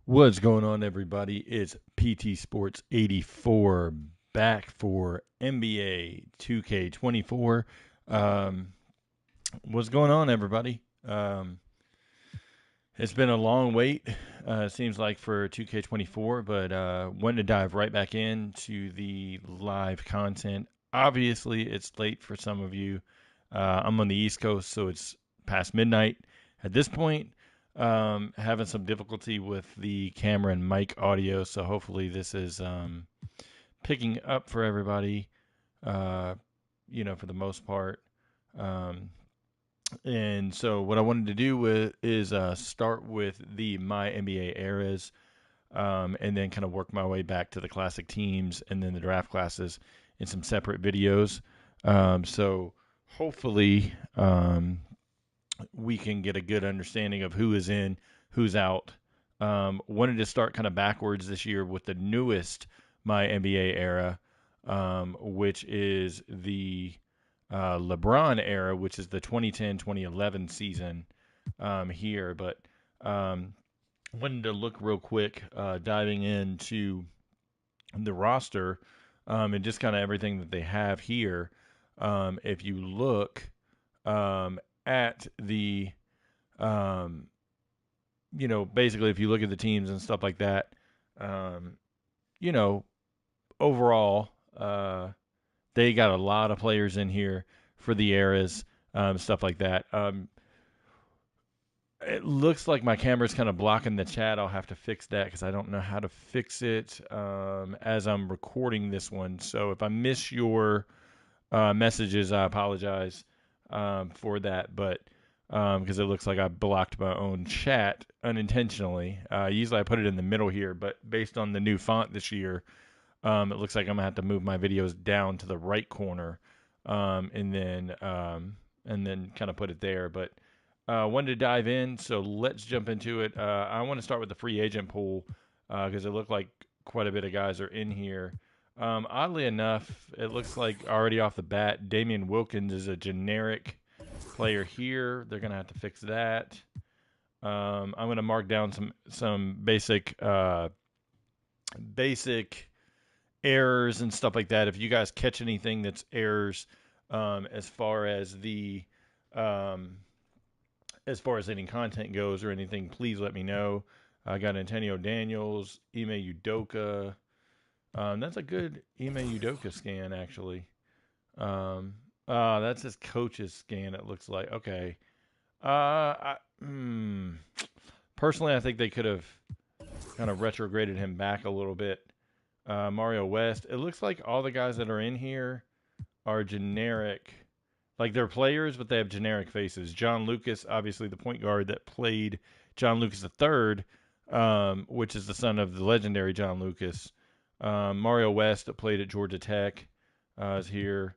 What's going on, everybody? It's PT Sports 84 back for NBA 2K24. Um, what's going on, everybody? It's been a long wait, it seems like, for 2K24, but wanted to dive right back into the live content. Obviously, it's late for some of you. I'm on the East Coast, so it's past midnight at this point. Having some difficulty with the camera and mic audio, so hopefully this is picking up for everybody, uh, for the most part. Um, and so what I wanted to do is start with the my NBA eras, and then kind of work my way back to the classic teams and then the draft classes in some separate videos. So hopefully we can get a good understanding of who is in, who's out. Wanted to start kind of backwards this year with the newest my NBA era, which is the LeBron era, which is the 2010-2011 season here. But wanted to look real quick, diving into the roster and just kind of everything that they have here. If you look at the, um, basically, if you look at the teams and stuff like that, um, you know, overall, they got a lot of players in here for the eras, stuff like that. It looks like my camera's kind of blocking the chat. I'll have to fix that because I don't know how to fix it as I'm recording this one. So if I miss your messages, I apologize for that. But because it looks like I blocked my own chat unintentionally. Usually I put it in the middle here, but based on the new font this year, it looks like I'm gonna have to move my videos down to the right corner, and then kind of put it there. But wanted to dive in, so let's jump into it. I want to start with the free agent pool because it looked like quite a bit of guys are in here. Oddly enough, it looks like already off the bat, Damian Wilkins is a generic player here. They're gonna have to fix that. I'm gonna mark down some basic errors and stuff like that. If you guys catch anything that's errors, as far as the um, as far as any content goes or anything, please let me know. I got Antonio Daniels, Ime Udoka. That's a good Ime Udoka scan, actually. That's his coach's scan, it looks like. Okay. Personally, I think they could have kind of retrograded him back a little bit. Mario West. It looks like all the guys that are in here are generic. Like they're players, but they have generic faces. John Lucas, obviously the point guard that played John Lucas III, which is the son of the legendary John Lucas. Mario West that played at Georgia Tech is here.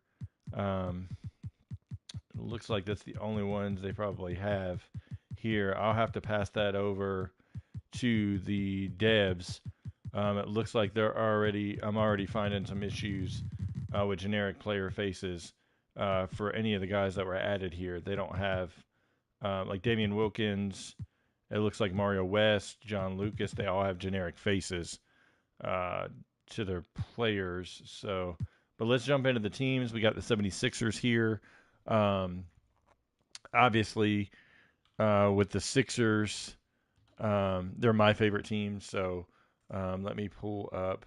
Looks like that's the only ones they probably have here. I'll have to pass that over to the devs. It looks like I'm already finding some issues with generic player faces for any of the guys that were added here. They don't have like Damian Wilkins. It looks like Mario West, John Lucas. They all have generic faces to their players. So, but let's jump into the teams. We got the 76ers here. Obviously, with the Sixers, they're my favorite team. So let me pull up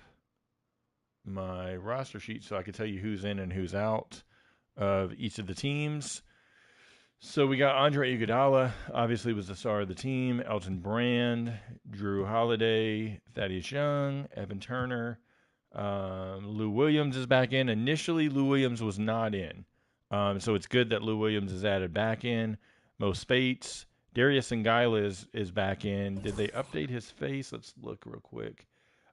my roster sheet so I can tell you who's in and who's out of each of the teams. So we got Andre Iguodala, obviously was the star of the team. Elton Brand, Drew Holiday, Thaddeus Young, Evan Turner. Lou Williams is back in. Initially, Lou Williams was not in. So it's good that Lou Williams is added back in. Mo Spates. Darius Ngila is back in. Did they update his face? Let's look real quick.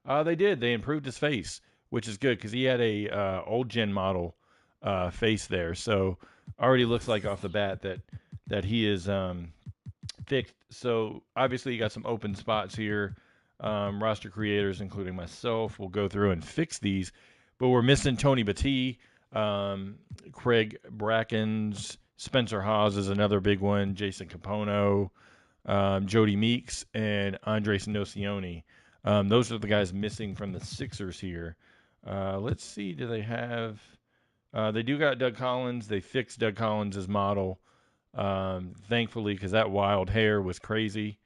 They did. They improved his face, which is good because he had a old gen model face there. So already looks like off the bat that he is fixed. So obviously you got some open spots here. Roster creators, including myself, will go through and fix these. But we're missing Tony Battie, Craig Brackens, Spencer Hawes is another big one. Jason Capono. Jody Meeks, and Andres Nocioni. Those are the guys missing from the Sixers here. Let's see, do they have... they do got Doug Collins. They fixed Doug Collins' model, thankfully, because that wild hair was crazy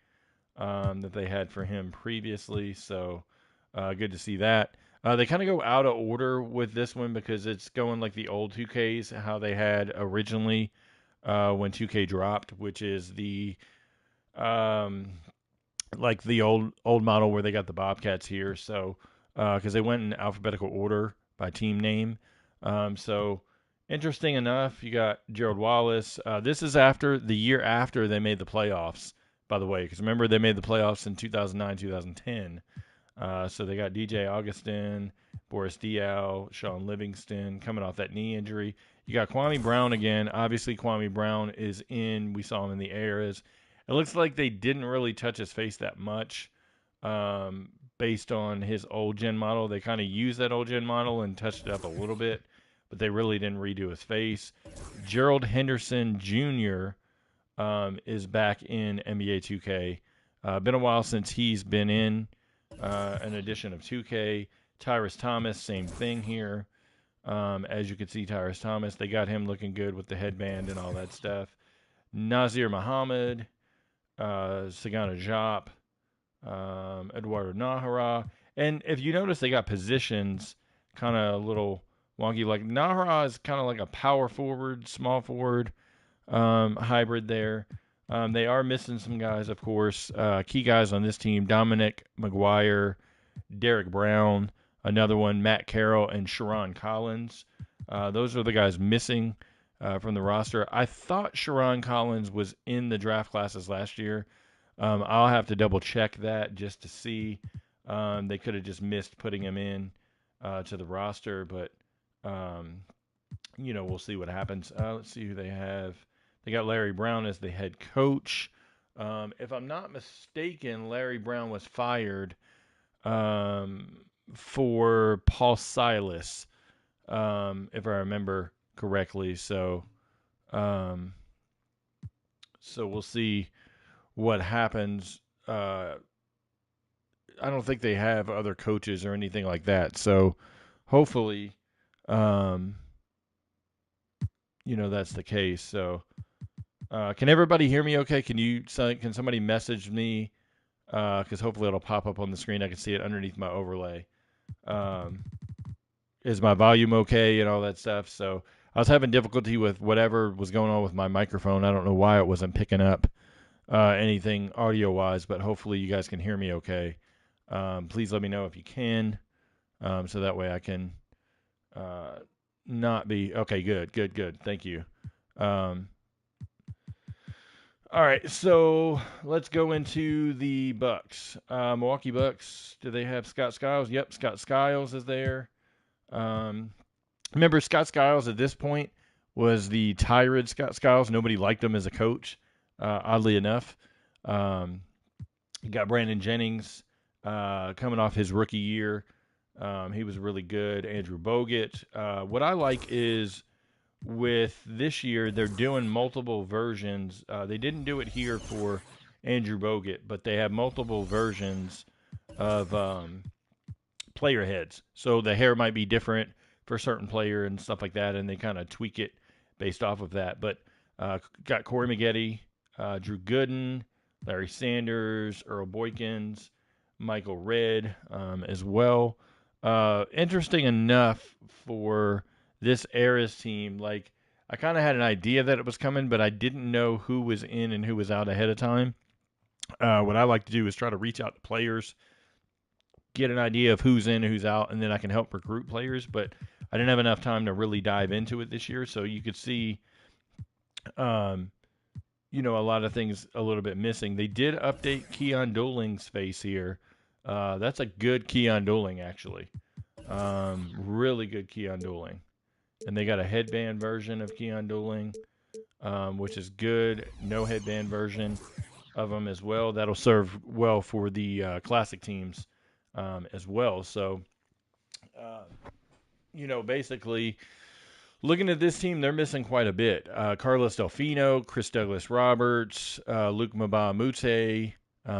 that they had for him previously. So good to see that. They kind of go out of order with this one because it's going like the old 2Ks, how they had originally when 2K dropped, which is the like the old model where they got the Bobcats here. So because they went in alphabetical order by team name. So interesting enough, you got Gerald Wallace. This is after the year after they made the playoffs, by the way, because remember they made the playoffs in 2009, 2010. So they got DJ Augustin, Boris Diaw, Sean Livingston coming off that knee injury. You got Kwame Brown again. Obviously, Kwame Brown is in. We saw him in the ERAS. It looks like they didn't really touch his face that much based on his old gen model. They kind of used that old gen model and touched it up a little bit, but they really didn't redo his face. Gerald Henderson Jr. Is back in NBA 2K. Been a while since he's been in an edition of 2K. Tyrus Thomas, same thing here. As you can see, Tyrus Thomas, they got him looking good with the headband and all that stuff. Nazir Muhammad, Sagana Diop, Eduardo Nahara. And if you notice, they got positions kind of a little wonky. Like Nahara is kind of like a power forward, small forward hybrid there. They are missing some guys, of course. Key guys on this team, Dominic McGuire, Derek Brown, another one, Matt Carroll, and Sharon Collins. Those are the guys missing from the roster. I thought Sharon Collins was in the draft classes last year. I'll have to double check that just to see. They could have just missed putting him in to the roster, but we'll see what happens. Let's see who they have. They got Larry Brown as the head coach. If I'm not mistaken, Larry Brown was fired for Paul Silas, if I remember correctly. So we'll see what happens. I don't think they have other coaches or anything like that. So hopefully, that's the case. So can everybody hear me okay? Can somebody message me? Because hopefully it'll pop up on the screen. I can see it underneath my overlay. Is my volume okay and all that stuff? So I was having difficulty with whatever was going on with my microphone. I don't know why it wasn't picking up anything audio-wise, but hopefully you guys can hear me okay. Please let me know if you can, so that way I can not be... Okay, good. Thank you. All right, so let's go into the Bucks. Milwaukee Bucks, do they have Scott Skiles? Yep, Scott Skiles is there. Remember, Scott Skiles at this point was the tired Scott Skiles. Nobody liked him as a coach, oddly enough. You got Brandon Jennings coming off his rookie year. He was really good. Andrew Bogut. What I like is with this year, they're doing multiple versions. They didn't do it here for Andrew Bogut, but they have multiple versions of player heads. So the hair might be different for a certain player and stuff like that, and they kind of tweak it based off of that. But got Corey Maggette, Drew Gooden, Larry Sanders, Earl Boykins, Michael Redd as well. Interesting enough for this ERAS team, like I kind of had an idea that it was coming, but I didn't know who was in and who was out ahead of time. What I like to do is try to reach out to players, get an idea of who's in and who's out, and then I can help recruit players. But I didn't have enough time to really dive into it this year, so you could see, a lot of things a little bit missing. They did update Keon Dooling's face here. That's a good Keon Dooling, actually. Really good Keon Dooling. And they got a headband version of Keon Dooling, which is good. No headband version of them as well. That'll serve well for the classic teams as well. So, basically Looking at this team, they're missing quite a bit. Carlos Delfino, Chris Douglas Roberts, Luke Mbah-a-Moute,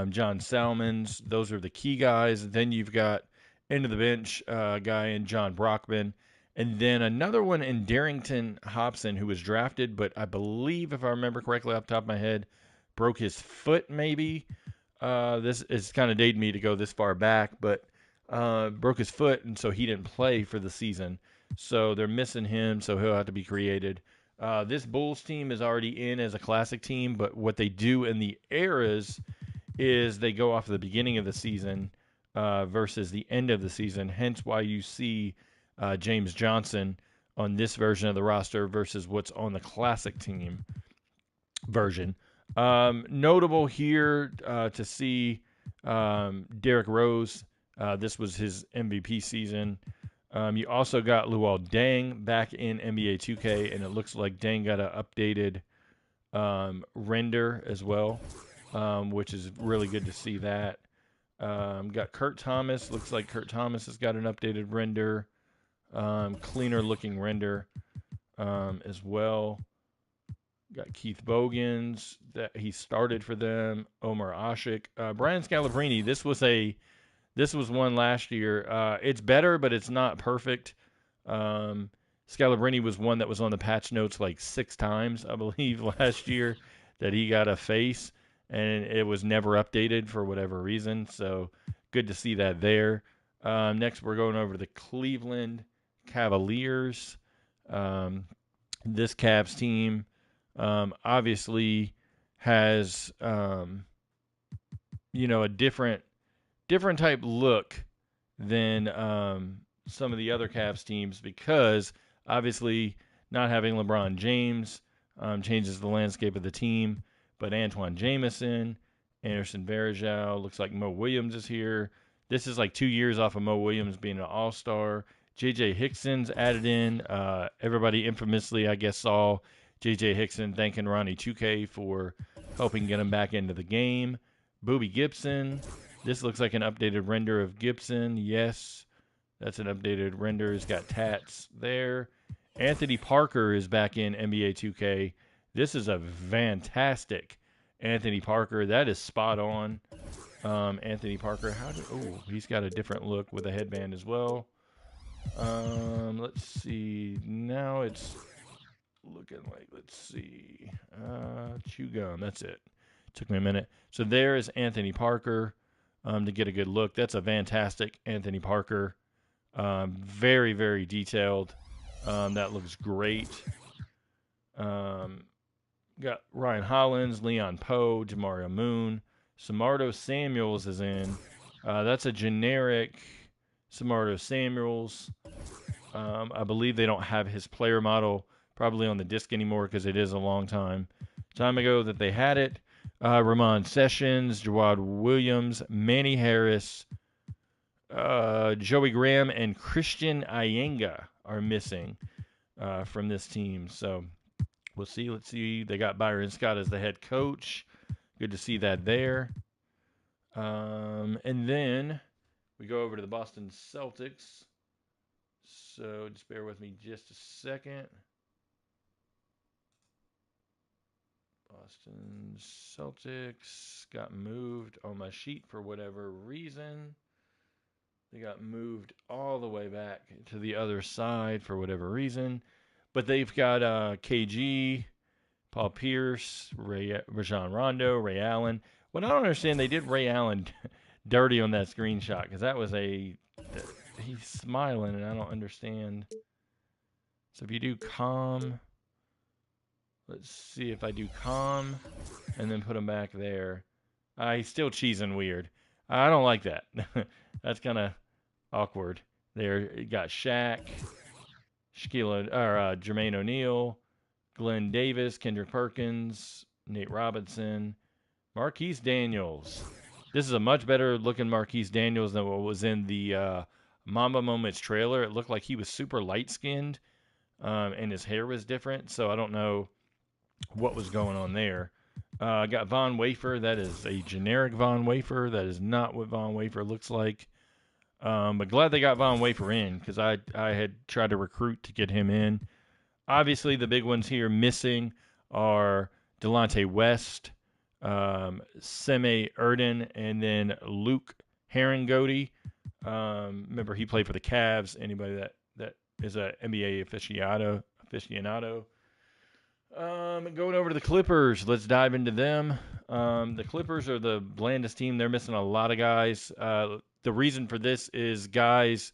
John Salmons. Those are the key guys. Then you've got end of the bench guy in John Brockman. And then another one in Darrington Hobson, who was drafted, but I believe, if I remember correctly off the top of my head, broke his foot maybe. This is kind of dated me to go this far back, but broke his foot, and so he didn't play for the season. So they're missing him, so he'll have to be created. This Bulls team is already in as a classic team, but what they do in the ERAS is they go off the beginning of the season versus the end of the season, hence why you see James Johnson on this version of the roster versus what's on the classic team version. Notable here to see Derrick Rose. This was his MVP season. You also got Luol Deng back in NBA 2K, and it looks like Deng got an updated render as well, which is really good to see that. Got Kurt Thomas. Looks like Kurt Thomas has got an updated render, cleaner looking render as well. Got Keith Bogans that he started for them. Omar Ashik, Brian Scalabrine. This was one last year. It's better, but it's not perfect. Scalabrine was one that was on the patch notes like 6 times, I believe, last year that he got a face, and it was never updated for whatever reason. So good to see that there. Next, we're going over to the Cleveland Cavaliers. This Cavs team obviously has, a different type look than some of the other Cavs teams, because obviously not having LeBron James changes the landscape of the team. But Antoine Jamison, Anderson Varejao, looks like Mo Williams is here. This is like 2 years off of Mo Williams being an all-star. J.J. Hickson's added in. Everybody infamously, I guess, saw J.J. Hickson thanking Ronnie 2K for helping get him back into the game. Boobie Gibson. This looks like an updated render of Gibson. Yes, that's an updated render. He's got tats there. Anthony Parker is back in NBA 2K. This is a fantastic Anthony Parker. That is spot on. Anthony Parker. He's got a different look with a headband as well. Let's see. Now it's looking like, chew gum. That's it. Took me a minute. So there is Anthony Parker. To get a good look. That's a fantastic Anthony Parker. Very, very detailed. That looks great. Got Ryan Hollins, Leon Poe, Jamario Moon. Samardo Samuels is in. That's a generic Samardo Samuels. I believe they don't have his player model probably on the disc anymore because it is a long time ago that they had it. Ramon Sessions, Jawad Williams, Manny Harris, Joey Graham, and Christian Iyenga are missing from this team. So we'll see. Let's see. They got Byron Scott as the head coach. Good to see that there. And then we go over to the Boston Celtics. So just bear with me just a second. Boston Celtics got moved on my sheet for whatever reason. They got moved all the way back to the other side for whatever reason. But they've got KG, Paul Pierce, Rajon Rondo, Ray Allen. What I don't understand, they did Ray Allen dirty on that screenshot because that was he's smiling and I don't understand. So if you do calm... Let's see if I do calm and then put him back there. He's still cheesing weird. I don't like that. That's kind of awkward. There, you got Shaq, Jermaine O'Neal, Glenn Davis, Kendrick Perkins, Nate Robinson, Marquise Daniels. This is a much better looking Marquise Daniels than what was in the Mamba Moments trailer. It looked like he was super light skinned and his hair was different. So I don't know what was going on there. Got Von Wafer. That is a generic Von Wafer. That is not what Von Wafer looks like. But glad they got Von Wafer in because I had tried to recruit to get him in. Obviously, the big ones here missing are Delonte West, Seme Erden, and then Luke Herringody. Remember, he played for the Cavs. Anybody that is a NBA aficionado. Going over to the Clippers, let's dive into them. The Clippers are the blandest team. They're missing a lot of guys. The reason for this is guys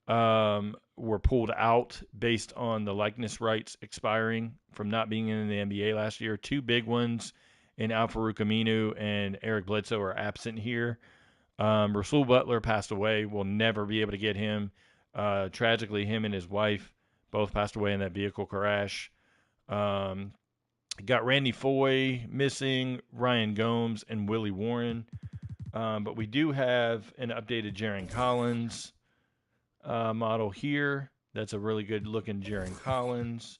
were pulled out based on the likeness rights expiring from not being in the NBA last year. Two big ones in Al-Farouq Aminu and Eric Bledsoe are absent here. Rasul Butler passed away. We'll never be able to get him. Tragically, him and his wife both passed away in that vehicle crash. Got Randy Foye missing, Ryan Gomes, and Willie Warren. But we do have an updated Jaren Collins model here. That's a really good looking Jaren Collins.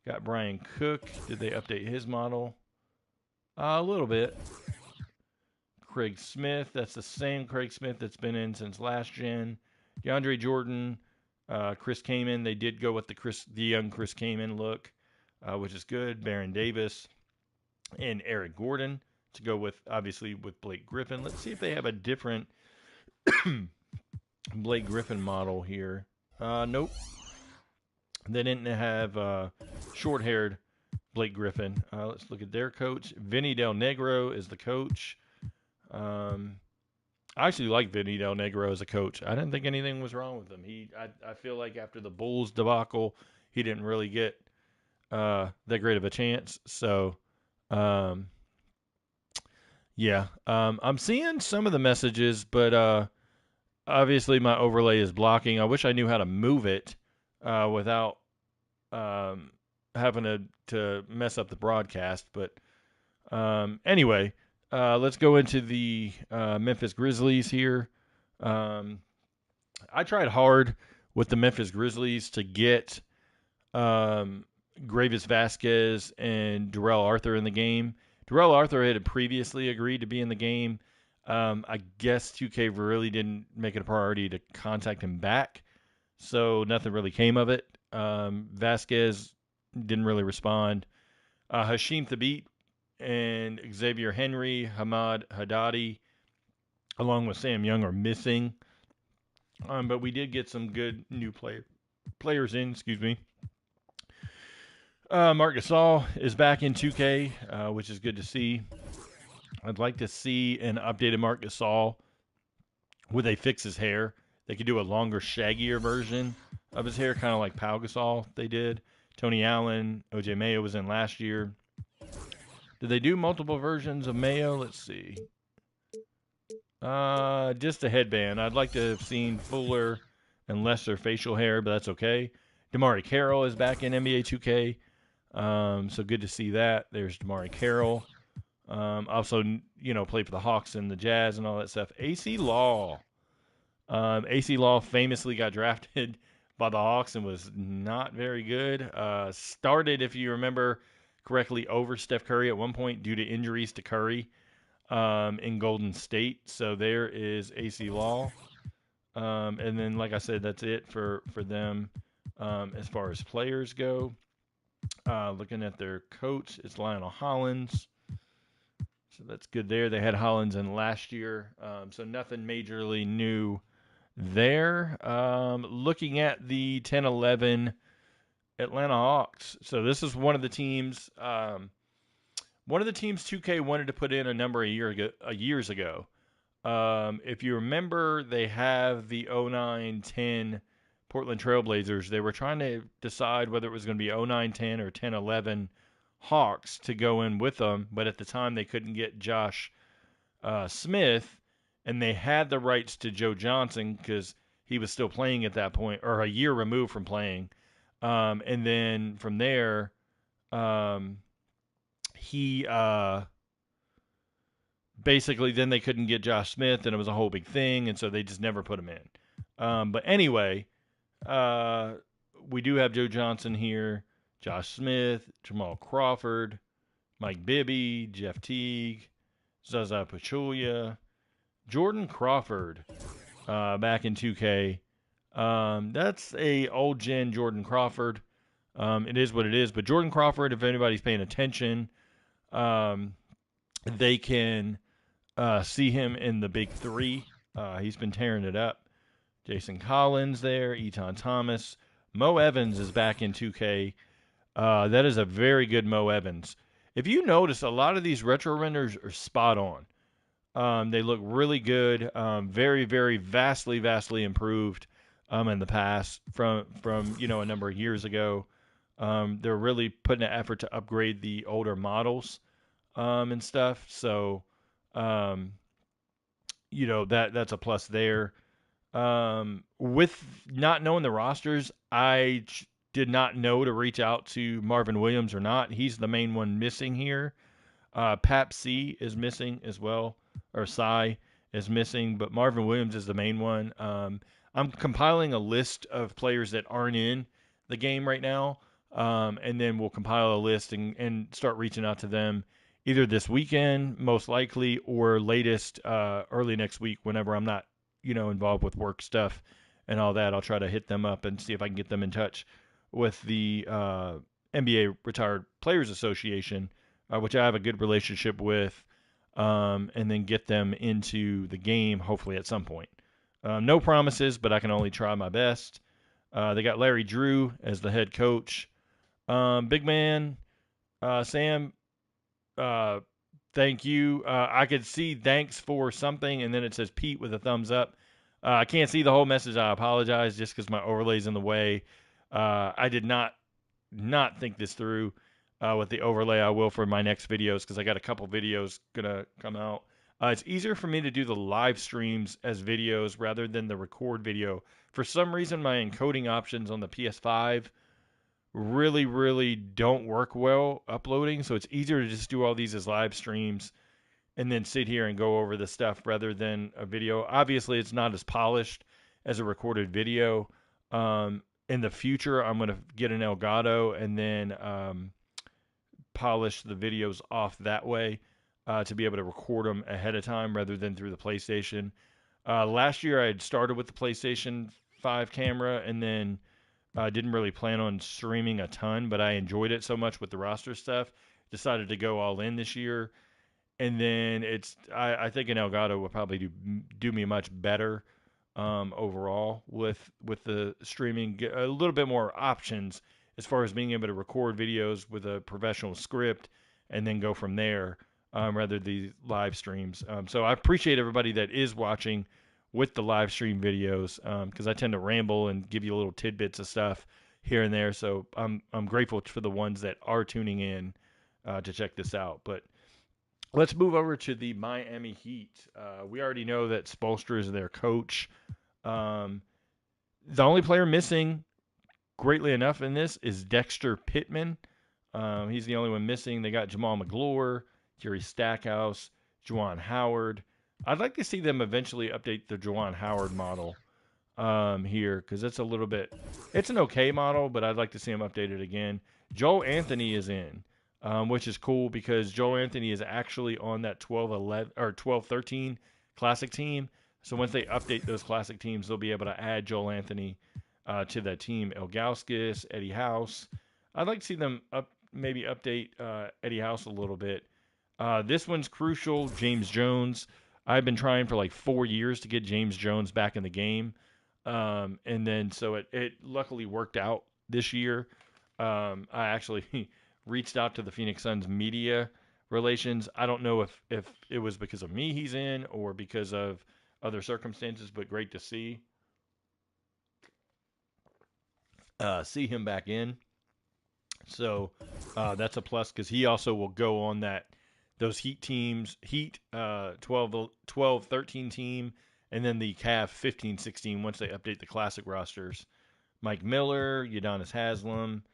Got Brian Cook. Did they update his model? A little bit. Craig Smith. That's the same Craig Smith that's been in since last gen. DeAndre Jordan. Chris Kaman. They did go with the young Chris Kaman look, which is good. Baron Davis and Eric Gordon to go with, obviously, with Blake Griffin. Let's see if they have a different Blake Griffin model here. Nope. They didn't have short-haired Blake Griffin. Let's look at their coach. Vinny Del Negro is the coach. I actually like Vinny Del Negro as a coach. I didn't think anything was wrong with him. I feel like after the Bulls debacle, he didn't really get that great of a chance. So, yeah. I'm seeing some of the messages, but obviously my overlay is blocking. I wish I knew how to move it without having to mess up the broadcast. But anyway, let's go into the Memphis Grizzlies here. I tried hard with the Memphis Grizzlies to get Gravis Vasquez and Darrell Arthur in the game. Darrell Arthur had previously agreed to be in the game. I guess 2K really didn't make it a priority to contact him back, so nothing really came of it. Vasquez didn't really respond. Hashim Thabit and Xavier Henry, Hamad Haddadi, along with Sam Young, are missing. But we did get some good new players in. Excuse me. Marc Gasol is back in 2K, which is good to see. I'd like to see an updated Marc Gasol where they fix his hair. They could do a longer, shaggier version of his hair, kind of like Pau Gasol they did. Tony Allen, OJ Mayo was in last year. Did they do multiple versions of Mayo? Let's see. Just a headband. I'd like to have seen fuller and lesser facial hair, but that's okay. DeMarre Carroll is back in NBA 2K. So good to see that. There's DeMarre Carroll. Also, played for the Hawks and the Jazz and all that stuff. AC Law. AC Law famously got drafted by the Hawks and was not very good. Started, if you remember correctly, over Steph Curry at one point due to injuries to Curry in Golden State. So there is AC Law. And then, like I said, that's it for them as far as players go. Looking at their coach, it's Lionel Hollins. So that's good there. They had Hollins in last year, so nothing majorly new there. Looking at the 10-11 Atlanta Hawks. So this is one of the teams 2K wanted to put in a number of years ago. If you remember, they have the 09-10 Portland Trailblazers. They were trying to decide whether it was going to be 09-10 or 10-11 Hawks to go in with them, but at the time they couldn't get Josh Smith, and they had the rights to Joe Johnson because he was still playing at that point, or a year removed from playing. And then from there, he basically, then they couldn't get Josh Smith, and it was a whole big thing, and so they just never put him in. But anyway, we do have Joe Johnson here, Josh Smith, Jamal Crawford, Mike Bibby, Jeff Teague, Zaza Pachulia, Jordan Crawford back in 2K. That's a old gen Jordan Crawford. It is what it is. But Jordan Crawford, if anybody's paying attention, they can see him in the big three. He's been tearing it up. Jason Collins there, Eton Thomas. Mo Evans is back in 2K. That is a very good Mo Evans. If you notice, a lot of these retro renders are spot on. They look really good. Very, very vastly improved in the past from a number of years ago. They're really putting an effort to upgrade the older models and stuff. So that's a plus there. With not knowing the rosters, I did not know to reach out to Marvin Williams or not. He's the main one missing here. Pap C is missing as well, or Cy is missing, but Marvin Williams is the main one. I'm compiling a list of players that aren't in the game right now, and then we'll compile a list and start reaching out to them either this weekend, most likely, or latest early next week whenever I'm not, involved with work stuff and all that. I'll try to hit them up and see if I can get them in touch with the NBA Retired Players Association, which I have a good relationship with, and then get them into the game hopefully at some point. No promises, but I can only try my best. They got Larry Drew as the head coach. Big man, Sam, thank you. I could see thanks for something, and then it says Pete with a thumbs up. I can't see the whole message. I apologize just because my overlay's in the way. I did not think this through with the overlay. I will for my next videos because I got a couple videos going to come out. It's easier for me to do the live streams as videos rather than the record video. For some reason, my encoding options on the PS5 really don't work well uploading, so it's easier to just do all these as live streams and then sit here and go over the stuff rather than a video. Obviously, it's not as polished as a recorded video. In the future, I'm going to get an Elgato and then polish the videos off that way to be able to record them ahead of time rather than through the PlayStation. Last year, I had started with the PlayStation 5 camera and then didn't really plan on streaming a ton, but I enjoyed it so much with the roster stuff. Decided to go all in this year. And then I think an Elgato will probably do me much better overall with the streaming. Get a little bit more options as far as being able to record videos with a professional script and then go from there rather than the live streams. So I appreciate everybody that is watching with the live stream videos because I tend to ramble and give you little tidbits of stuff here and there. So I'm grateful for the ones that are tuning in to check this out. But let's move over to the Miami Heat. We already know that Spoelstra is their coach. The only player missing, greatly enough in this, is Dexter Pittman. He's the only one missing. They got Jamal McGlure, Jerry Stackhouse, Juwan Howard. I'd like to see them eventually update the Juwan Howard model here because it's a little bit, it's an okay model, but I'd like to see them updated again. Joel Anthony is in, which is cool because Joel Anthony is actually on that 12-11 or 12-13 classic team. So once they update those classic teams, they'll be able to add Joel Anthony to that team. Ilgauskas, Eddie House. I'd like to see them maybe update Eddie House a little bit. This one's crucial. James Jones. I've been trying for like 4 years to get James Jones back in the game. And then so it luckily worked out this year. I actually reached out to the Phoenix Suns media relations. I don't know if it was because of me he's in or because of other circumstances, but great to see him back in. So that's a plus because he also will go on those Heat teams, 12-13 team, and then the Cavs 15-16 once they update the classic rosters. Mike Miller, Udonis Haslem,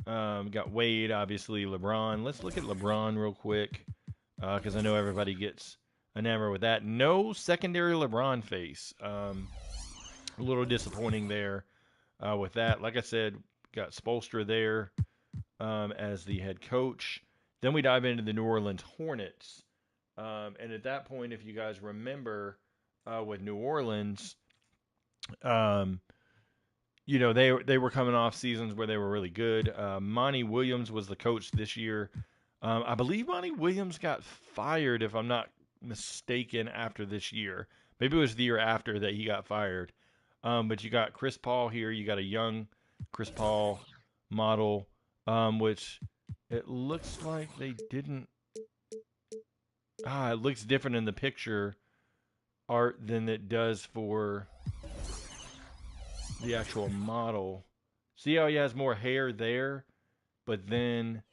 got Wade, obviously LeBron. Let's look at LeBron real quick because I know everybody gets enamored with that. No secondary LeBron face. A little disappointing there with that. Like I said, got Spoelstra there as the head coach. Then we dive into the New Orleans Hornets. And at that point, if you guys remember with New Orleans, they were coming off seasons where they were really good. Monty Williams was the coach this year. I believe Monty Williams got fired, if I'm not mistaken, after this year. Maybe it was the year after that he got fired. But you got Chris Paul here. You got a young Chris Paul model, which it looks like they didn't. It looks different in the picture art than it does for the actual model. See how he has more hair there, but then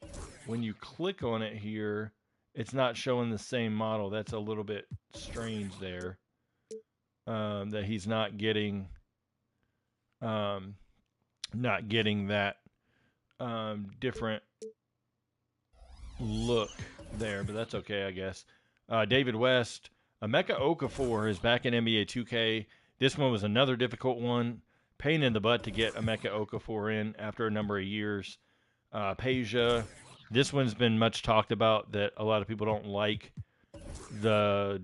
when you click on it here, it's not showing the same model. That's a little bit strange there. That he's not getting that different look there, but that's okay, I guess. David West, Emeka Okafor is back in NBA 2K. This one was another difficult one. Pain in the butt to get Emeka Okafor in after a number of years. Peja, this one's been much talked about that a lot of people don't like the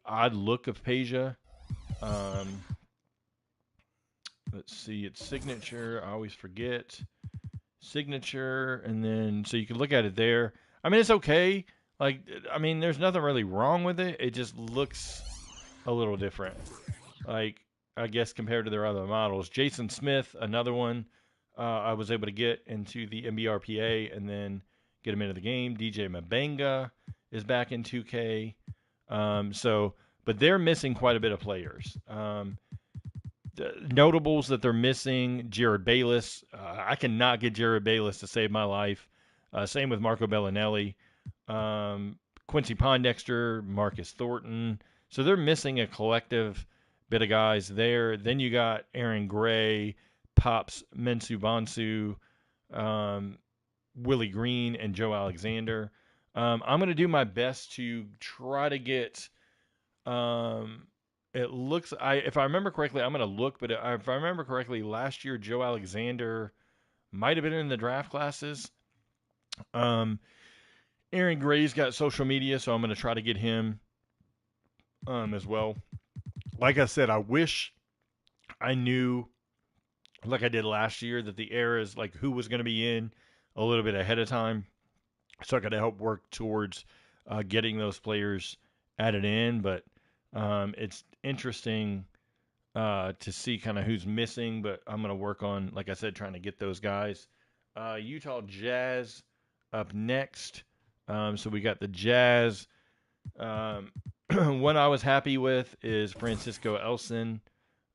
odd look of Peja. Let's see, it's signature. I always forget. Signature, and then so you can look at it there. I mean, it's okay. There's nothing really wrong with it. It just looks a little different. I guess compared to their other models. Jason Smith, another one I was able to get into the NBRPA and then get him into the game. DJ Mbenga is back in 2K. But they're missing quite a bit of players. Notables that they're missing, Jared Bayless. I cannot get Jared Bayless to save my life. Same with Marco Bellinelli. Quincy Pondexter, Marcus Thornton. So they're missing a collective bit of guys there. Then you got Aaron Gray, Pops Mensah-Bonsu, Willie Green, and Joe Alexander. I'm going to do my best to try to get it looks, if I remember correctly, I'm going to look, but if I remember correctly, last year Joe Alexander might have been in the draft classes. Aaron Gray's got social media, so I'm going to try to get him as well. Like I said, I wish I knew, like I did last year, that the ERAS, like who was going to be in a little bit ahead of time, so I could help work towards getting those players added in. But it's interesting to see kind of who's missing, but I'm going to work on, like I said, trying to get those guys. Utah Jazz up next. So we got the Jazz. One I was happy with is Francisco Elson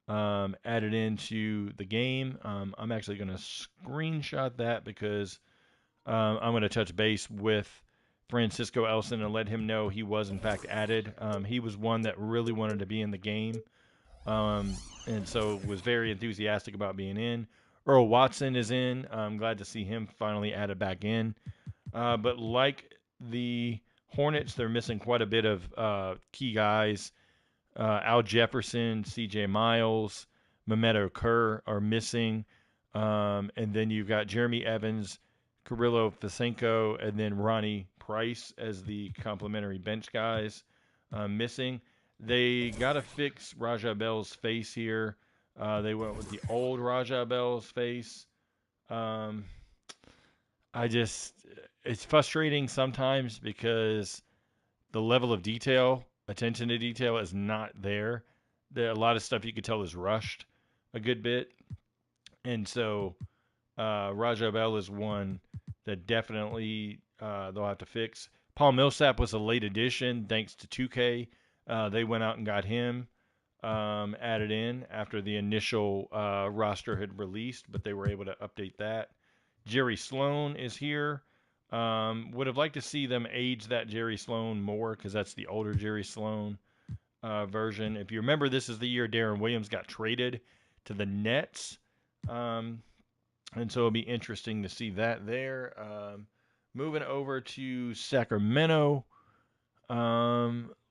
added into the game. I'm actually going to screenshot that because I'm going to touch base with Francisco Elson and let him know he was in fact added. He was one that really wanted to be in the game, and so was very enthusiastic about being in. Earl Watson is in. I'm glad to see him finally added back in. But like the Hornets, they're missing quite a bit of key guys. Al Jefferson, C.J. Miles, Mehmet Okur are missing. And then you've got Jeremy Evans, Kirillo Fisenko, and then Ronnie Price as the complimentary bench guys missing. They got to fix Raja Bell's face here. They went with the old Raja Bell's face. It's frustrating sometimes because the level of detail, attention to detail is not there. There a lot of stuff you could tell is rushed a good bit. And so Raja Bell is one that definitely they'll have to fix. Paul Millsap was a late addition thanks to 2K. They went out and got him added in after the initial roster had released, but they were able to update that. Jerry Sloan is here. Would have liked to see them age that Jerry Sloan more because that's the older Jerry Sloan version. If you remember, this is the year Darren Williams got traded to the Nets. And so it'll be interesting to see that there. Moving over to Sacramento.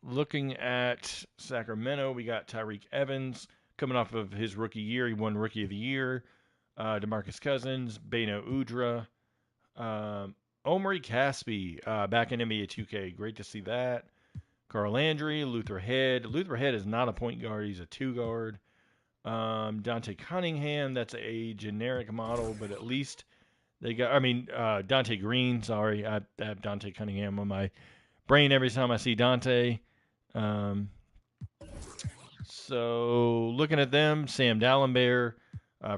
Looking at Sacramento, we got Tyreek Evans coming off of his rookie year. He won Rookie of the Year. DeMarcus Cousins, Beno Udrih, Omri Caspi back in NBA 2K. Great to see that. Carl Landry, Luther Head. Luther Head is not a point guard. He's a two guard. Dante Cunningham, that's a generic model, but at least they got, Dante Green, sorry. I have Dante Cunningham on my brain every time I see Dante. Um, so looking at them, Sam Dallenberg,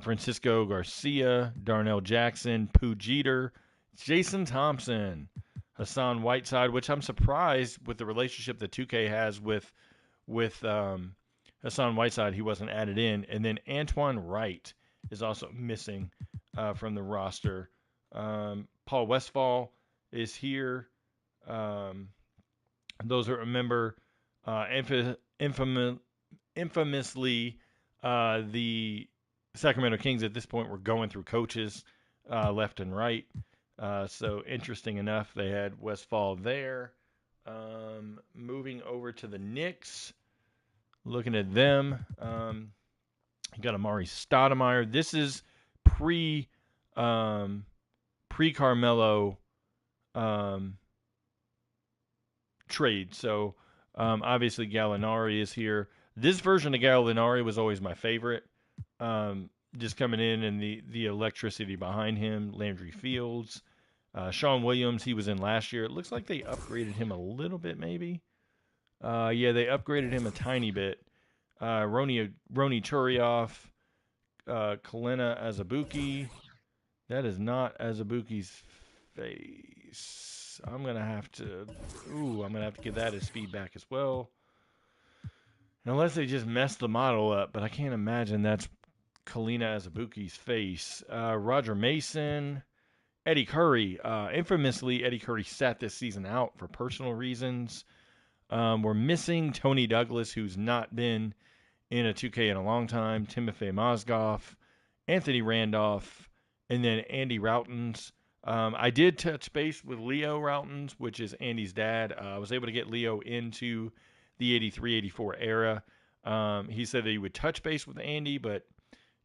Francisco Garcia, Darnell Jackson, Pooh Jeter, Jason Thompson, Hassan Whiteside, which I'm surprised with the relationship that 2K has with Hassan Whiteside. He wasn't added in, and then Antoine Wright is also missing from the roster. Paul Westphal is here. Those that remember, infamously, the Sacramento Kings at this point were going through coaches left and right. So interesting enough, they had Westphal there. Moving over to the Knicks, looking at them, you got Amari Stoudemire. This is pre Carmelo trade. So obviously Gallinari is here. This version of Gallinari was always my favorite. Just coming in and the electricity behind him. Landry Fields. Sean Williams, he was in last year. It looks like they upgraded him a little bit, maybe. Yeah, they upgraded him a tiny bit. Roni Turioff. Kalina Azubuike. That is not Azubuike's face. I'm gonna have to give that his feedback as well. Unless they just messed the model up, but I can't imagine that's Kalina Azubuike's face. Roger Mason, Eddie Curry. Infamously, Eddie Curry sat this season out for personal reasons. We're missing Tony Douglas, who's not been in a 2K in a long time. Timofey Mozgov, Anthony Randolph, and then Andy Routens. I did touch base with Leo Routens, which is Andy's dad. I was able to get Leo into the 83-84 era. He said that he would touch base with Andy, but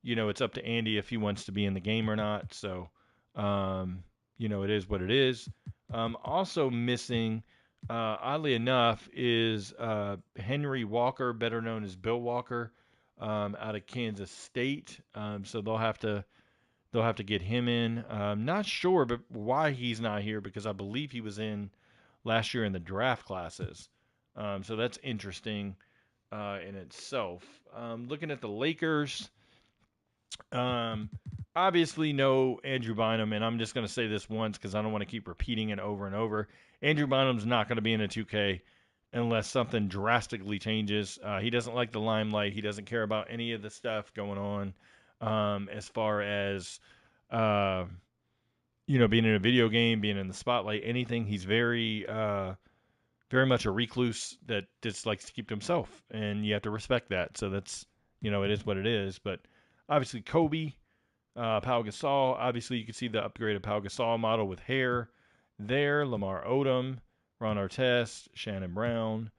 it's up to Andy if he wants to be in the game or not. So, it is what it is. Also missing, oddly enough, is Henry Walker, better known as Bill Walker, out of Kansas State. So they'll have to get him in. Not sure, but why he's not here, because I believe he was in last year in the draft classes. So that's interesting in itself. Looking at the Lakers, obviously no Andrew Bynum, and I'm just going to say this once because I don't want to keep repeating it over and over. Andrew Bynum's not going to be in a 2K unless something drastically changes. He doesn't like the limelight. He doesn't care about any of the stuff going on as far as being in a video game, being in the spotlight, anything. He's very much a recluse that just likes to keep to himself, and you have to respect that. So that's, it is what it is. But obviously Kobe, Pau Gasol, obviously you can see the upgraded Pau Gasol model with hair there. Lamar Odom, Ron Artest, Shannon Brown,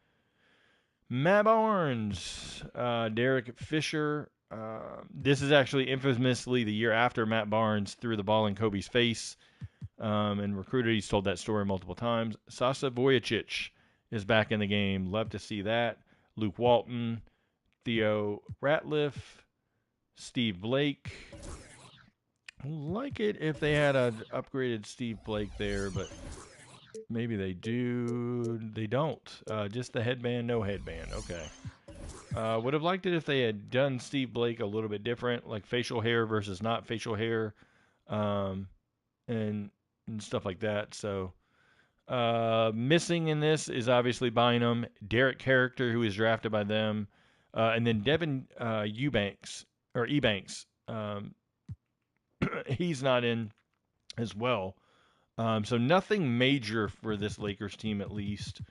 Matt Barnes, Derek Fisher. This is actually infamously the year after Matt Barnes threw the ball in Kobe's face and recruited. He's told that story multiple times. Sasa Vujicic is back in the game. Love to see that. Luke Walton, Theo Ratliff, Steve Blake. Like it if they had an upgraded Steve Blake there, but maybe they do. They don't. Just the headband, no headband. Okay. Would have liked it if they had done Steve Blake a little bit different, like facial hair versus not facial hair, and stuff like that. So missing in this is obviously Bynum, Derek Character, who is drafted by them, and then Devin Ebanks. He's not in as well. So nothing major for this Lakers team, at least,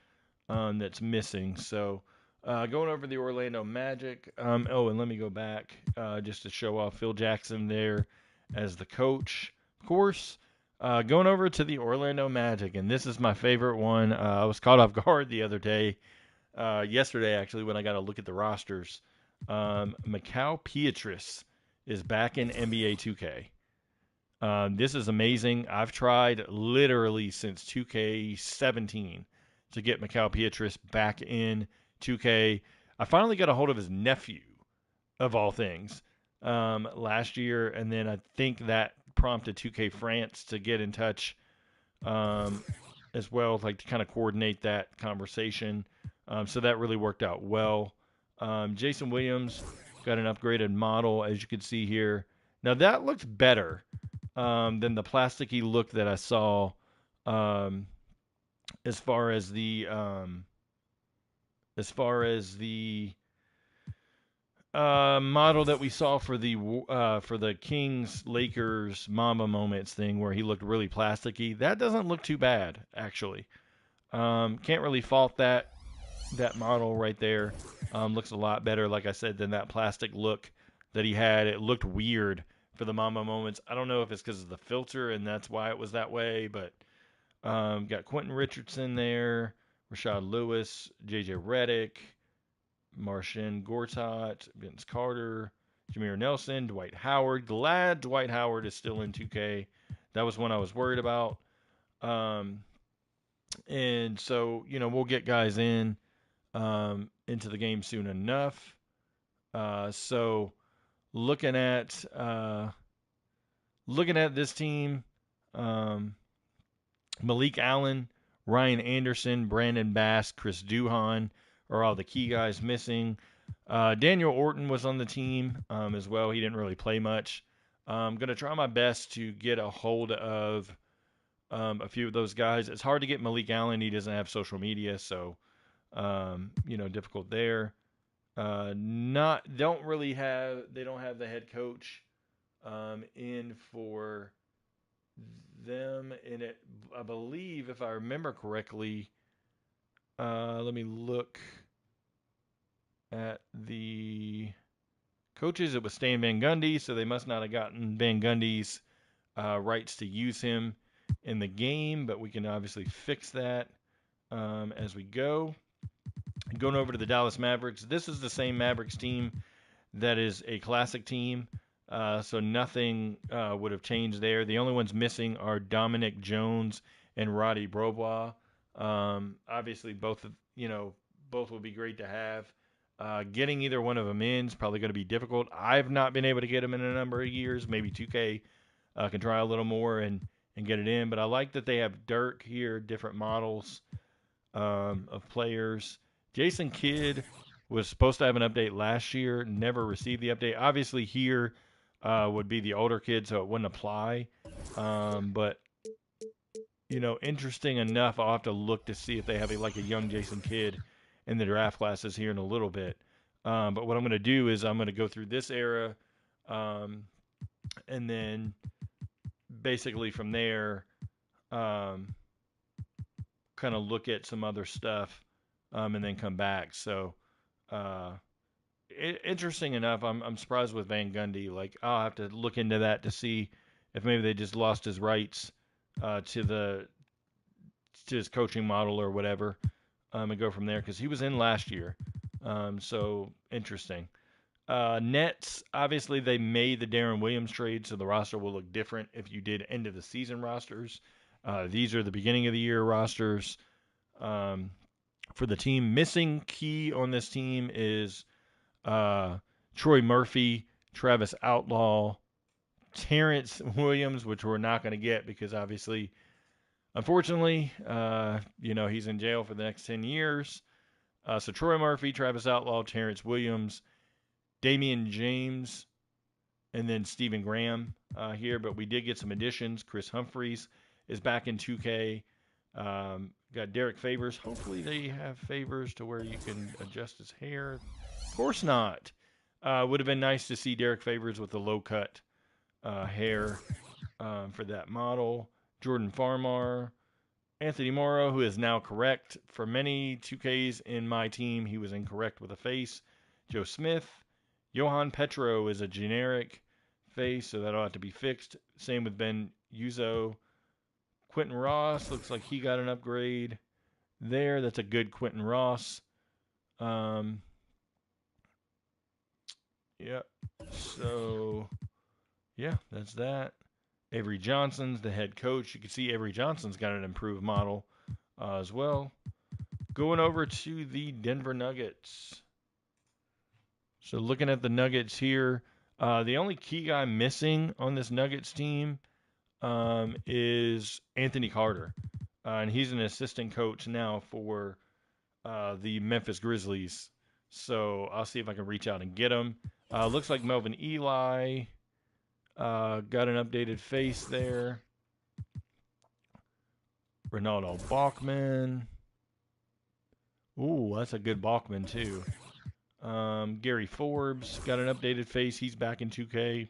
that's missing. So going over the Orlando Magic. And let me go back just to show off Phil Jackson there as the coach. Of course, going over to the Orlando Magic, and this is my favorite one. I was caught off guard the other day, yesterday actually, when I got to look at the rosters. Mikal Pietrus is back in NBA 2K. This is amazing. I've tried literally since 2K17 to get Mikal Pietrus back in 2K. I finally got a hold of his nephew, of all things, last year. And then I think that prompted 2K France to get in touch um, as well, like to kind of coordinate that conversation. So that really worked out well. Jason Williams got an upgraded model, as you can see here. Now that looks better than the plasticky look that I saw um, as far as the model that we saw for the Kings Lakers Mamba moments thing, where he looked really plasticky. That doesn't look too bad, actually. Can't really fault that model right there. Looks a lot better, like I said, than that plastic look that he had. It looked weird for the Mamba moments. I don't know if it's because of the filter and that's why it was that way, but got Quentin Richardson there, Rashad Lewis, JJ Redick, Marcin Gortat, Vince Carter, Jameer Nelson, Dwight Howard. Glad Dwight Howard is still in 2K. That was one I was worried about. And so, we'll get guys into the game soon enough. So looking at this team, Malik Allen, Ryan Anderson, Brandon Bass, Chris Duhon are all the key guys missing. Daniel Orton was on the team as well. He didn't really play much. I'm going to try my best to get a hold of a few of those guys. It's hard to get Malik Allen. He doesn't have social media, so difficult there. They don't have the head coach in for them in it. I believe, if I remember correctly, let me look at the coaches. It was Stan Van Gundy, so they must not have gotten Van Gundy's rights to use him in the game, but we can obviously fix that as we go. Going over to the Dallas Mavericks, this is the same Mavericks team that is a classic team, so nothing would have changed there. The only ones missing are Dominic Jones and Roddy Brobois. Obviously, both would be great to have. Getting either one of them in is probably going to be difficult. I've not been able to get them in a number of years. Maybe 2K can try a little more and get it in. But I like that they have Dirk here, different models of players. Jason Kidd was supposed to have an update last year, never received the update. Obviously, here would be the older kid, so it wouldn't apply. But interesting enough, I'll have to look to see if they have a young Jason Kidd in the draft classes here in a little bit. But what I'm going to do is I'm going to go through this era, and then basically from there, kind of look at some other stuff, and then come back. So, interesting enough, I'm surprised with Van Gundy. I'll have to look into that to see if maybe they just lost his rights to his coaching model or whatever, and go from there because he was in last year. So interesting. Nets, obviously they made the Darren Williams trade, so the roster will look different if you did end of the season rosters. These are the beginning of the year rosters. For the team, missing key on this team is Troy Murphy, Travis Outlaw, Terrence Williams, which we're not going to get because obviously, unfortunately, he's in jail for the next 10 years. So Troy Murphy, Travis Outlaw, Terrence Williams, Damian James, and then Stephen Graham here. But we did get some additions. Chris Humphreys is back in 2K. Got Derek Favors. Hopefully they have Favors to where you can adjust his hair. Of course not. Would have been nice to see Derek Favors with the low cut hair for that model. Jordan Farmar. Anthony Morrow, who is now correct. For many 2Ks in my team, he was incorrect with a face. Joe Smith. Johan Petro is a generic face, so that'll have to be fixed. Same with Ben Uzo. Quentin Ross, looks like he got an upgrade there. That's a good Quentin Ross. Yep. So, yeah, that's that. Avery Johnson's the head coach. You can see Avery Johnson's got an improved model as well. Going over to the Denver Nuggets. So looking at the Nuggets here, the only key guy missing on this Nuggets team is Anthony Carter, and he's an assistant coach now for the Memphis Grizzlies. So I'll see if I can reach out and get him. Looks like Melvin Ely got an updated face there. Ronaldo Bachman. Ooh, that's a good Bachman too. Gary Forbes got an updated face. He's back in 2K.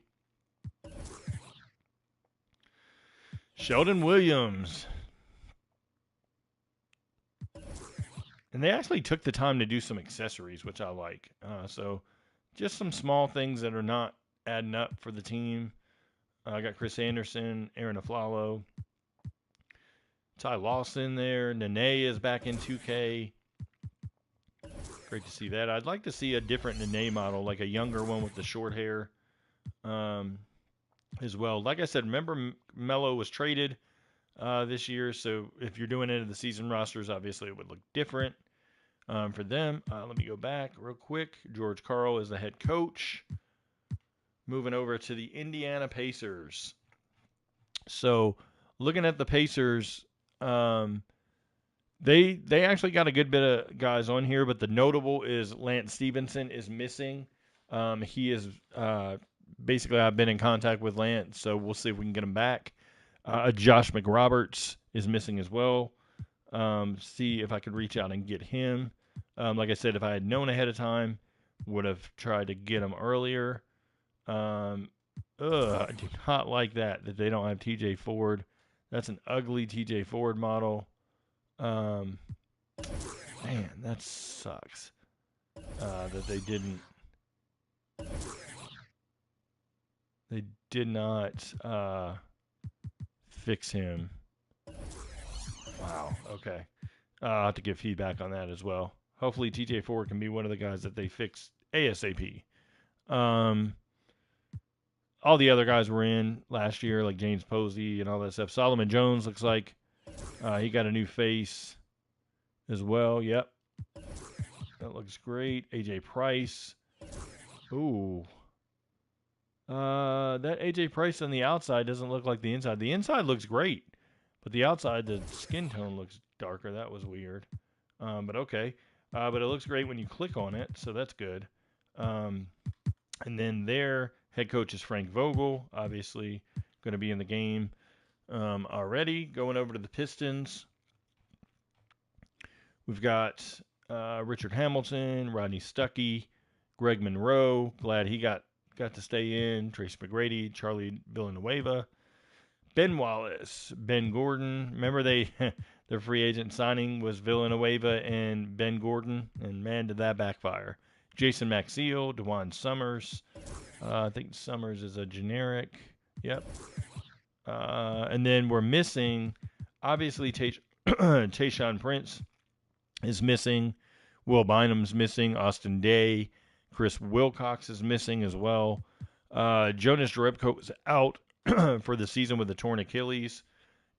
Sheldon Williams. And they actually took the time to do some accessories, which I like. So just some small things that are not adding up for the team. I got Chris Anderson, Aaron Aflalo, Ty Lawson there. Nene is back in 2K. Great to see that. I'd like to see a different Nene model, like a younger one with the short hair as well. Like I said, remember Melo was traded this year, so if you're doing it in the season rosters, obviously it would look different for them. Let me go back real quick. George Karl is the head coach. Moving over to the Indiana Pacers. So looking at the Pacers, they actually got a good bit of guys on here, but the notable is Lance Stevenson is missing. He is basically, I've been in contact with Lance, so we'll see if we can get him back. Josh McRoberts is missing as well. See if I could reach out and get him. Like I said, if I had known ahead of time, would have tried to get him earlier. I do not like that they don't have TJ Ford. That's an ugly TJ Ford model. Man, that sucks. That they didn't. They did not fix him. Wow. Okay. I'll have to give feedback on that as well. Hopefully, TJ Ford can be one of the guys that they fix ASAP. All the other guys were in last year, like James Posey and all that stuff. Solomon Jones looks like he got a new face as well. Yep. That looks great. AJ Price. Ooh. That AJ Price on the outside doesn't look like the inside. The inside looks great, but the outside, the skin tone looks darker. That was weird. But okay. But it looks great when you click on it, so that's good. And then their head coach is Frank Vogel, obviously going to be in the game already. Going over to the Pistons, we've got Richard Hamilton, Rodney Stuckey, Greg Monroe. Glad he got to stay in. Trace McGrady, Charlie Villanueva, Ben Wallace, Ben Gordon. Remember their free agent signing was Villanueva and Ben Gordon, and man, did that backfire. Jason Maxiell, DeJuan Summers. I think Summers is a generic. Yep. And then we're missing, obviously, Tayshaun Prince is missing. Will Bynum's missing. Austin Day. Chris Wilcox is missing as well. Jonas Jerebko was out for the season with a torn Achilles.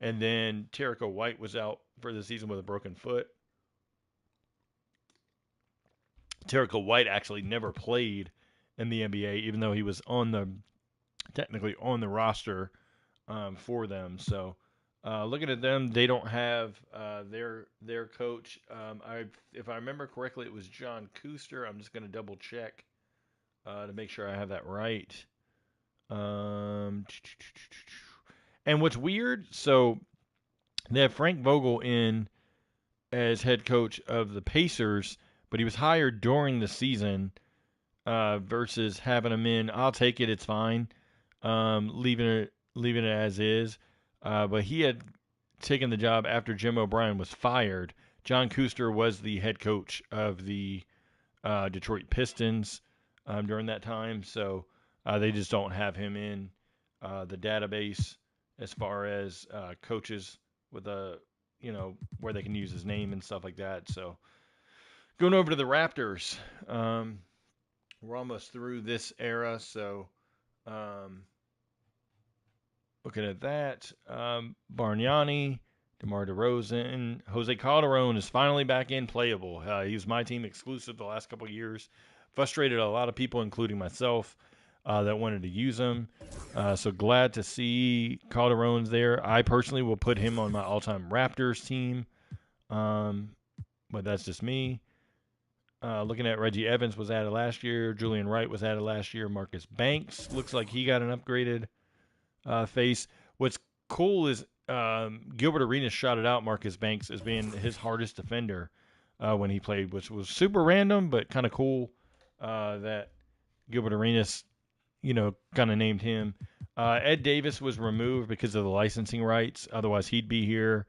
And then Terrico White was out for the season with a broken foot. Terrico White actually never played in the NBA, even though he was technically on the roster for them. So looking at them, they don't have their coach. If I remember correctly, it was John Kuster. I'm just going to double check to make sure I have that right. And what's weird, so they have Frank Vogel in as head coach of the Pacers, but he was hired during the season versus having him in. I'll take it; it's fine. Leaving it as is. But he had taken the job after Jim O'Brien was fired. John Kuster was the head coach of the Detroit Pistons during that time, so they just don't have him in the database as far as coaches with where they can use his name and stuff like that. So going over to the Raptors, we're almost through this era, so looking at that, Bargnani, DeMar DeRozan, Jose Calderon is finally back in playable. He was my team exclusive the last couple of years, frustrated a lot of people, including myself, that wanted to use him. So glad to see Calderon's there. I personally will put him on my all-time Raptors team, but that's just me. Looking at Reggie Evans was added last year. Julian Wright was added last year. Marcus Banks looks like he got an upgraded face. What's cool is Gilbert Arenas shouted out Marcus Banks as being his hardest defender when he played, which was super random, but kind of cool that Gilbert Arenas, kind of named him. Ed Davis was removed because of the licensing rights. Otherwise, he'd be here.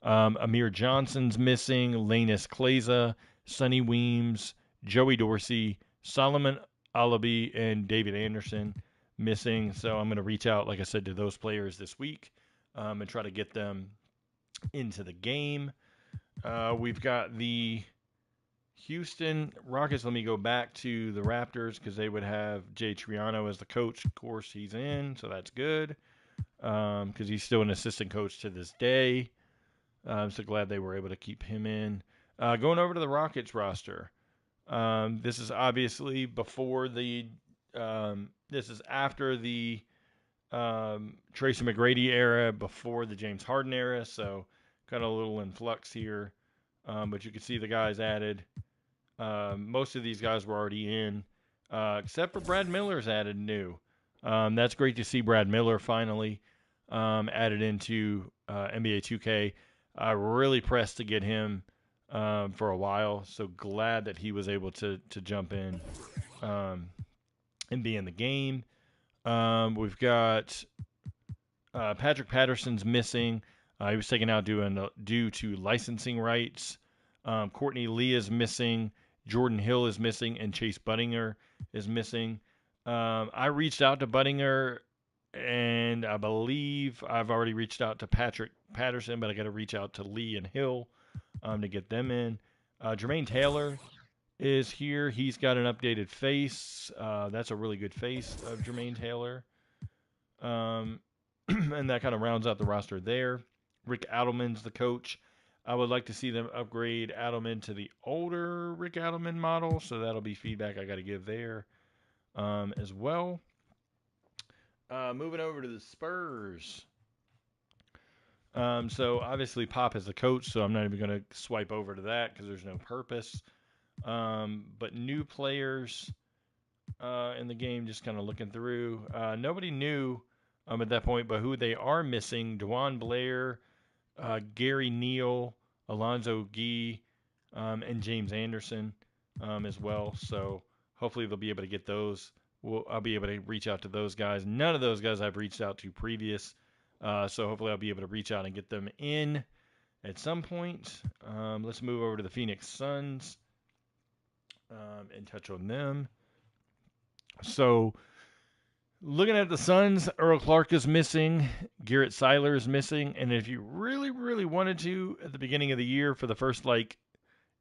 Amir Johnson's missing. Lanus Kleza, Sonny Weems, Joey Dorsey, Solomon Alabi, and David Anderson missing. So I'm going to reach out, like I said, to those players this week and try to get them into the game. We've got the Houston Rockets. Let me go back to the Raptors because they would have Jay Triano as the coach. Of course, he's in, so that's good because he's still an assistant coach to this day. I'm so glad they were able to keep him in. Going over to the Rockets roster. This is obviously before the this is after the Tracy McGrady era, before the James Harden era, so kind of a little in flux here. But you can see the guys added. Most of these guys were already in, except for Brad Miller's added new. That's great to see Brad Miller finally added into NBA 2K. Really pressed to get him for a while, so glad that he was able to jump in and be in the game. We've got Patrick Patterson's missing. He was taken out due to licensing rights. Courtney Lee is missing. Jordan Hill is missing, and Chase Budinger is missing. I reached out to Budinger, and I believe I've already reached out to Patrick Patterson, but I got to reach out to Lee and Hill to get them in. Jermaine Taylor is here. He's got an updated face. That's a really good face of Jermaine Taylor. And that kind of rounds out the roster there. Rick Adelman's the coach. I would like to see them upgrade Adelman to the older Rick Adelman model, so that'll be feedback I got to give there as well. Moving over to the Spurs. So obviously Pop is the coach, so I'm not even going to swipe over to that because there's no purpose. But new players in the game, just kind of looking through. Nobody knew at that point, but who they are missing: DeJuan Blair, Gary Neal, Alonzo Gee, and James Anderson as well. So hopefully they'll be able to get those. I'll be able to reach out to those guys. None of those guys I've reached out to previous. So hopefully I'll be able to reach out and get them in at some point. Let's move over to the Phoenix Suns and touch on them. So looking at the Suns, Earl Clark is missing. Garrett Seiler is missing. And if you really, really wanted to, at the beginning of the year, for the first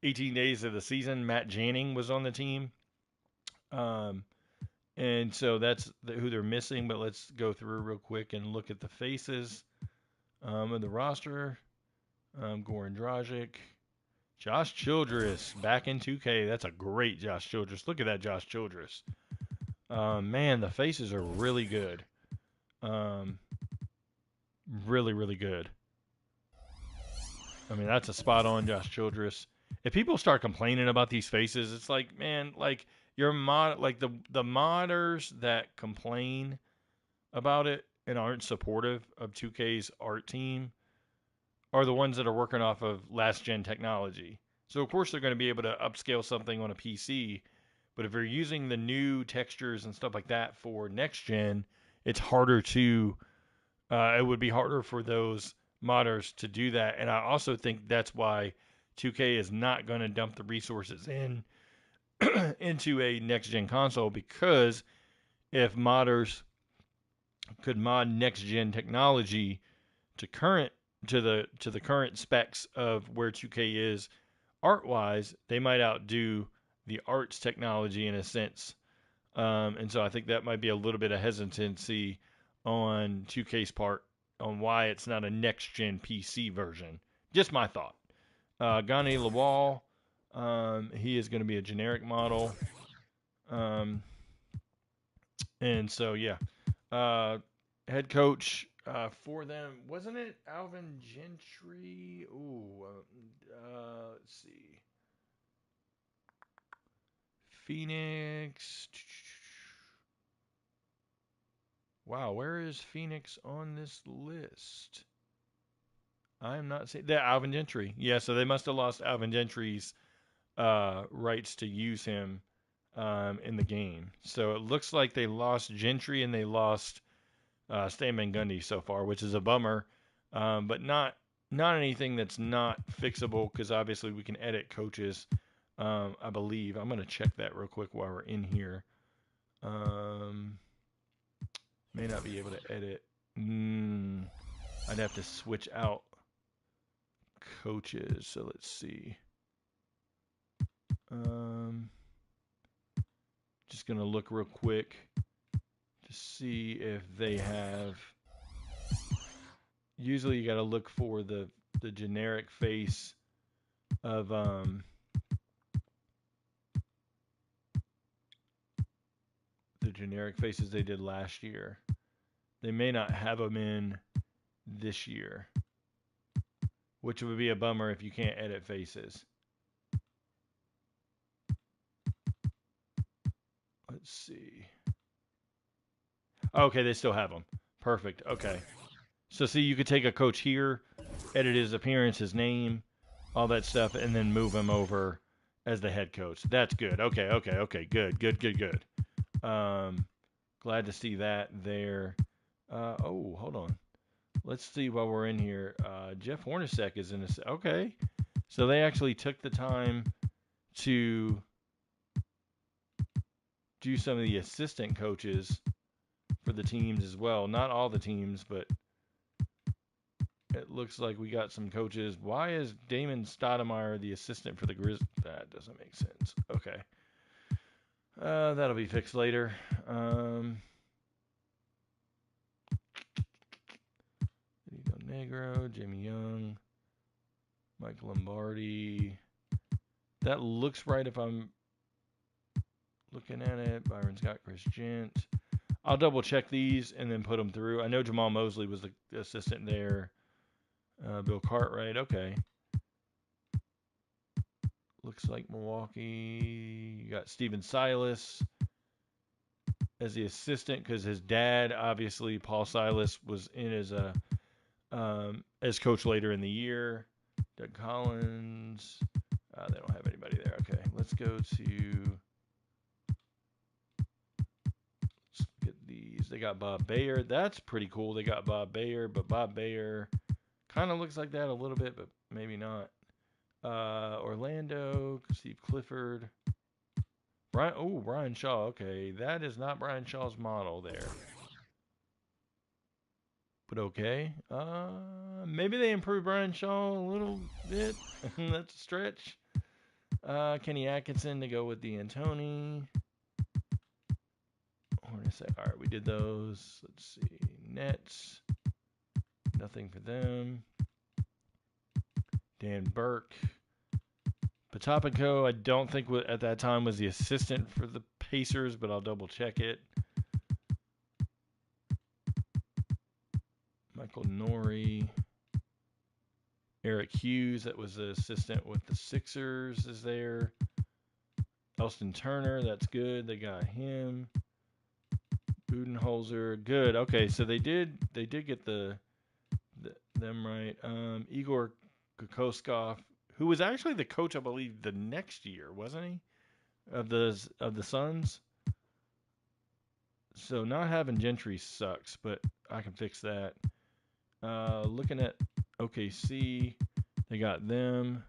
18 days of the season, Matt Janning was on the team. And so that's who they're missing. But let's go through real quick and look at the faces of the roster. Goran Dragic. Josh Childress back in 2K. That's a great Josh Childress. Look at that Josh Childress. Man, the faces are really good. Really, really good. I mean, that's a spot-on Josh Childress. If people start complaining about these faces, it's like, man, your mod, the modders that complain about it and aren't supportive of 2K's art team are the ones that are working off of last-gen technology. So, of course, they're going to be able to upscale something on a PC, but if you're using the new textures and stuff like that for next-gen, it's harder to, it would be harder for those modders to do that. And I also think that's why 2K is not going to dump the resources into a next-gen console, because if modders could mod next-gen technology to the current specs of where 2K is art-wise, they might outdo the arts technology in a sense. And so I think that might be a little bit of hesitancy on 2K's part on why it's not a next-gen PC version. Just my thought. Gani Lawal, he is going to be a generic model. And so, yeah. Head coach for them, wasn't it Alvin Gentry? Ooh, let's see. Phoenix. Wow, where is Phoenix on this list? I'm not seeing that Alvin Gentry. Yeah, so they must have lost Alvin Gentry's rights to use him in the game. So it looks like they lost Gentry and they lost Stan Van Gundy so far, which is a bummer, but not anything that's not fixable because obviously we can edit coaches. I believe I'm going to check that real quick while we're in here. May not be able to edit. I'd have to switch out coaches. So let's see. Just going to look real quick to see if they have. Usually you got to look for the generic face of the generic faces they did last year. They may not have them in this year, which would be a bummer if you can't edit faces. Let's see. Okay, they still have them. Perfect. Okay. So see, you could take a coach here, edit his appearance, his name, all that stuff, and then move him over as the head coach. That's good. Okay. Good. Glad to see that there. Hold on. Let's see while we're in here. Jeff Hornacek is in this. Okay. So they actually took the time to do some of the assistant coaches for the teams as well. Not all the teams, but it looks like we got some coaches. Why is Damon Stoudemire the assistant for the Grizzlies? That doesn't make sense. Okay. That'll be fixed later. Negro, Jamie Young, Mike Lombardi. That looks right if I'm looking at it. Byron Scott, Chris Gent. I'll double check these and then put them through. I know Jamal Mosley was the assistant there. Bill Cartwright. Okay. Looks like Milwaukee. You got Steven Silas as the assistant because his dad, obviously, Paul Silas, was in as coach later in the year. Doug Collins. They don't have anybody there. Okay, let's go to. Let's get these. They got Bob Bayer. That's pretty cool. They got Bob Bayer, but Bob Bayer kind of looks like that a little bit, but maybe not. Orlando, Steve Clifford. Brian Shaw. Okay, that is not Brian Shaw's model there. But okay. Maybe they improved Brian Shaw a little bit. That's a stretch. Kenny Atkinson to go with D'Antoni. All right, we did those. Let's see. Nets. Nothing for them. Dan Burke. Potapenko, I don't think at that time was the assistant for the Pacers, but I'll double check it. Michael Norrie. Eric Hughes, that was the assistant with the Sixers, is there. Elston Turner, that's good. They got him. Budenholzer, good. Okay, so they did get them right. Igor Kokoskov, who was actually the coach, I believe, the next year, wasn't he? Of the Suns. So not having Gentry sucks, but I can fix that. Looking at OKC, they got them.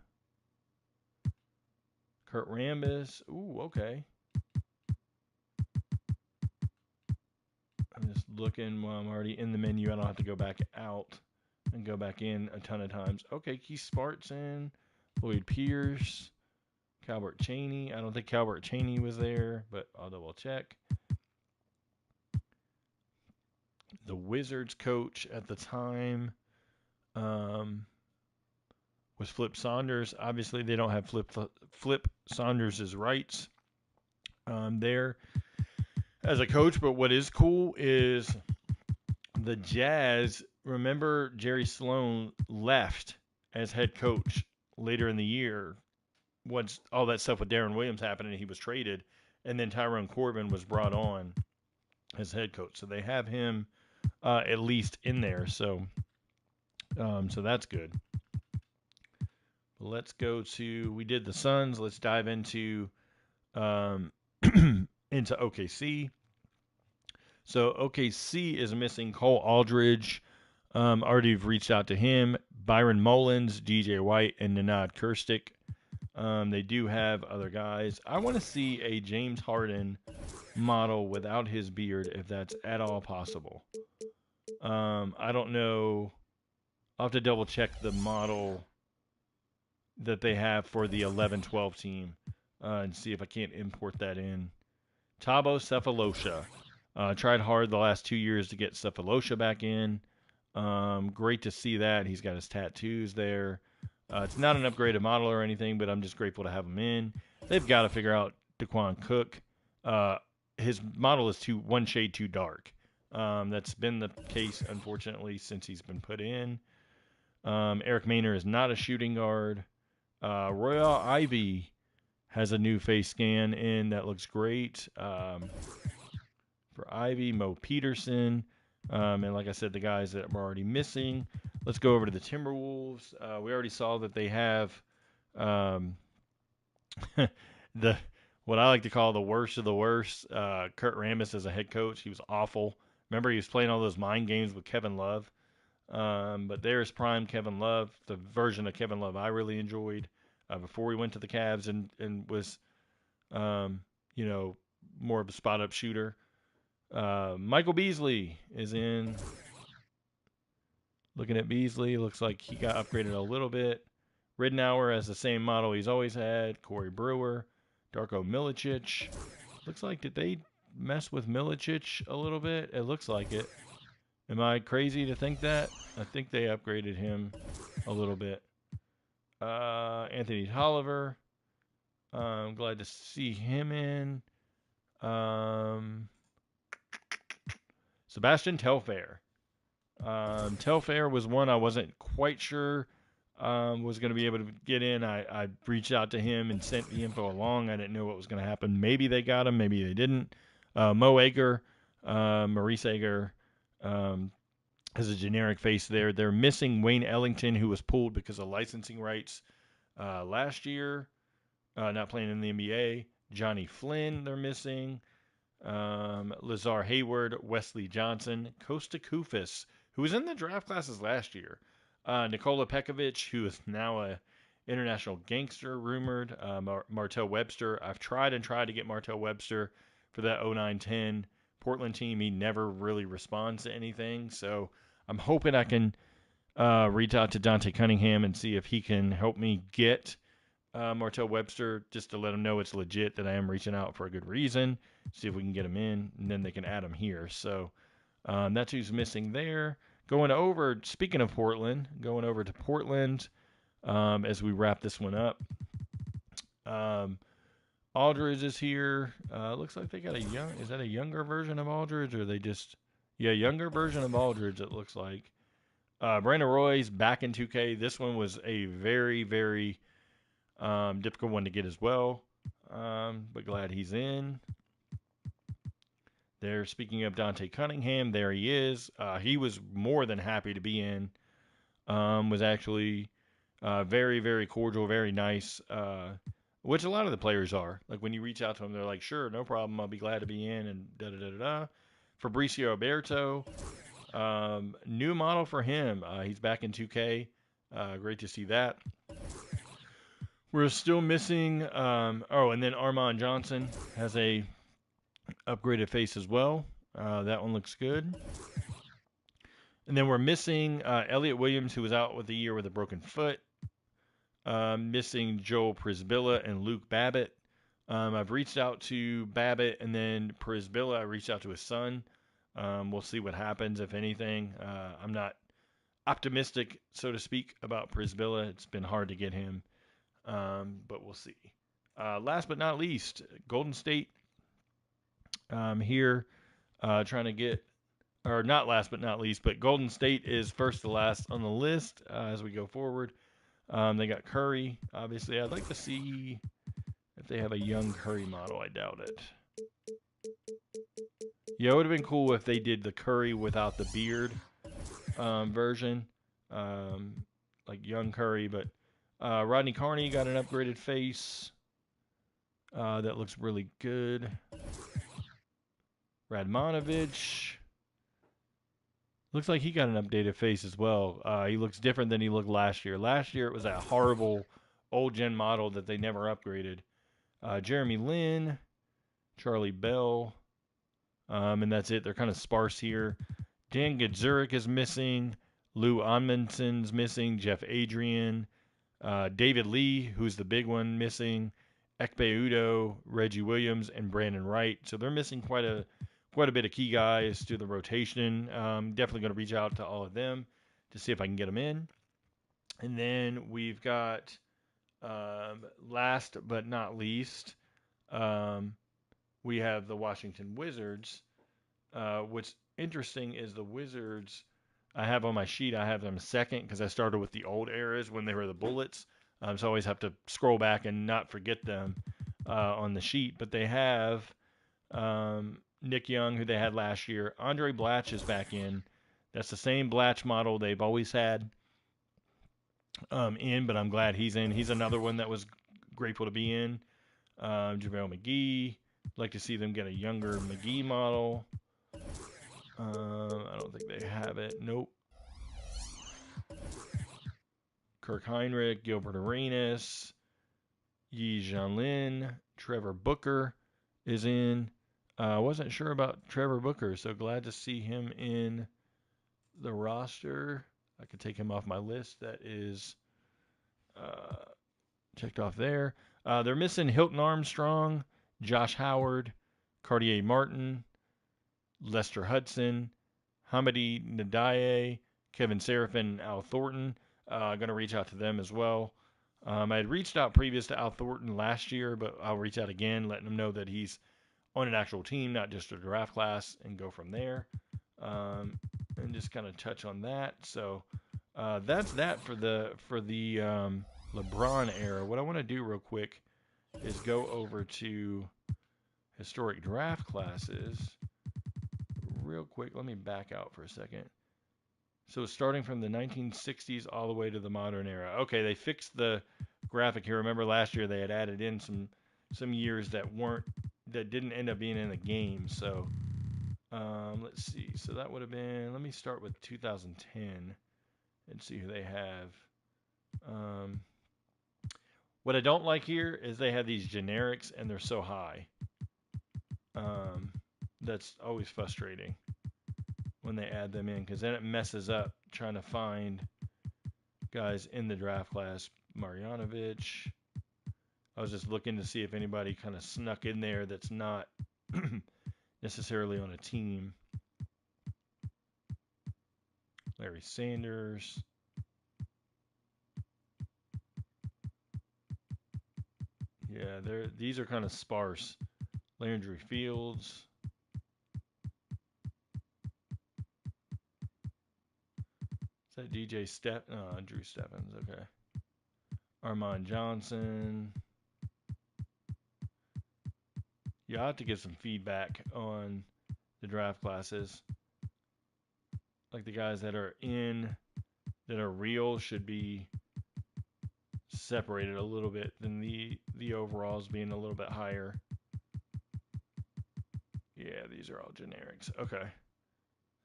Kurt Rambis. Ooh, okay. I'm just looking while I'm already in the menu. I don't have to go back out and go back in a ton of times. Okay, Keith Spartson, Lloyd Pierce, Calbert Chaney. I don't think Calbert Chaney was there, but I'll double check. The Wizards coach at the time was Flip Saunders. Obviously, they don't have Flip Saunders' rights there as a coach. But what is cool is the Jazz. Remember, Jerry Sloan left as head coach later in the year once all that stuff with Darren Williams happened and he was traded, and then Tyrone Corbin was brought on as head coach. So they have him at least in there. So that's good. Let's go to, we did the Suns. Let's dive into into OKC. So OKC is missing Cole Aldridge. Already reached out to him. Byron Mullins, DJ White, and Nenad Kirstic. They do have other guys. I want to see a James Harden model without his beard, if that's at all possible. I don't know. I'll have to double check the model that they have for the 11-12 team and see if I can't import that in. Thabo Sefolosha. Tried hard the last 2 years to get Sefolosha back in. Great to see that. He's got his tattoos there. It's not an upgraded model or anything, but I'm just grateful to have him in. They've got to figure out Daquan Cook. His model is one shade too dark. That's been the case, unfortunately, since he's been put in. Eric Maynor is not a shooting guard. Royal Ivy has a new face scan in that looks great. For Ivy, Mo Peterson. And like I said, the guys that were already missing. Let's go over to the Timberwolves. We already saw that they have the what I like to call the worst of the worst. Kurt Rambis as a head coach. He was awful. Remember, he was playing all those mind games with Kevin Love. But there's prime Kevin Love, the version of Kevin Love I really enjoyed before he went to the Cavs and was, more of a spot-up shooter. Michael Beasley is in. Looking at Beasley, looks like he got upgraded a little bit. Ridnour has the same model he's always had. Corey Brewer, Darko Milicic. Looks like, did they mess with Milicic a little bit? It looks like it. Am I crazy to think that? I think they upgraded him a little bit. Anthony Tolliver. I'm glad to see him in. Sebastian Telfair. Telfair was one I wasn't quite sure was going to be able to get in. I reached out to him and sent the info along. I didn't know what was going to happen. Maybe they got him. Maybe they didn't. Mo Ager, Maurice Ager, has a generic face there. They're missing Wayne Ellington, who was pulled because of licensing rights last year, not playing in the NBA. Johnny Flynn, they're missing. Lazar Hayward, Wesley Johnson, Kosta Koufis, who was in the draft classes last year. Nikola Pekovic, who is now a international gangster, rumored. Martell Webster. I've tried to get Martell Webster for that 09-10 Portland team. He never really responds to anything. So I'm hoping I can reach out to Dante Cunningham and see if he can help me get Martell Webster, just to let him know it's legit, that I am reaching out for a good reason. See if we can get him in, and then they can add him here. So that's who's missing there. Speaking of Portland, going over to Portland as we wrap this one up. Aldridge is here. Looks like they got is that a younger version of Aldridge, or are they just, younger version of Aldridge, it looks like. Brandon Roy's back in 2K. This one was a very, very difficult one to get as well, but glad he's in. They're speaking of Dante Cunningham. There he is. He was more than happy to be in. Was actually very, very cordial, very nice, which a lot of the players are. Like when you reach out to them, they're like, sure, no problem. I'll be glad to be in, and da-da-da-da-da. Fabricio Alberto, new model for him. He's back in 2K. Great to see that. We're still missing, and then Armand Johnson has a upgraded face as well. That one looks good. And then we're missing Elliot Williams, who was out with the year with a broken foot. Missing Joel Prisbilla and Luke Babbitt. I've reached out to Babbitt, and then Prisbilla, I reached out to his son. We'll see what happens, if anything. I'm not optimistic, so to speak, about Prisbilla. It's been hard to get him, but we'll see. Last but not least, Golden State here, trying to get, or not last but not least, but Golden State is first to last on the list as we go forward. They got Curry. Obviously, I'd like to see if they have a young Curry model. I doubt it. Yeah, it would have been cool if they did the Curry without the beard version, like young Curry. But Rodney Carney got an upgraded face that looks really good. Radmanovich looks like he got an updated face as well. He looks different than he looked last year. Last year it was that horrible old gen model that they never upgraded. Jeremy Lin, Charlie Bell, and that's it. They're kind of sparse here. Dan Gadzuric is missing. Lou Amundsen's missing. Jeff Adrian. David Lee, who's the big one, missing. Ekpe Udo, Reggie Williams, and Brandon Wright. So they're missing quite a bit of key guys to the rotation. Definitely going to reach out to all of them to see if I can get them in. And then we've got, last but not least, we have the Washington Wizards. What's interesting is the Wizards, I have on my sheet, I have them second because I started with the old eras when they were the Bullets. So I always have to scroll back and not forget them on the sheet. But they have Nick Young, who they had last year. Andre Blatch is back in. That's the same Blatch model they've always had in, but I'm glad he's in. He's another one that was grateful to be in. JaVale McGee. I'd like to see them get a younger McGee model. I don't think they have it. Nope. Kirk Heinrich, Gilbert Arenas, Yi Jianlin, Trevor Booker is in. I wasn't sure about Trevor Booker, so glad to see him in the roster. I could take him off my list. That is checked off there. They're missing Hilton Armstrong, Josh Howard, Cartier Martin, Lester Hudson, Hamidi Nadaye, Kevin Seraphin, and Al Thornton. Going to reach out to them as well. I had reached out previous to Al Thornton last year, but I'll reach out again, letting him know that he's on an actual team, not just a draft class, and go from there. And just kind of touch on that. So that's that for the LeBron era. What I want to do real quick is go over to historic draft classes. Real quick, let me back out for a second. So starting from the 1960s all the way to the modern era. Okay, they fixed the graphic here. Remember last year they had added in some years that didn't end up being in the game. So let's see. So that would have been, let me start with 2010 and see who they have. What I don't like here is they have these generics and they're so high. That's always frustrating when they add them in, because then it messes up trying to find guys in the draft class. Marjanovic. I was just looking to see if anybody kind of snuck in there that's not necessarily on a team. Larry Sanders. Yeah, these are kind of sparse. Landry Fields. Is that DJ Drew Stephens? Okay. Armand Johnson. You ought to get some feedback on the draft classes. Like the guys that are real should be separated a little bit than the overalls being a little bit higher. Yeah, these are all generics. Okay.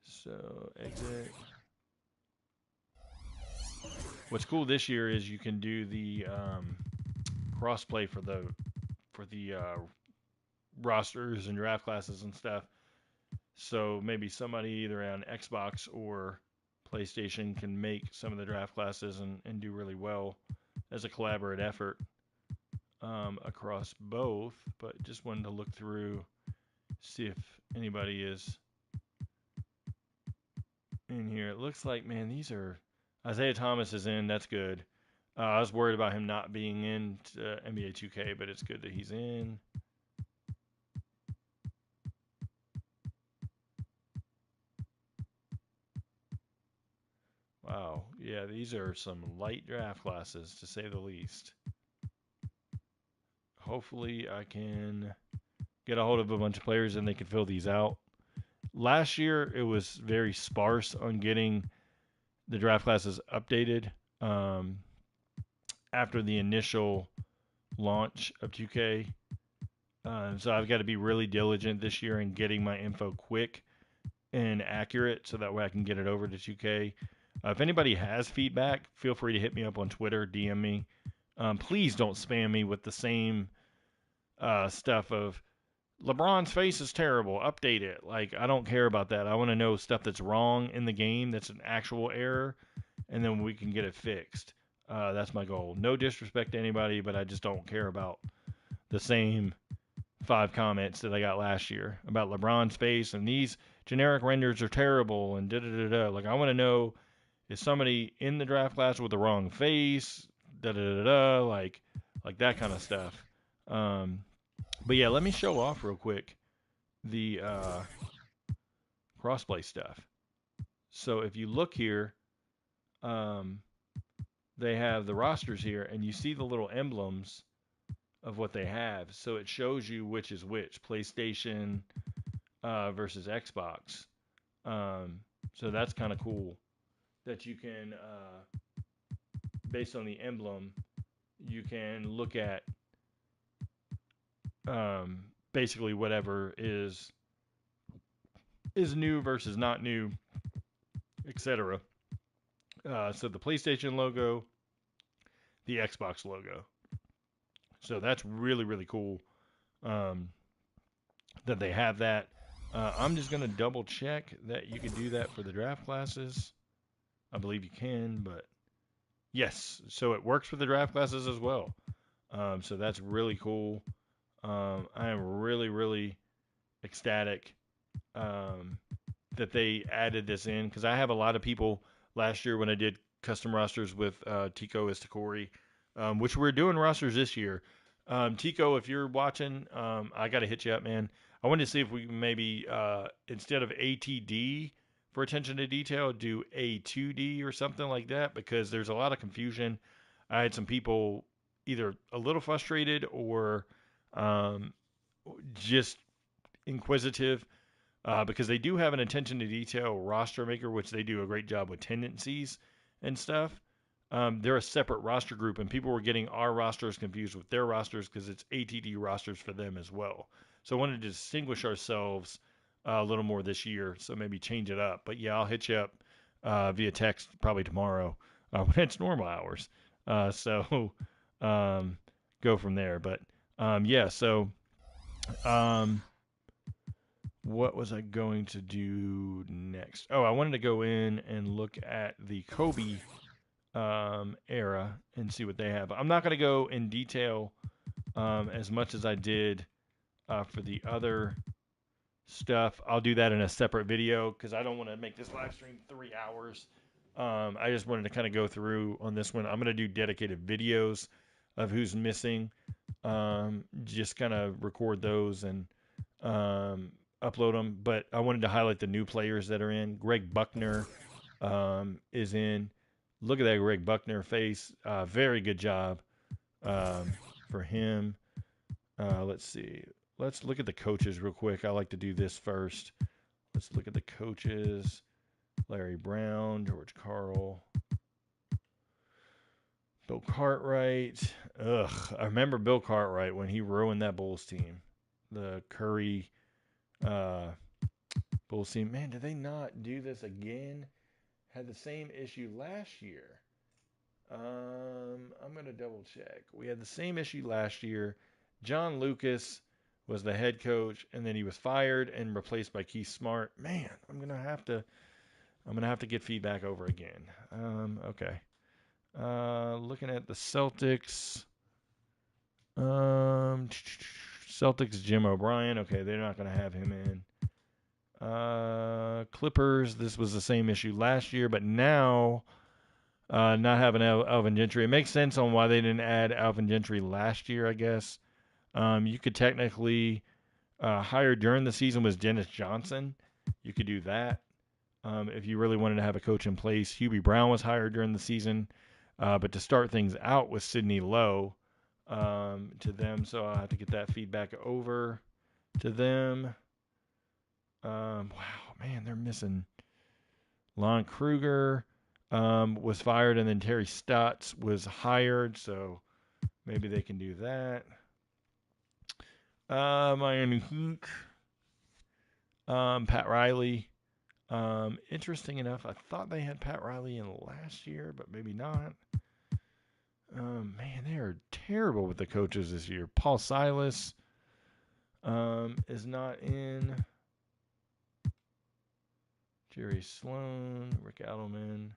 So exit. What's cool this year is you can do the crossplay for the rosters and draft classes and stuff. So maybe somebody either on Xbox or PlayStation can make some of the draft classes and do really well as a collaborative effort across both. But just wanted to look through, see if anybody is in here. It looks like, man, these are... Isaiah Thomas is in. That's good. I was worried about him not being in NBA 2K, but it's good that he's in. Wow. Yeah, these are some light draft classes, to say the least. Hopefully, I can get a hold of a bunch of players and they can fill these out. Last year, it was very sparse on getting the draft classes updated after the initial launch of 2K. So I've got to be really diligent this year in getting my info quick and accurate so that way I can get it over to 2K. If anybody has feedback, feel free to hit me up on Twitter, DM me. Please don't spam me with the same stuff of LeBron's face is terrible, update it. Like, I don't care about that. I want to know stuff that's wrong in the game, that's an actual error, and then we can get it fixed. That's my goal. No disrespect to anybody, but I just don't care about the same 5 comments that I got last year about LeBron's face and these generic renders are terrible and da-da-da-da. Like, I want to know, is somebody in the draft class with the wrong face, da-da-da-da, like that kind of stuff. But yeah, let me show off real quick the crossplay stuff. So if you look here, they have the rosters here, and you see the little emblems of what they have. So it shows you which is which, PlayStation versus Xbox. So that's kind of cool that you can, based on the emblem, you can look at basically whatever is new versus not new, etc. So the PlayStation logo, the Xbox logo. So that's really, really cool that they have that. I'm just going to double check that you can do that for the draft classes. I believe you can, but yes. So it works for the draft classes as well. So that's really cool. I am really, really ecstatic that they added this in, because I have a lot of people last year when I did custom rosters with Tico Istakori, which we're doing rosters this year. Tico, if you're watching, I got to hit you up, man. I wanted to see if we can maybe, instead of ATD for attention to detail, do A2D or something like that, because there's a lot of confusion. I had some people either a little frustrated or just inquisitive, because they do have an attention to detail roster maker, which they do a great job with tendencies and stuff. They're a separate roster group, and people were getting our rosters confused with their rosters because it's ATD rosters for them as well. So I wanted to distinguish ourselves a little more this year, so maybe change it up. But yeah, I'll hit you up via text probably tomorrow when it's normal hours. So go from there. But yeah, so what was I going to do next? Oh, I wanted to go in and look at the Kobe era and see what they have. I'm not going to go in detail as much as I did for the other stuff. I'll do that in a separate video because I don't want to make this live stream 3 hours. I just wanted to kind of go through on this one. I'm going to do dedicated videos of who's missing. Just kind of record those and upload them. But I wanted to highlight the new players that are in. Greg Buckner is in. Look at that Greg Buckner face. Very good job for him. Let's see. Let's look at the coaches real quick. I like to do this first. Let's look at the coaches. Larry Brown, George Karl, Bill Cartwright. Ugh, I remember Bill Cartwright when he ruined that Bulls team. The Curry Bulls team. Man, did they not do this again? Had the same issue last year. I'm going to double check. We had the same issue last year. John Lucas was the head coach, and then he was fired and replaced by Keith Smart. Man, I'm gonna have to get feedback over again. Okay. Looking at the Celtics. Celtics, Jim O'Brien. Okay, they're not gonna have him in. Clippers. This was the same issue last year, but now not having Alvin Gentry. It makes sense on why they didn't add Alvin Gentry last year, I guess. You could technically hire during the season was Dennis Johnson. You could do that. If you really wanted to have a coach in place, Hubie Brown was hired during the season. But to start things out with Sidney Lowe to them, so I'll have to get that feedback over to them. Wow, man, they're missing. Lon Kruger was fired, and then Terry Stotts was hired, so maybe they can do that. Miami Heat, Pat Riley. Interesting enough, I thought they had Pat Riley in last year, but maybe not. Man, they are terrible with the coaches this year. Paul Silas is not in. Jerry Sloan, Rick Adelman,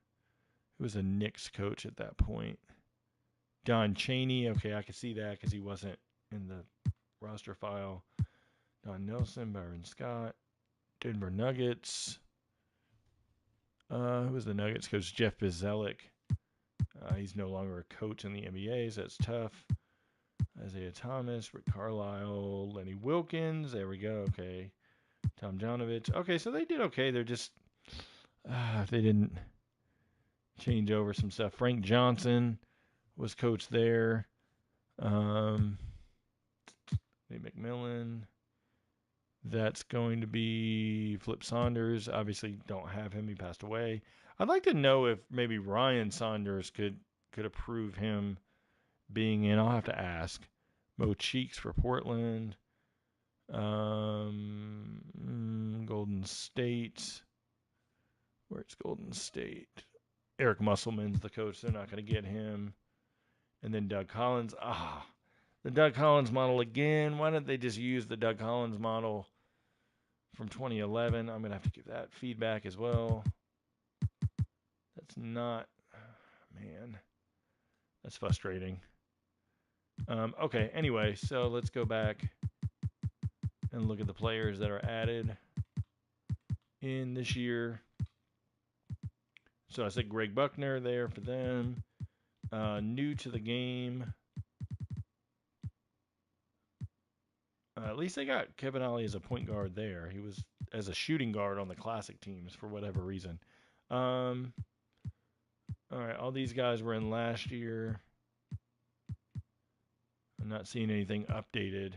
who was a Knicks coach at that point. Don Chaney, okay, I can see that because he wasn't in the roster file. Don Nelson, Byron Scott, Denver Nuggets. Who was the Nuggets coach? Jeff Bzdelik. He's no longer a coach in the NBA, so that's tough. Isaiah Thomas, Rick Carlisle, Lenny Wilkins. There we go. Okay. Tom Janovich. Okay, so they did okay. They're just they didn't change over some stuff. Frank Johnson was coach there. Lee McMillan. That's going to be Flip Saunders. Obviously, don't have him. He passed away. I'd like to know if maybe Ryan Saunders could approve him being in. I'll have to ask. Mo Cheeks for Portland. Golden State. Where's Golden State? Eric Musselman's the coach. They're not going to get him. And then Doug Collins. The Doug Collins model again. Why don't they just use the Doug Collins model from 2011? I'm going to have to give that feedback as well. That's not, man, that's frustrating. Okay, anyway, so let's go back and look at the players that are added in this year. So I said Greg Buckner there for them. New to the game. At least they got Kevin Ollie as a point guard there. He was as a shooting guard on the classic teams for whatever reason. All right, all these guys were in last year. I'm not seeing anything updated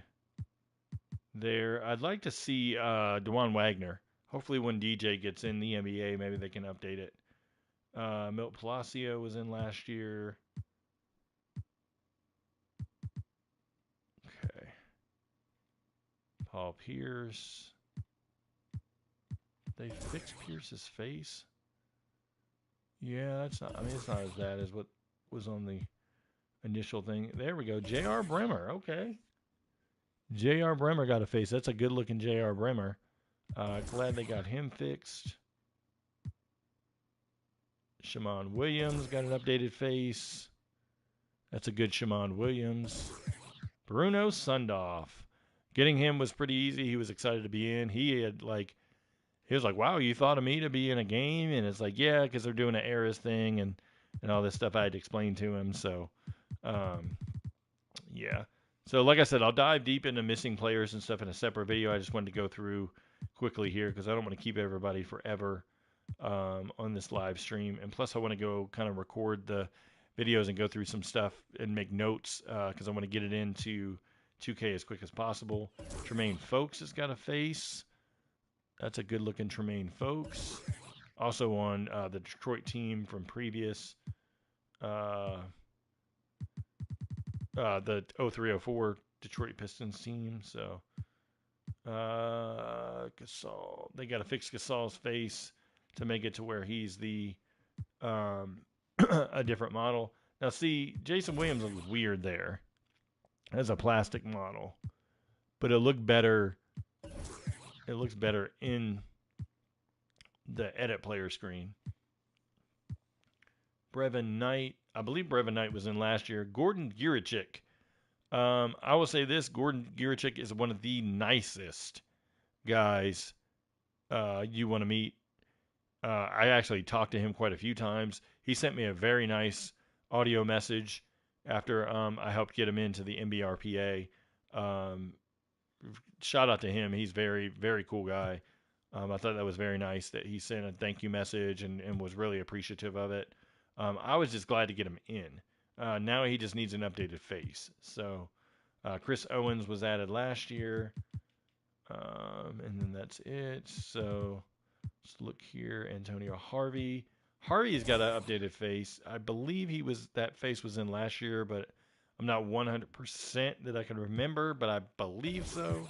there. I'd like to see DeJuan Wagner. Hopefully when DJ gets in the NBA, maybe they can update it. Milt Palacio was in last year. Okay. Paul Pierce. They fixed Pierce's face. Yeah, that's not. I mean, it's not as bad as what was on the initial thing. There we go. J.R. Bremer. Okay. J.R. Bremer got a face. That's a good-looking J.R. Bremer. Glad they got him fixed. Shammond Williams got an updated face. That's a good Shammond Williams. Bruno Sundoff. Getting him was pretty easy. He was excited to be in. He was like, wow, you thought of me to be in a game? And it's like, yeah, because they're doing an ERAS thing and all this stuff I had to explain to him. So, yeah. So, like I said, I'll dive deep into missing players and stuff in a separate video. I just wanted to go through quickly here because I don't want to keep everybody forever on this live stream. And plus, I want to go kind of record the videos and go through some stuff and make notes because I want to get it into 2K as quick as possible. Tremaine Folks has got a face. That's a good-looking Tremaine Folks. Also on the Detroit team from previous, the 03-04 Detroit Pistons team. So, Gasol. They got to fix Gasol's face to make it to where he's the a different model. Now, see, Jason Williams looks weird there as a plastic model, but it looked better. It looks better in the edit player screen. Brevin Knight. I believe Brevin Knight was in last year. Gordon Girichik. I will say this. Gordon Girichik is one of the nicest guys you want to meet. I actually talked to him quite a few times. He sent me a very nice audio message after I helped get him into the NBRPA. Shout out to him. He's very, very cool guy. I thought that was very nice that he sent a thank you message and was really appreciative of it. I was just glad to get him in. Now he just needs an updated face. So Chris Owens was added last year. And then that's it. So let's look here. Antonio Harvey. Harvey's got an updated face. I believe that face was in last year, but I'm not 100% that I can remember, but I believe so.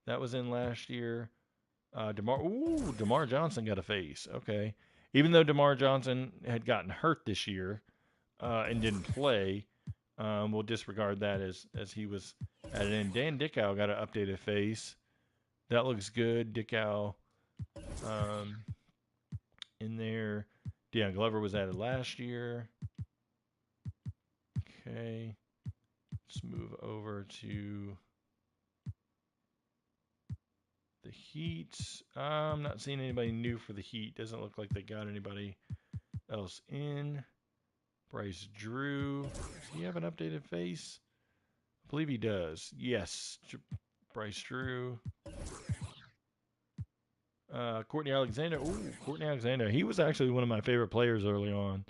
That was in last year. DeMar Johnson got a face. Okay. Even though DeMar Johnson had gotten hurt this year and didn't play, we'll disregard that as he was added in. Dan Dickow got an updated face. That looks good. Dickow in there. Deion Glover was added last year. Okay. Let's move over to the Heat. I'm not seeing anybody new for the Heat. Doesn't look like they got anybody else in. Bryce Drew. Does he have an updated face? I believe he does. Yes. Bryce Drew. Courtney Alexander. Ooh, Courtney Alexander. He was actually one of my favorite players early on.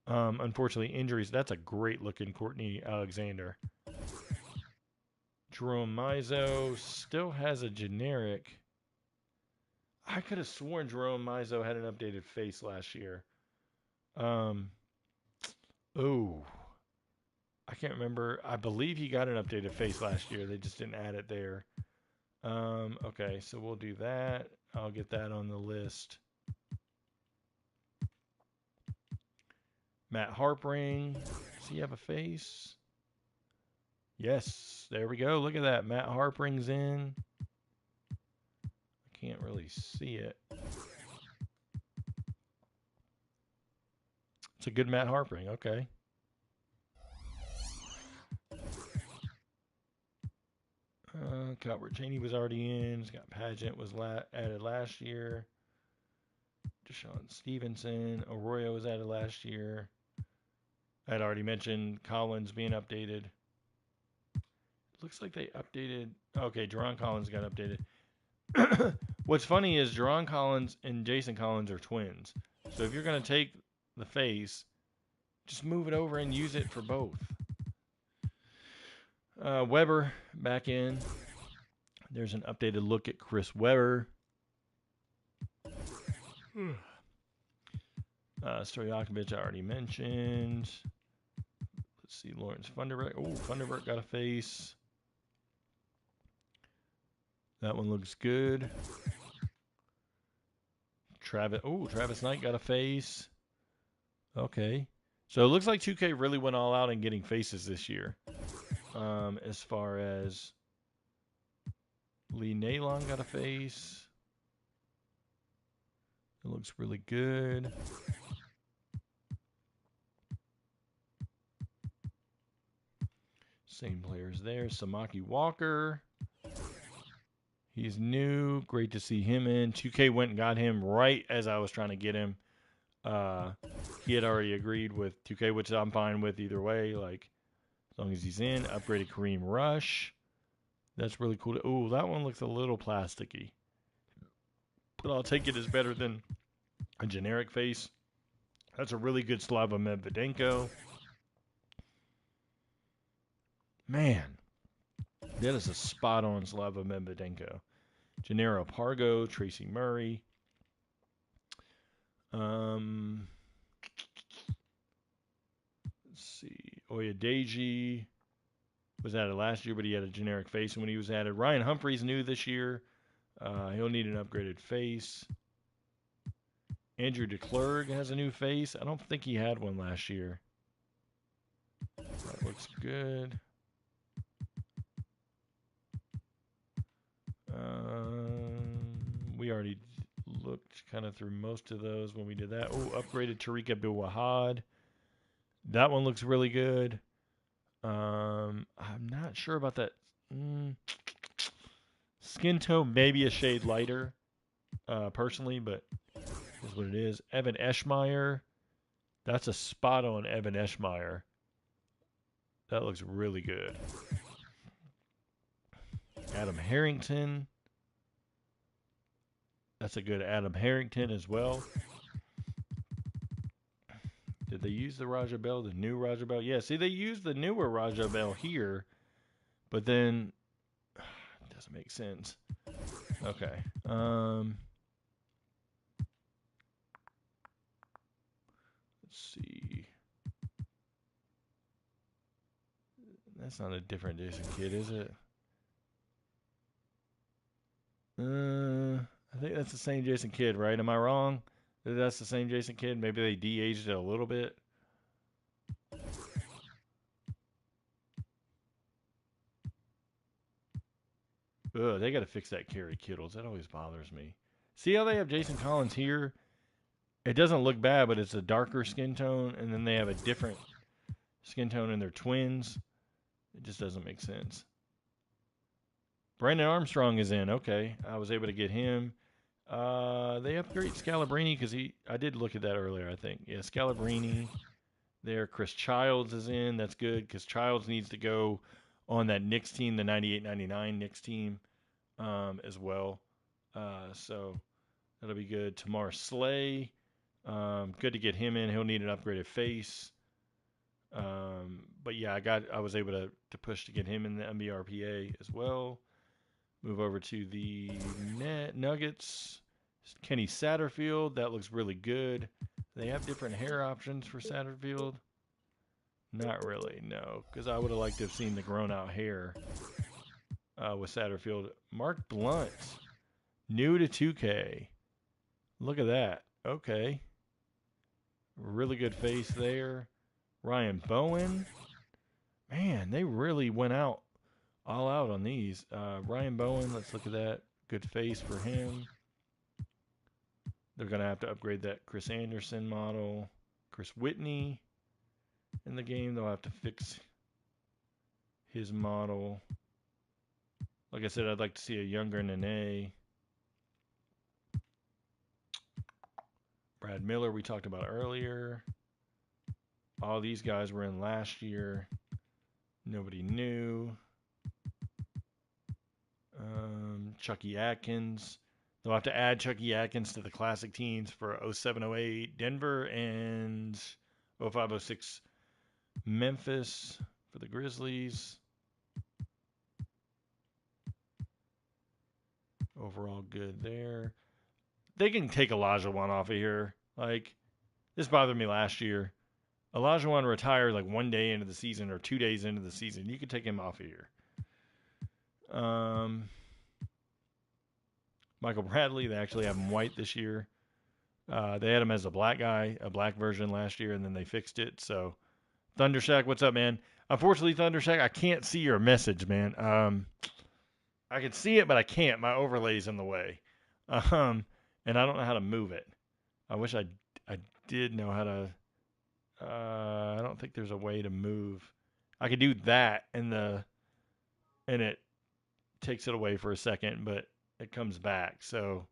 Unfortunately, injuries. That's a great looking Courtney Alexander. Jerome Mizo still has a generic. I could have sworn Jerome Mizo had an updated face last year. Oh, I can't remember. I believe he got an updated face last year. They just didn't add it there. Okay, so we'll do that. I'll get that on the list. Matt Harpring. Does he have a face? Yes, there we go. Look at that. Matt Harpring's in. I can't really see it. It's a good Matt Harpring. Okay. Calvert Chaney was already in. Scott Pageant was added last year. Deshaun Stevenson. Arroyo was added last year. I had already mentioned Collins being updated. Looks like they updated. Okay, Jerron Collins got updated. What's funny is Jerron Collins and Jason Collins are twins. So if you're going to take the face, just move it over and use it for both. Weber back in. There's an updated look at Chris Weber. Stojakovic I already mentioned. Let's see, Lawrence Funderburk. Oh, Funderburk got a face. That one looks good. Travis Knight got a face. Okay. So it looks like 2K really went all out in getting faces this year. As far as Lee Nalon got a face. It looks really good. Same players there. Samaki Walker. He's new. Great to see him in. 2K went and got him right as I was trying to get him. He had already agreed with 2K, which I'm fine with either way. Like, as long as he's in. Upgraded Kareem Rush. That's really cool. Oh, that one looks a little plasticky. But I'll take it as better than a generic face. That's a really good Slava Medvedenko. Man, that is a spot-on Slava Medvedenko. Gennaro Pargo, Tracy Murray. Let's see. Oyedeji was added last year, but he had a generic face when he was added. Ryan Humphrey's new this year. He'll need an upgraded face. Andrew DeClerc has a new face. I don't think he had one last year. That looks good. We already looked kind of through most of those when we did that. Oh, upgraded Tariq Abdul-Wahad. That one looks really good. I'm not sure about that. Skin tone maybe a shade lighter, personally, but is what it is. Evan Eschmeyer. That's a spot on Evan Eschmeyer. That looks really good. Adam Harrington. That's a good Adam Harrington as well. Did they use the Raja Bell, the new Raja Bell? Yeah, see, they used the newer Raja Bell here, but then it doesn't make sense. Okay. Let's see. That's not a different Jason Kidd, is it? I think that's the same Jason Kidd, right? Am I wrong? That's the same Jason Kidd. Maybe they de-aged it a little bit. Ugh, they got to fix that Kerry Kittles. That always bothers me. See how they have Jason Collins here? It doesn't look bad, but it's a darker skin tone, and then they have a different skin tone in their twins. It just doesn't make sense. Brandon Armstrong is in. Okay, I was able to get him. They upgrade Scalabrini because I did look at that earlier, I think. Yeah, Scalabrini there. Chris Childs is in. That's good because Childs needs to go on that Knicks team, the 98-99 Knicks team as well. So that'll be good. Tamar Slay, good to get him in. He'll need an upgraded face. But yeah, I was able to push to get him in the MBRPA as well. Move over to the Nuggets. Kenny Satterfield, that looks really good. They have different hair options for Satterfield. Not really, no, because I would have liked to have seen the grown-out hair with Satterfield. Mark Blunt, new to 2K. Look at that. Okay. Really good face there. Ryan Bowen. Man, they really went all out on these. Ryan Bowen, let's look at that. Good face for him. They're going to have to upgrade that Chris Anderson model. Chris Whitney in the game. They'll have to fix his model. Like I said, I'd like to see a younger Nene. Brad Miller, we talked about earlier. All these guys were in last year. Nobody knew. Chucky Atkins. They'll have to add Chucky Atkins to the classic teams for 07-08 Denver and 05-06 Memphis for the Grizzlies. Overall good there. They can take Olajuwon off of here. Like, this bothered me last year. Olajuwon retired like 1 day into the season or 2 days into the season. You could take him off of here. Michael Bradley, they actually have him white this year. They had him as a black guy, a black version last year, and then they fixed it. So, Thundershack, what's up, man? Unfortunately, Thundershack, I can't see your message, man. I can see it, but I can't. My overlay's in the way. And I don't know how to move it. I wish I did know how to. I don't think there's a way to move. I could do that, and it takes it away for a second, but it comes back. So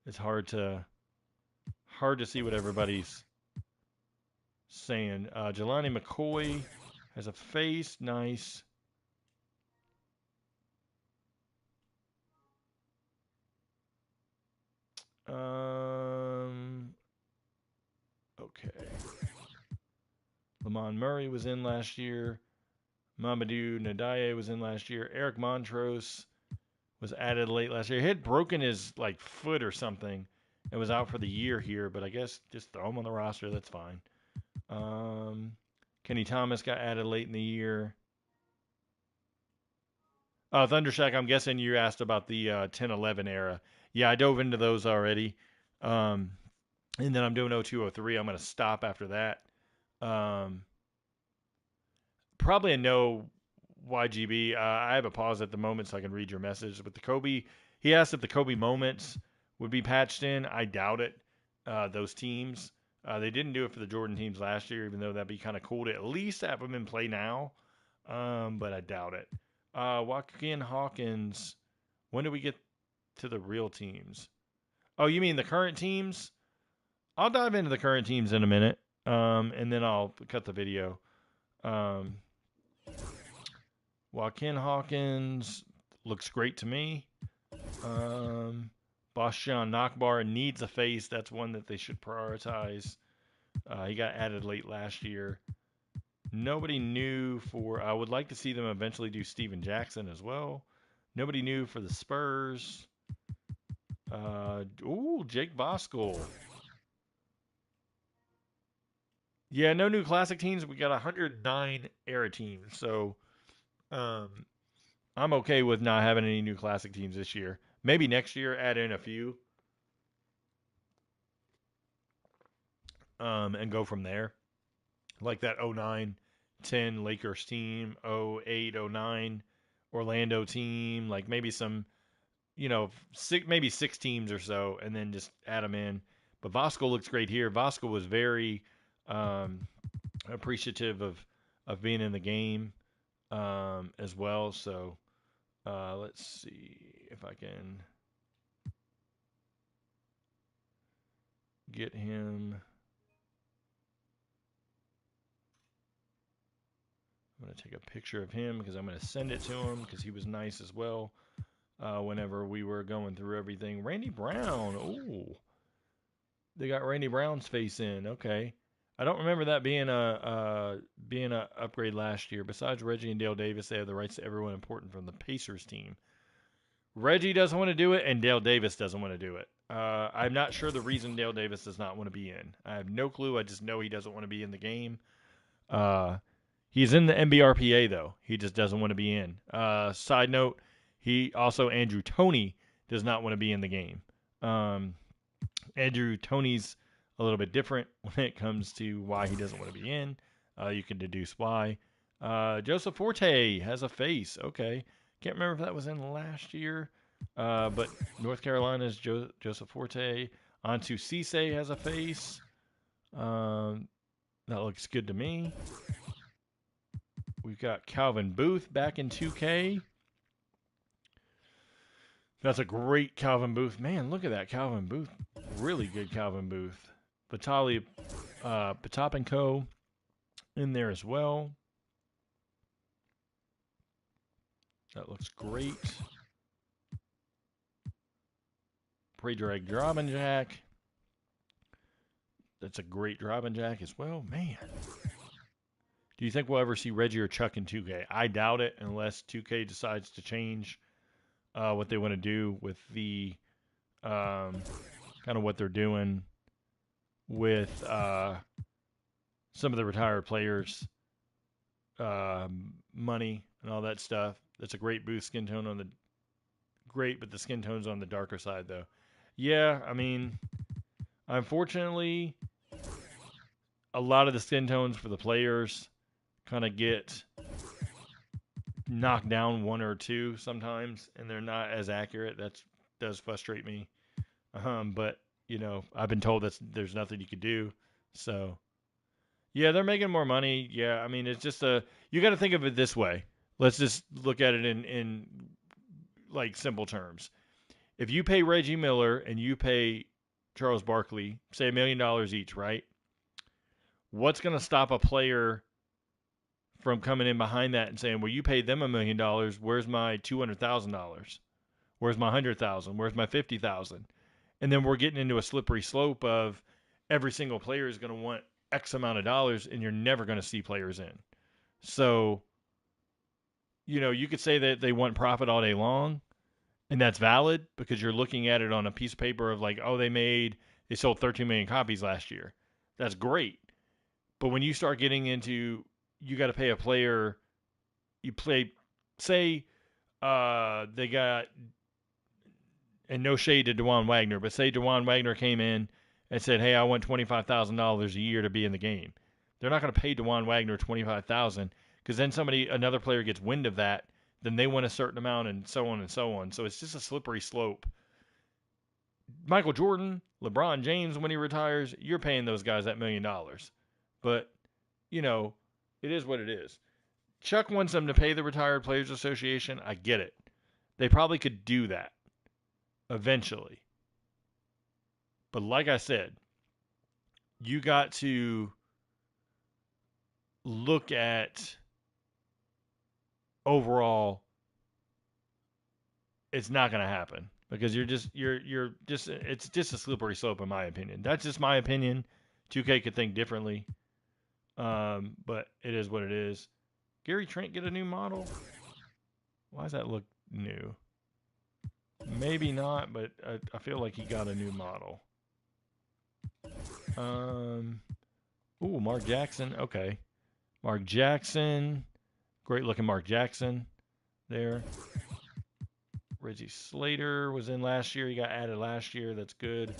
it's hard to see what everybody's saying. Jelani McCoy has a face, nice. Okay. Lamont Murray was in last year. Mamadou Nadaye was in last year. Eric Montrose was added late last year. He had broken his foot or something and was out for the year here, but I guess just throw him on the roster. That's fine. Kenny Thomas got added late in the year. Thundershack, I'm guessing you asked about the 10-11 era. Yeah, I dove into those already. And then I'm doing 02-03. I'm going to stop after that. Probably a no YGB. I have a pause at the moment so I can read your message. But the Kobe, he asked if the Kobe moments would be patched in. I doubt it. Those teams. They didn't do it for the Jordan teams last year, even though that'd be kind of cool to at least have them in play now. But I doubt it. Joaquin Hawkins, when do we get to the real teams? Oh, you mean the current teams? I'll dive into the current teams in a minute, and then I'll cut the video. Joaquin Hawkins looks great to me. Boshan Nakbar needs a face. That's one that they should prioritize. He got added late last year. Nobody knew for. I would like to see them eventually do Steven Jackson as well. Nobody knew for the Spurs. Jake Boskel. Yeah, no new classic teams. We got 109 era teams. So I'm okay with not having any new classic teams this year. Maybe next year add in a few. And go from there. Like that 09-10 Lakers team, 08-09 Orlando team, like maybe some, maybe 6 teams or so, and then just add them in. But Vosco looks great here. Vosco was very appreciative of being in the game as well. So let's see if I can get him. I'm going to take a picture of him because I'm going to send it to him because he was nice as well whenever we were going through everything. Randy Brown. Oh, they got Randy Brown's face in. Okay. I don't remember that being a upgrade last year. Besides Reggie and Dale Davis, they have the rights to everyone important from the Pacers team. Reggie doesn't want to do it, and Dale Davis doesn't want to do it. I'm not sure the reason Dale Davis does not want to be in. I have no clue. I just know he doesn't want to be in the game. He's in the NBRPA, though. He just doesn't want to be in. Side note, Andrew Toney does not want to be in the game. Andrew Toney's a little bit different when it comes to why he doesn't want to be in. You can deduce why. Joseph Forte has a face. Okay. Can't remember if that was in last year. But North Carolina's Joseph Forte. Antu Cisse has a face. That looks good to me. We've got Calvin Booth back in 2K. That's a great Calvin Booth. Man, look at that Calvin Booth. Really good Calvin Booth. Vitaly Potapenko in there as well. That looks great. Predrag Drobinjack. That's a great Drobinjack as well. Man. Do you think we'll ever see Reggie or Chuck in 2K? I doubt it unless 2K decides to change what they want to do with the kind of what they're doing with some of the retired players' money and all that stuff. That's a great boost skin tone on the great, but the skin tone's on the darker side though. Yeah, I mean, unfortunately, a lot of the skin tones for the players kind of get knocked down 1 or 2 sometimes, and they're not as accurate. That does frustrate me. But I've been told that there's nothing you could do. So, yeah, they're making more money. Yeah, I mean, it's just you got to think of it this way. Let's just look at it in like simple terms. If you pay Reggie Miller and you pay Charles Barkley, say $1 million each, right? What's going to stop a player from coming in behind that and saying, well, you paid them $1 million. Where's my $200,000? Where's my $100,000? Where's my $50,000? And then we're getting into a slippery slope of every single player is going to want X amount of dollars, and you're never going to see players in. So, you could say that they want profit all day long, and that's valid because you're looking at it on a piece of paper of like, oh, they sold 13 million copies last year. That's great. But when you start getting into, you got to pay a player, say they got, and no shade to DeJuan Wagner, but say DeJuan Wagner came in and said, hey, I want $25,000 a year to be in the game. They're not going to pay DeJuan Wagner $25,000 because then another player gets wind of that, then they want a certain amount and so on and so on. So it's just a slippery slope. Michael Jordan, LeBron James, when he retires, you're paying those guys that $1 million. But, it is what it is. Chuck wants them to pay the Retired Players Association. I get it. They probably could do that eventually. But like I said, you got to look at overall, it's not going to happen because you're just it's just a slippery slope in my opinion. That's just my opinion. 2K could think differently, but it is what it is. Gary Trent get a new model? Why does that look new? Maybe not, but I feel like he got a new model. Ooh, Mark Jackson. Okay, Mark Jackson. Great looking Mark Jackson there. Reggie Slater was in last year. He got added last year. That's good.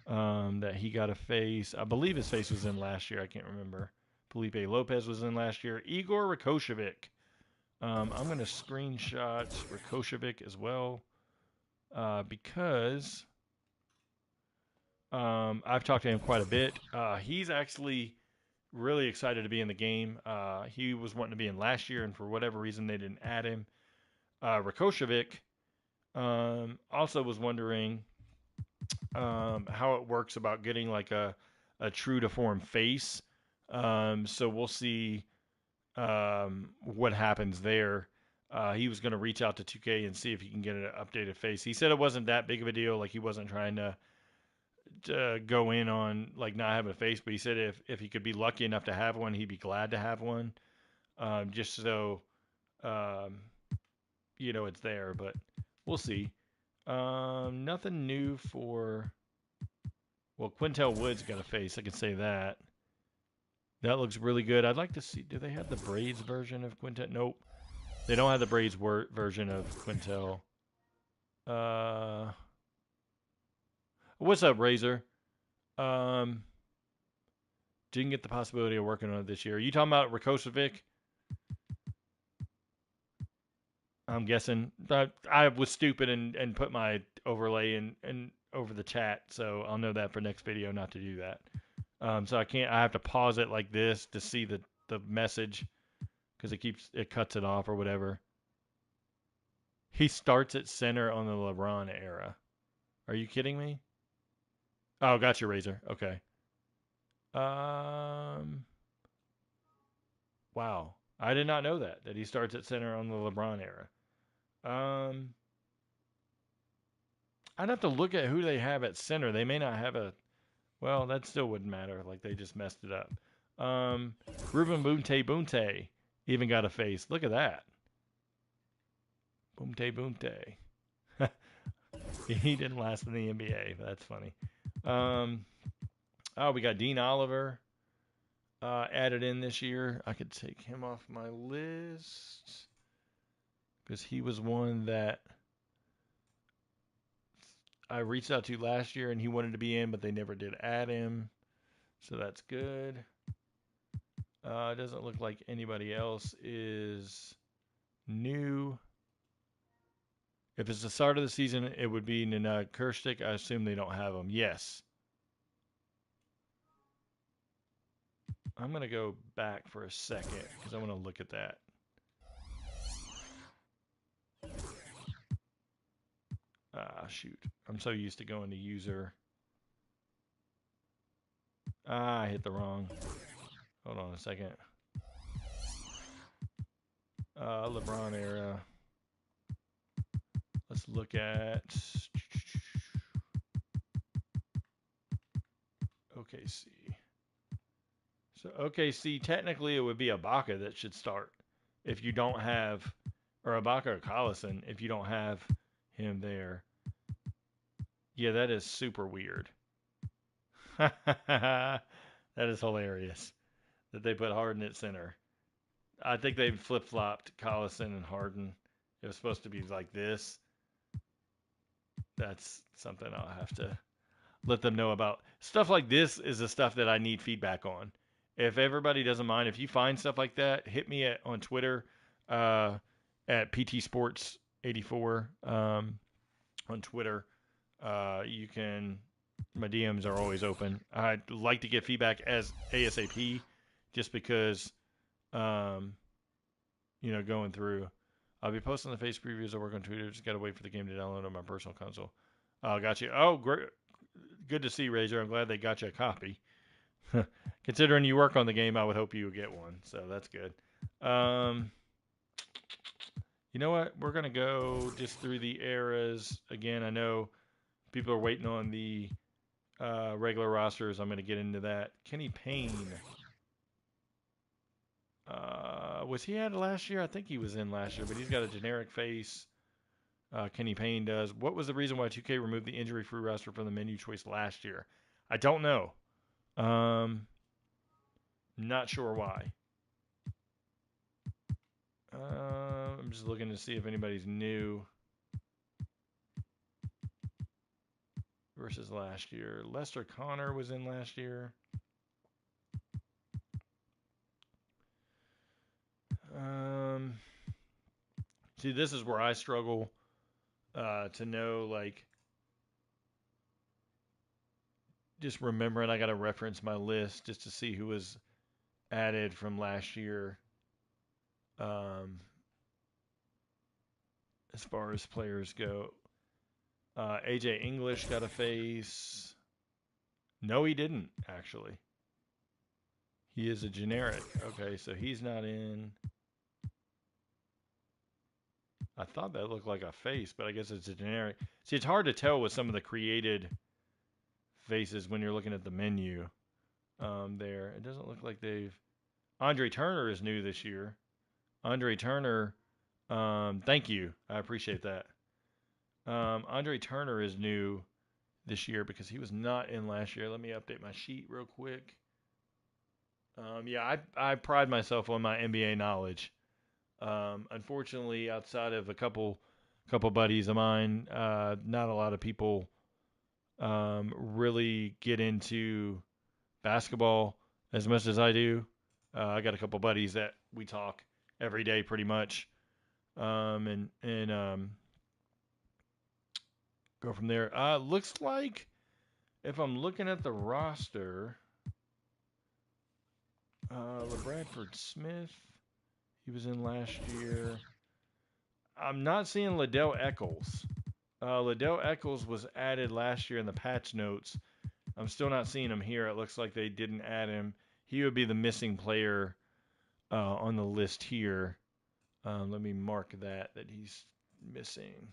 That he got a face. I believe his face was in last year. I can't remember. Felipe Lopez was in last year. Igor Rakocevic. I'm going to screenshot Rakocevic as well because I've talked to him quite a bit. He's actually really excited to be in the game. He was wanting to be in last year, and for whatever reason, they didn't add him. Rakocevic also was wondering how it works about getting like a true to form face. So we'll see what happens there. He was going to reach out to 2K and see if he can get an updated face. He said it wasn't that big of a deal. Like he wasn't trying to go in on like not having a face, but he said if he could be lucky enough to have one, he'd be glad to have one. Just so it's there, but we'll see. Nothing new for. Well, Quintel Woods got a face. I can say that. That looks really good. I'd like to see. Do they have the braids version of Quintel? Nope. They don't have the braids version of Quintel. What's up, Razor? Didn't get the possibility of working on it this year. Are you talking about Rakocevic? I'm guessing. I was stupid and put my overlay in over the chat, so I'll know that for next video not to do that. So I have to pause it like this to see the message because it cuts it off or whatever. He starts at center on the LeBron era. Are you kidding me? Oh, gotcha, Razor. Okay. Wow. I did not know that he starts at center on the LeBron era. I'd have to look at who they have at center. They may not have well, that still wouldn't matter. Like they just messed it up. Ruben Bunte even got a face. Look at that. Bunte. He didn't last in the NBA. That's funny. We got Dean Oliver added in this year. I could take him off my list because he was one that I reached out to last year and he wanted to be in, but they never did add him. So that's good. It doesn't look like anybody else is new. If it's the start of the season, it would be Nenad Kirstic. I assume they don't have him. Yes. I'm going to go back for a second because I want to look at that. Shoot. I'm so used to going to user. I hit the wrong. Hold on a second. LeBron era. Let's look at OKC. So OKC, technically it would be Ibaka that should start if you don't have, or Ibaka or Collison if you don't have him there. Yeah, that is super weird. That is hilarious that they put Harden at center. I think they flip-flopped Collison and Harden. It was supposed to be like this. That's something I'll have to let them know about. Stuff like this is the stuff that I need feedback on. If everybody doesn't mind, if you find stuff like that, hit me on Twitter at PT Sports 84 on Twitter. You can. My DMs are always open. I'd like to get feedback as ASAP, just because, going through. I'll be posting the face previews I work on Twitter. Just gotta wait for the game to download on my personal console. Got you. Oh, great. Good to see, Razor. I'm glad they got you a copy. Considering you work on the game, I would hope you would get one. So that's good. You know what? We're going to go just through the eras. Again, I know people are waiting on the regular rosters. I'm going to get into that. Kenny Payne. Was he added last year? I think he was in last year, but he's got a generic face. Kenny Payne does. What was the reason why 2K removed the injury-free roster from the menu choice last year? I don't know. Not sure why. I'm just looking to see if anybody's new versus last year. Lester Connor was in last year. See, this is where I struggle to know, like, just remembering I got to reference my list just to see who was added from last year. As far as players go, AJ English got a face. No, he didn't, actually. He is a generic. Okay, so he's not in. I thought that looked like a face, but I guess it's a generic. See, it's hard to tell with some of the created faces when you're looking at the menu there. It doesn't look like they've... Andre Turner is new this year. Andre Turner, thank you. I appreciate that. Andre Turner is new this year because he was not in last year. Let me update my sheet real quick. Yeah, I pride myself on my NBA knowledge. Unfortunately, outside of a couple buddies of mine, not a lot of people really get into basketball as much as I do. I got a couple buddies that we talk every day pretty much, and go from there. Looks like if I'm looking at the roster, LeBradford Smith, he was in last year. I'm not seeing Liddell Eccles. Liddell Eccles was added last year in the patch notes. I'm still not seeing him here. It looks like they didn't add him. He would be the missing player on the list here. Let me mark that he's missing.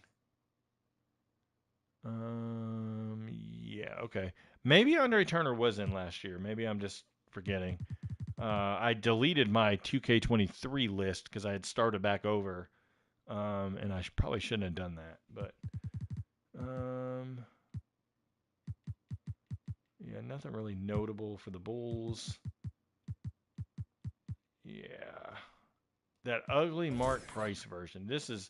Yeah, okay. Maybe Andre Turner was in last year. Maybe I'm just forgetting. I deleted my 2K23 list because I had started back over, and I probably shouldn't have done that. But yeah, nothing really notable for the Bulls. Yeah, that ugly Mark Price version. This is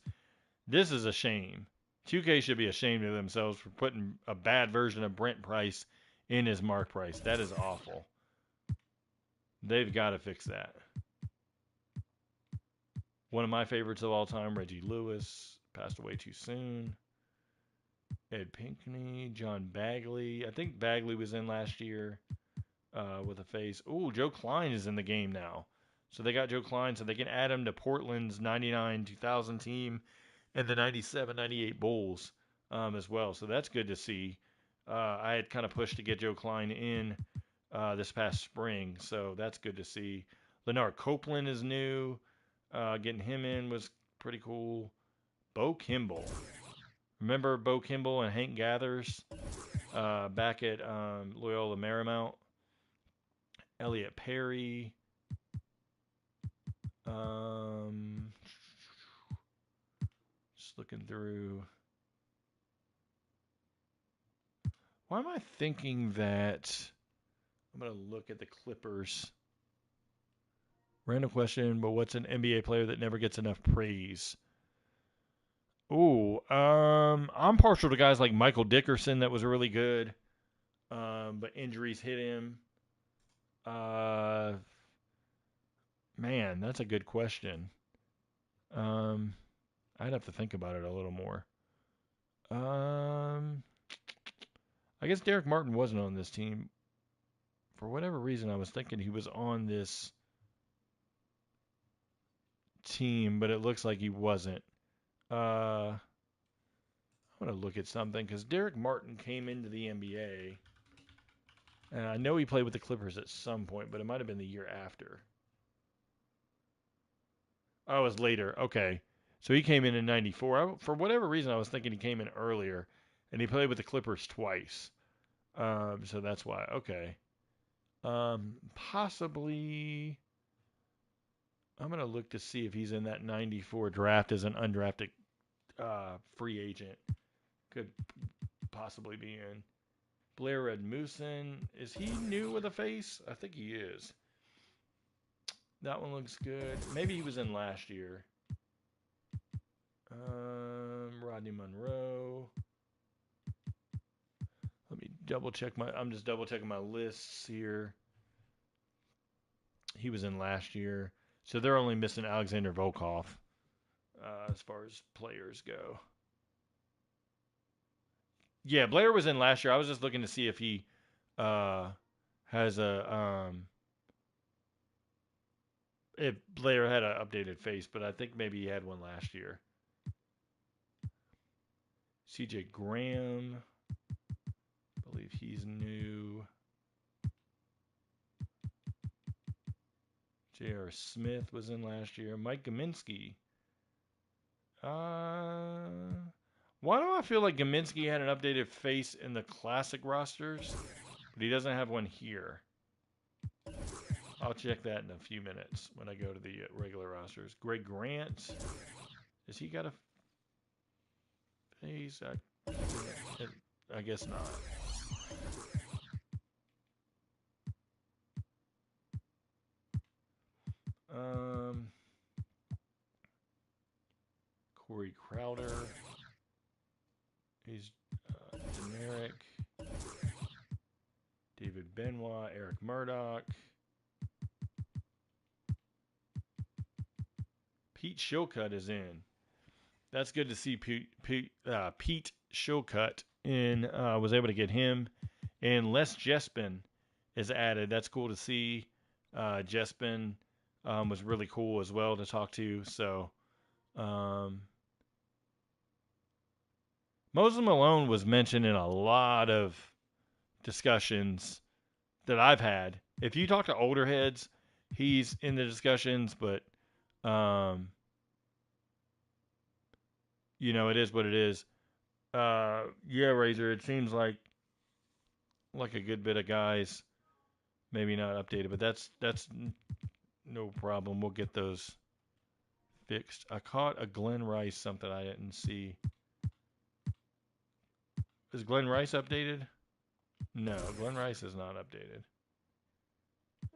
a shame. 2K should be ashamed of themselves for putting a bad version of Brent Price in his Mark Price. That is awful. They've got to fix that. One of my favorites of all time, Reggie Lewis, passed away too soon. Ed Pinckney, John Bagley. I think Bagley was in last year with a face. Ooh, Joe Klein is in the game now. So they got Joe Klein, so they can add him to Portland's 99-2000 team and the 97-98 Bulls as well. So that's good to see. I had kind of pushed to get Joe Klein in this past spring, so that's good to see. Leonard Copeland is new. Getting him in was pretty cool. Bo Kimball. Remember Bo Kimball and Hank Gathers back at Loyola Marymount? Elliot Perry. Just looking through. Why am I thinking that I'm going to look at the Clippers? Random question, but what's an NBA player that never gets enough praise? Ooh, I'm partial to guys like Michael Dickerson that was really good, but injuries hit him. Man, that's a good question. I'd have to think about it a little more. I guess Derek Martin wasn't on this team. For whatever reason, I was thinking he was on this team, but it looks like he wasn't. I'm going to look at something because Derek Martin came into the NBA. And I know he played with the Clippers at some point, but it might have been the year after. Oh, it was later. Okay. So he came in 94. For whatever reason, I was thinking he came in earlier, and he played with the Clippers twice. So that's why. Okay. Possibly. I'm gonna look to see if he's in that 94 draft as an undrafted free agent. Could possibly be in. Blair Redmussen. Is he new with a face? I think he is. That one looks good. Maybe he was in last year. Rodney Monroe. Let me double check I'm just double checking my lists here. He was in last year. So they're only missing Alexander Volkov as far as players go. Yeah, Blair was in last year. I was just looking to see if he has if Blair had an updated face, but I think maybe he had one last year. CJ Graham, I believe he's new. J.R. Smith was in last year. Mike Gaminsky. Why do I feel like Gaminsky had an updated face in the classic rosters, but he doesn't have one here? I'll check that in a few minutes when I go to the regular rosters. Greg Grant. Has he got a face? I guess not. Corey Crowder. He's generic. David Benoit, Eric Murdoch. Pete Shilcutt is in. That's good to see Pete Shilcutt in. Was able to get him. And Les Jespin is added. That's cool to see. Jespin was really cool as well to talk to. So, Moses Malone was mentioned in a lot of discussions that I've had. If you talk to older heads, he's in the discussions, but it is what it is. Yeah, Razor, it seems like a good bit of guys maybe not updated, but that's no problem. We'll get those fixed. I caught a Glenn Rice something I didn't see. Is Glenn Rice updated? No, Glenn Rice is not updated.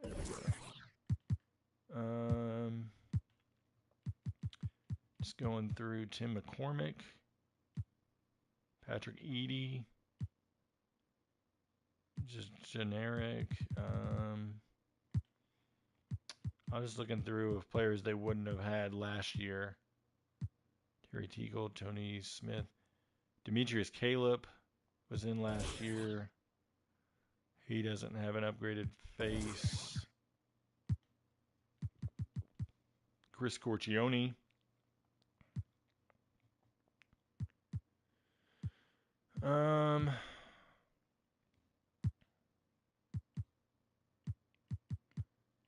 There we go. Just going through Tim McCormick, Patrick Edie, just generic. I was looking through of players they wouldn't have had last year. Terry Teagle, Tony Smith, Demetrius Caleb was in last year. He doesn't have an upgraded face. Chris Corcione.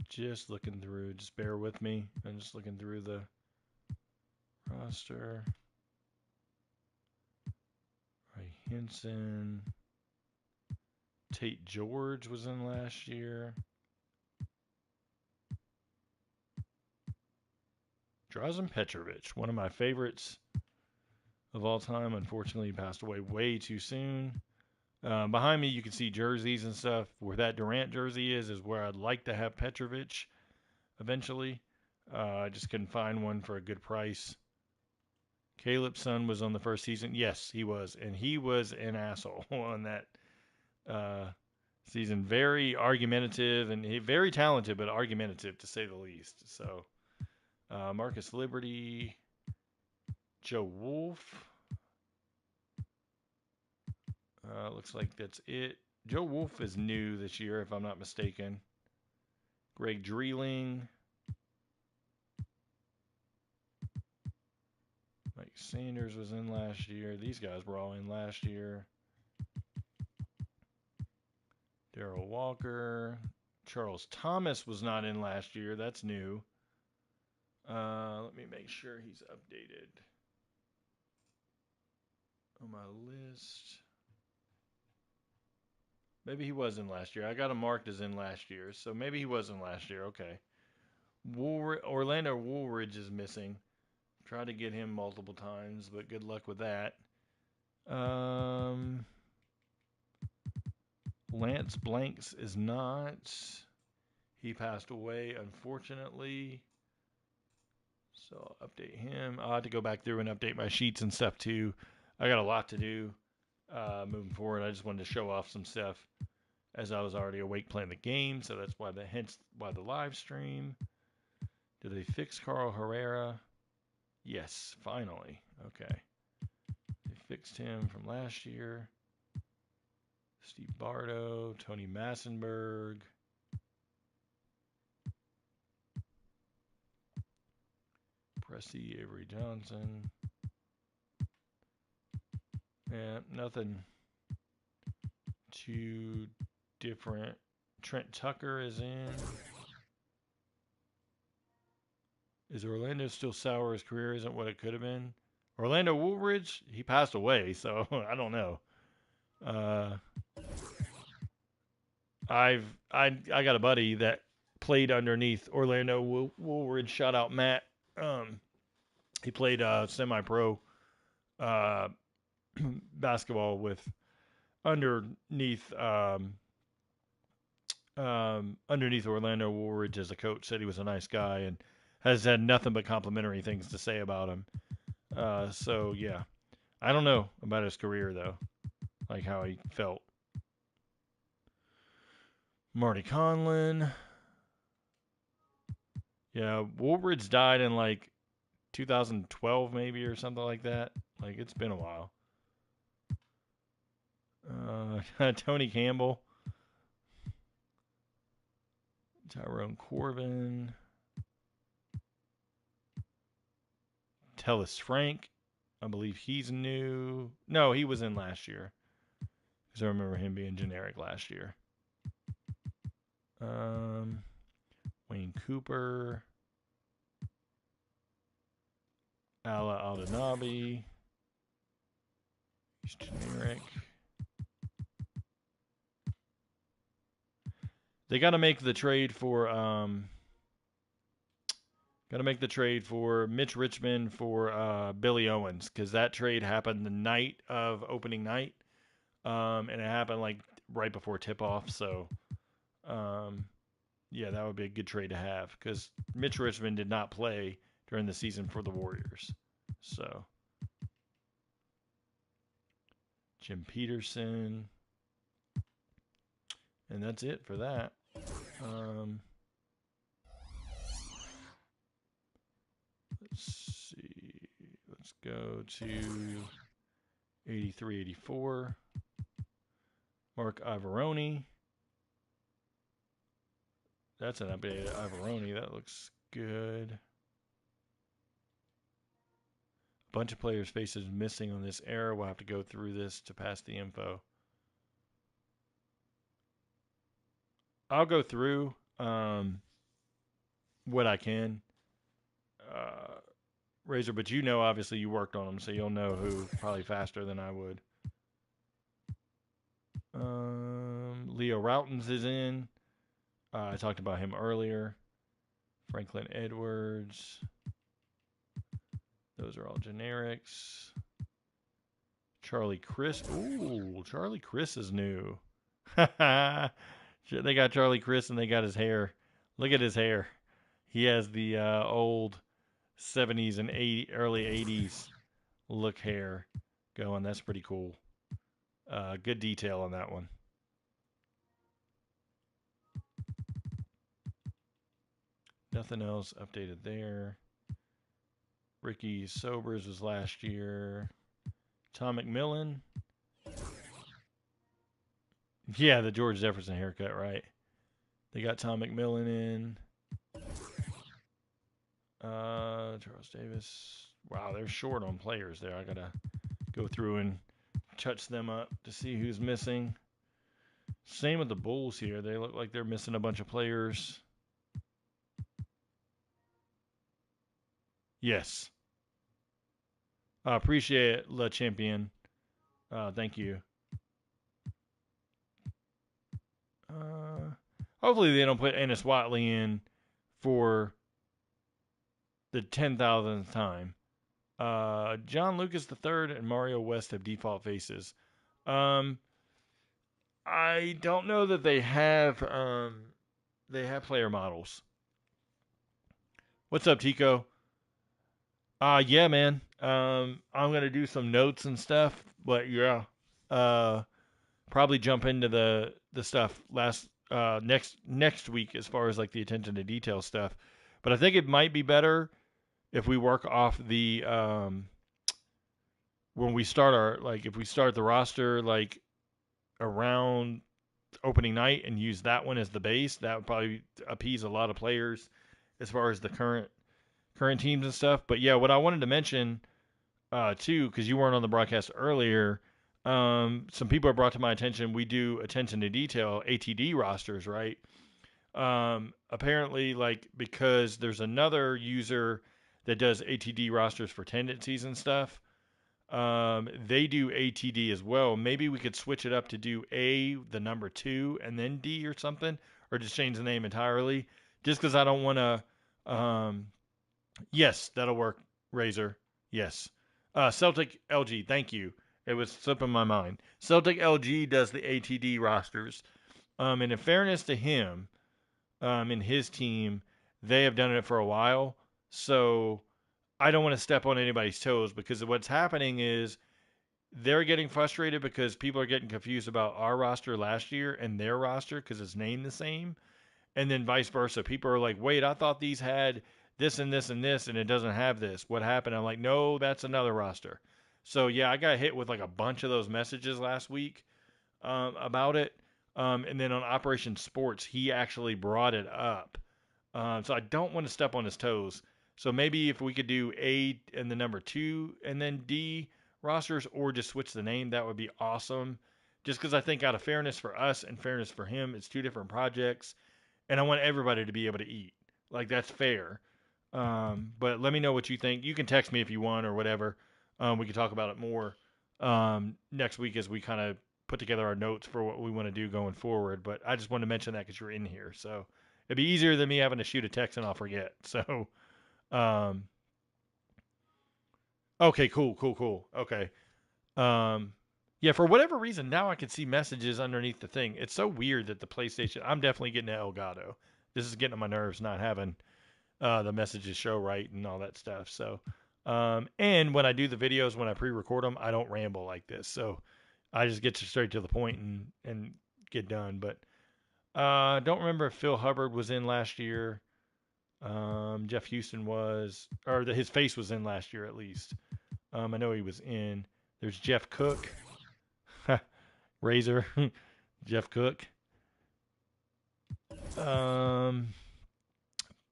Just looking through. Just bear with me. I'm just looking through the roster. Ray Henson. Tate George was in last year. Drazen Petrovic, one of my favorites of all time. Unfortunately, he passed away way too soon. Behind me, you can see jerseys and stuff. Where that Durant jersey is where I'd like to have Petrovic eventually. I just couldn't find one for a good price. Caleb's son was on the first season. Yes, he was. And he was an asshole on that season. Very argumentative and very talented, but argumentative to say the least. So, Marcus Liberty, Joe Wolf. Looks like that's it. Joe Wolf is new this year, if I'm not mistaken. Greg Dreeling. Mike Sanders was in last year. These guys were all in last year. Darrell Walker. Charles Thomas was not in last year. That's new. Let me make sure he's updated on my list. Maybe he was in last year. I got him marked as in last year, so maybe he was in last year. Okay. Orlando Woolridge is missing. Tried to get him multiple times, but good luck with that. Lance Blanks is not. He passed away, unfortunately. So I'll update him. I'll have to go back through and update my sheets and stuff too. I got a lot to do moving forward. I just wanted to show off some stuff as I was already awake playing the game. So that's why the live stream. Did they fix Carl Herrera? Yes, finally. Okay. They fixed him from last year. Steve Bardo, Tony Massenberg. Pressy, Avery Johnson. Yeah, nothing too different. Trent Tucker is in. Is Orlando still sour? His career isn't what it could have been. Orlando Woolridge, he passed away, so I don't know. I got a buddy that played underneath Orlando Woolridge. Shout out Matt. He played semi-pro basketball with underneath Orlando Woolridge as a coach. Said he was a nice guy and has had nothing but complimentary things to say about him. So yeah, I don't know about his career though, like how he felt. Marty Conlin. Yeah, Woolridge died in like 2012 maybe or something like that. Like it's been a while. Tony Campbell. Tyrone Corbin. Tellis Frank. I believe he's new. No, he was in last year. Because I remember him being generic last year. Wayne Cooper. Ala Aldanabi. He's generic. They got to make the trade for Mitch Richmond for Billy Owens, because that trade happened the night of opening night, and it happened like right before tip off. So, yeah, that would be a good trade to have, because Mitch Richmond did not play during the season for the Warriors. So, Jim Peterson, and that's it for that. Let's see. Let's go to 83-84. Mark Ivaroni. That's an updated Ivaroni. That looks good. A bunch of players' faces missing on this error. We'll have to go through this to pass the info. I'll go through what I can. Razor, but you know, obviously you worked on them, so you'll know who probably faster than I would. Leo Routens is in. I talked about him earlier. Franklin Edwards. Those are all generics. Charlie Chris. Ooh, Charlie Chris is new. They got Charlie Chris and they got his hair. Look at his hair. He has the old 70s and early 80s look hair going. That's pretty cool. Good detail on that one. Nothing else updated there. Ricky Sobers was last year. Tom McMillan. Yeah, the George Jefferson haircut, right? They got Tom McMillan in. Charles Davis. Wow, they're short on players there. I got to go through and touch them up to see who's missing. Same with the Bulls here. They look like they're missing a bunch of players. Yes. Appreciate it, Le Champion. Thank you. Hopefully they don't put Ennis Watley in for the 10,000th time. John Lucas III and Mario West have default faces. Um, I don't know that they have player models. What's up, Tico? Yeah, man. I'm gonna do some notes and stuff, but yeah, uh, probably jump into the stuff next week as far as like the attention to detail stuff. But I think it might be better if we work off the when we start our like if we start the roster like around opening night and use that one as the base. That would probably appease a lot of players as far as the current teams and stuff. But yeah, what I wanted to mention too, because you weren't on the broadcast earlier, some people have brought to my attention. We do attention to detail ATD rosters, right? Apparently, like because there's another user that does ATD rosters for tendencies and stuff. They do ATD as well. Maybe we could switch it up to do the number 2, and then D or something, or just change the name entirely. Just because I don't want to. Yes, that'll work. Razor. Yes. Celtic LG. Thank you. It was slipping my mind. Celtic LG does the ATD rosters. And in fairness to him, in his team, they have done it for a while. So I don't want to step on anybody's toes because what's happening is they're getting frustrated because people are getting confused about our roster last year and their roster because it's named the same. And then vice versa. People are like, wait, I thought these had this and this and this, and it doesn't have this. What happened? I'm like, no, that's another roster. So yeah, I got hit with like a bunch of those messages last week about it. And then on Operation Sports, he actually brought it up. So I don't want to step on his toes. So maybe if we could do A and the number 2 and then D rosters, or just switch the name, that would be awesome. Just because I think out of fairness for us and fairness for him, it's 2 different projects, and I want everybody to be able to eat. Like that's fair. But let me know what you think. You can text me if you want or whatever. We can talk about it more next week as we kind of put together our notes for what we want to do going forward. But I just wanted to mention that because you're in here, so it'd be easier than me having to shoot a text and I'll forget. So, um, okay, cool. Okay. Yeah, for whatever reason, now I can see messages underneath the thing. It's so weird that the PlayStation. I'm definitely getting to Elgato. This is getting on my nerves not having the messages show right and all that stuff. So, and when I do the videos, when I pre-record them, I don't ramble like this. So I just get straight to the point and get done. But don't remember if Phil Hubbard was in last year. Jeff Houston was, or his face was in last year at least. I know he was in. There's Jeff Cook, Razor, Jeff Cook.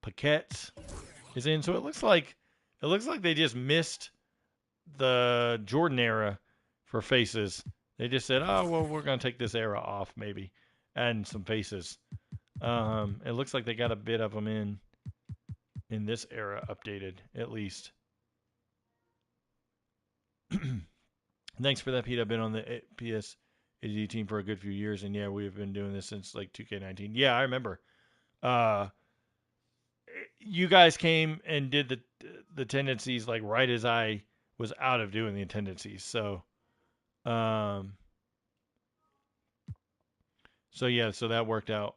Paquette is in. So it looks like they just missed the Jordan era for faces. They just said, "Oh well, we're gonna take this era off, maybe, and some faces." It looks like they got a bit of them in this era updated at least. Thanks for that, Pete. I've been on the PS AD team for a good few years, and yeah, we've been doing this since like 2K19. Yeah, I remember. You guys came and did the tendencies like right as I was out of doing the tendencies. So, um, so yeah, so that worked out.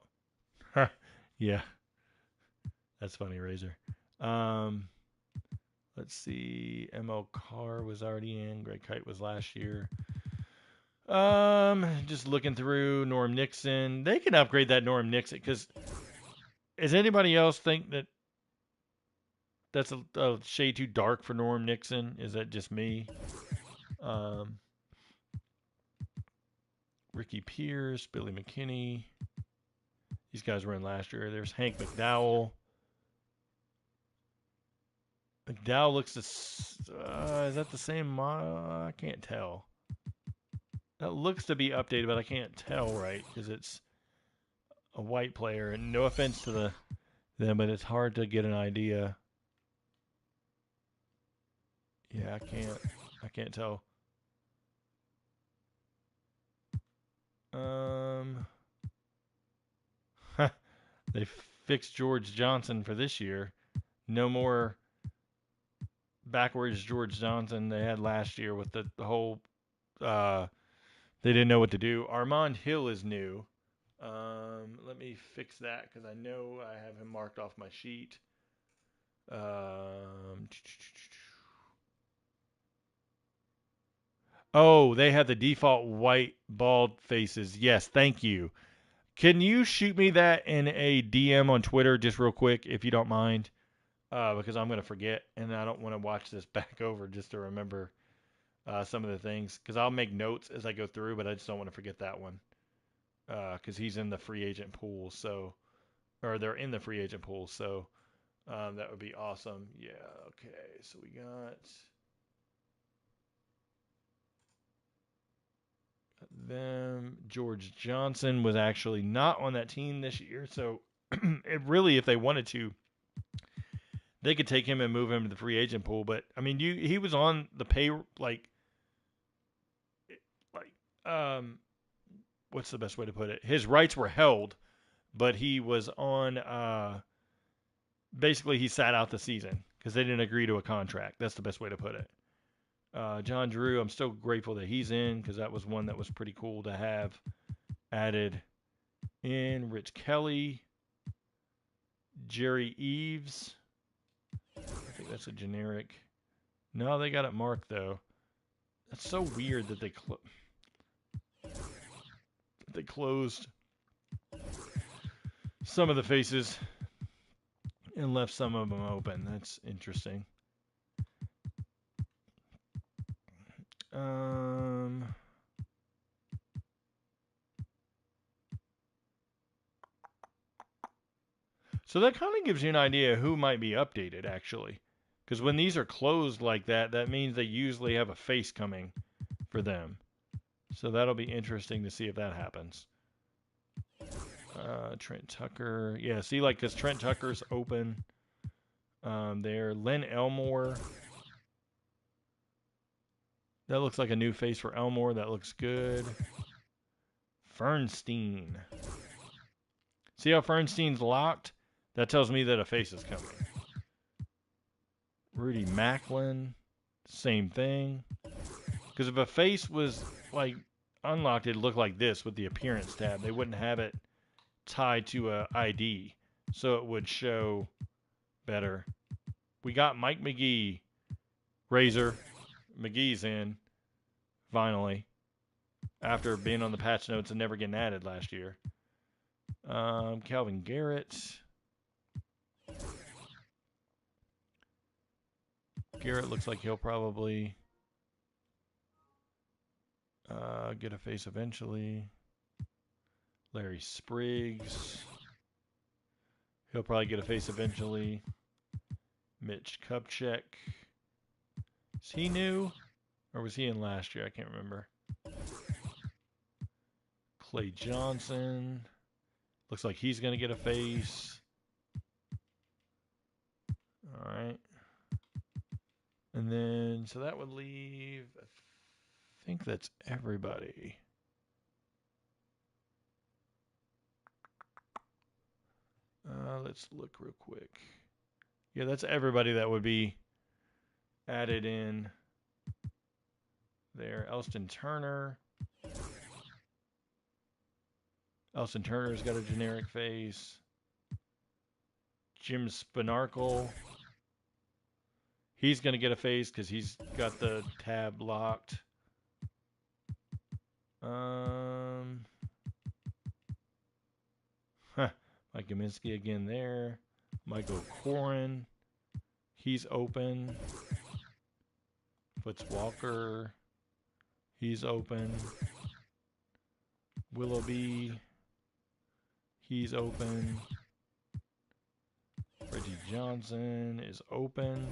Yeah, that's funny, Razor. Um, let's see. ML Carr was already in. Greg Kite was last year. Just looking through Norm Nixon. They can upgrade that Norm Nixon because does anybody else think that that's a shade too dark for Norm Nixon? Is that just me? Ricky Pierce, Billy McKinney. These guys were in last year. There's Hank McDowell. McDowell looks is that the same? I can't tell. That looks to be updated, but I can't tell right because it's a white player. And no offense to them, but it's hard to get an idea. Yeah, I can't tell. They fixed George Johnson for this year. No more backwards George Johnson they had last year with the whole they didn't know what to do. Armand Hill is new. Let me fix that because I know I have him marked off my sheet. Oh, they have the default white bald faces. Yes, thank you. Can you shoot me that in a DM on Twitter just real quick if you don't mind? Because I'm going to forget and I don't want to watch this back over just to remember some of the things. Because I'll make notes as I go through, but I just don't want to forget that one. Because he's in the free agent pool, so or they're in the free agent pool, so that would be awesome. Yeah, okay. So we got them. George Johnson was actually not on that team this year, so it really, if they wanted to, they could take him and move him to the free agent pool. But I mean, he was on the pay like what's the best way to put it? His rights were held, but he was on basically he sat out the season because they didn't agree to a contract. That's the best way to put it. John Drew, I'm still grateful that he's in because that was one that was pretty cool to have added in. Rich Kelly, Jerry Eves. I think that's a generic. No, they got it marked though. That's so weird that they closed some of the faces and left some of them open. That's interesting. So that kind of gives you an idea who might be updated, actually. Because when these are closed like that, that means they usually have a face coming for them. So that'll be interesting to see if that happens. Trent Tucker. Yeah, see, like, because Trent Tucker's open there. Len Elmore. That looks like a new face for Elmore. That looks good. Fernstein. See how Fernstein's locked? That tells me that a face is coming. Rudy Macklin. Same thing. Because if a face was, like, unlocked, it'd look like this with the appearance tab. They wouldn't have it tied to a ID. So it would show better. We got Mike McGee. Razor. McGee's in. Finally. After being on the patch notes and never getting added last year. Calvin Garrett. Garrett looks like he'll probably get a face eventually. Larry Spriggs. He'll probably get a face eventually. Mitch Kupchak. Is he new? Or was he in last year? I can't remember. Clay Johnson. Looks like he's going to get a face. All right. And then, so that would leave, I think that's everybody. Let's look real quick. Yeah, that's everybody that would be added in there. Elston Turner's got a generic face. Jim Spinarkle. He's going to get a face because he's got the tab locked. Mike Kaminsky again there. Michael Corrin. He's open. Foots Walker. He's open. Willoughby. He's open. Reggie Johnson is open.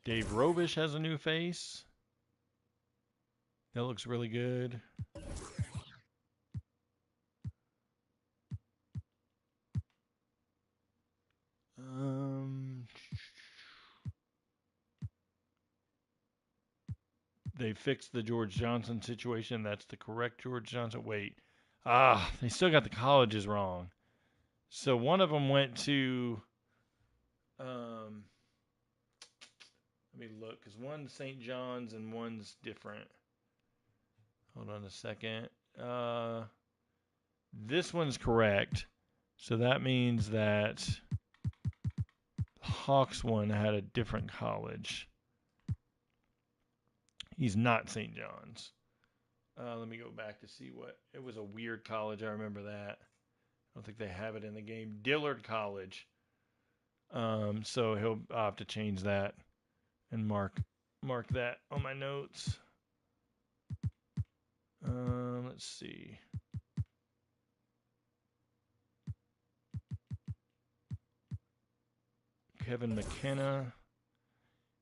Dave Robish has a new face. That looks really good. They fixed the George Johnson situation. That's the correct George Johnson. Wait. They still got the colleges wrong. So one of them went to, let me look, because one's St. John's and one's different. Hold on a second. This one's correct. So that means that the Hawks one had a different college. He's not St. John's. Let me go back to see what. It was a weird college. I remember that. I don't think they have it in the game. Dillard College. So I'll have to change that and mark that on my notes. Let's see. Kevin McKenna.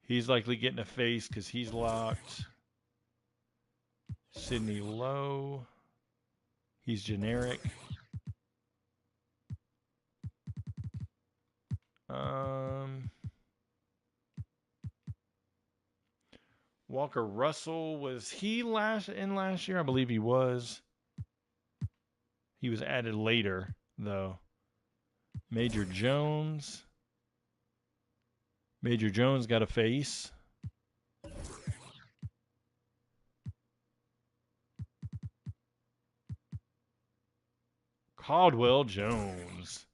He's likely getting a face because he's locked. Sidney Lowe. He's generic. Walker Russell, was he last year? I believe he was. He was added later, though. Major Jones got a face. Caldwell Jones.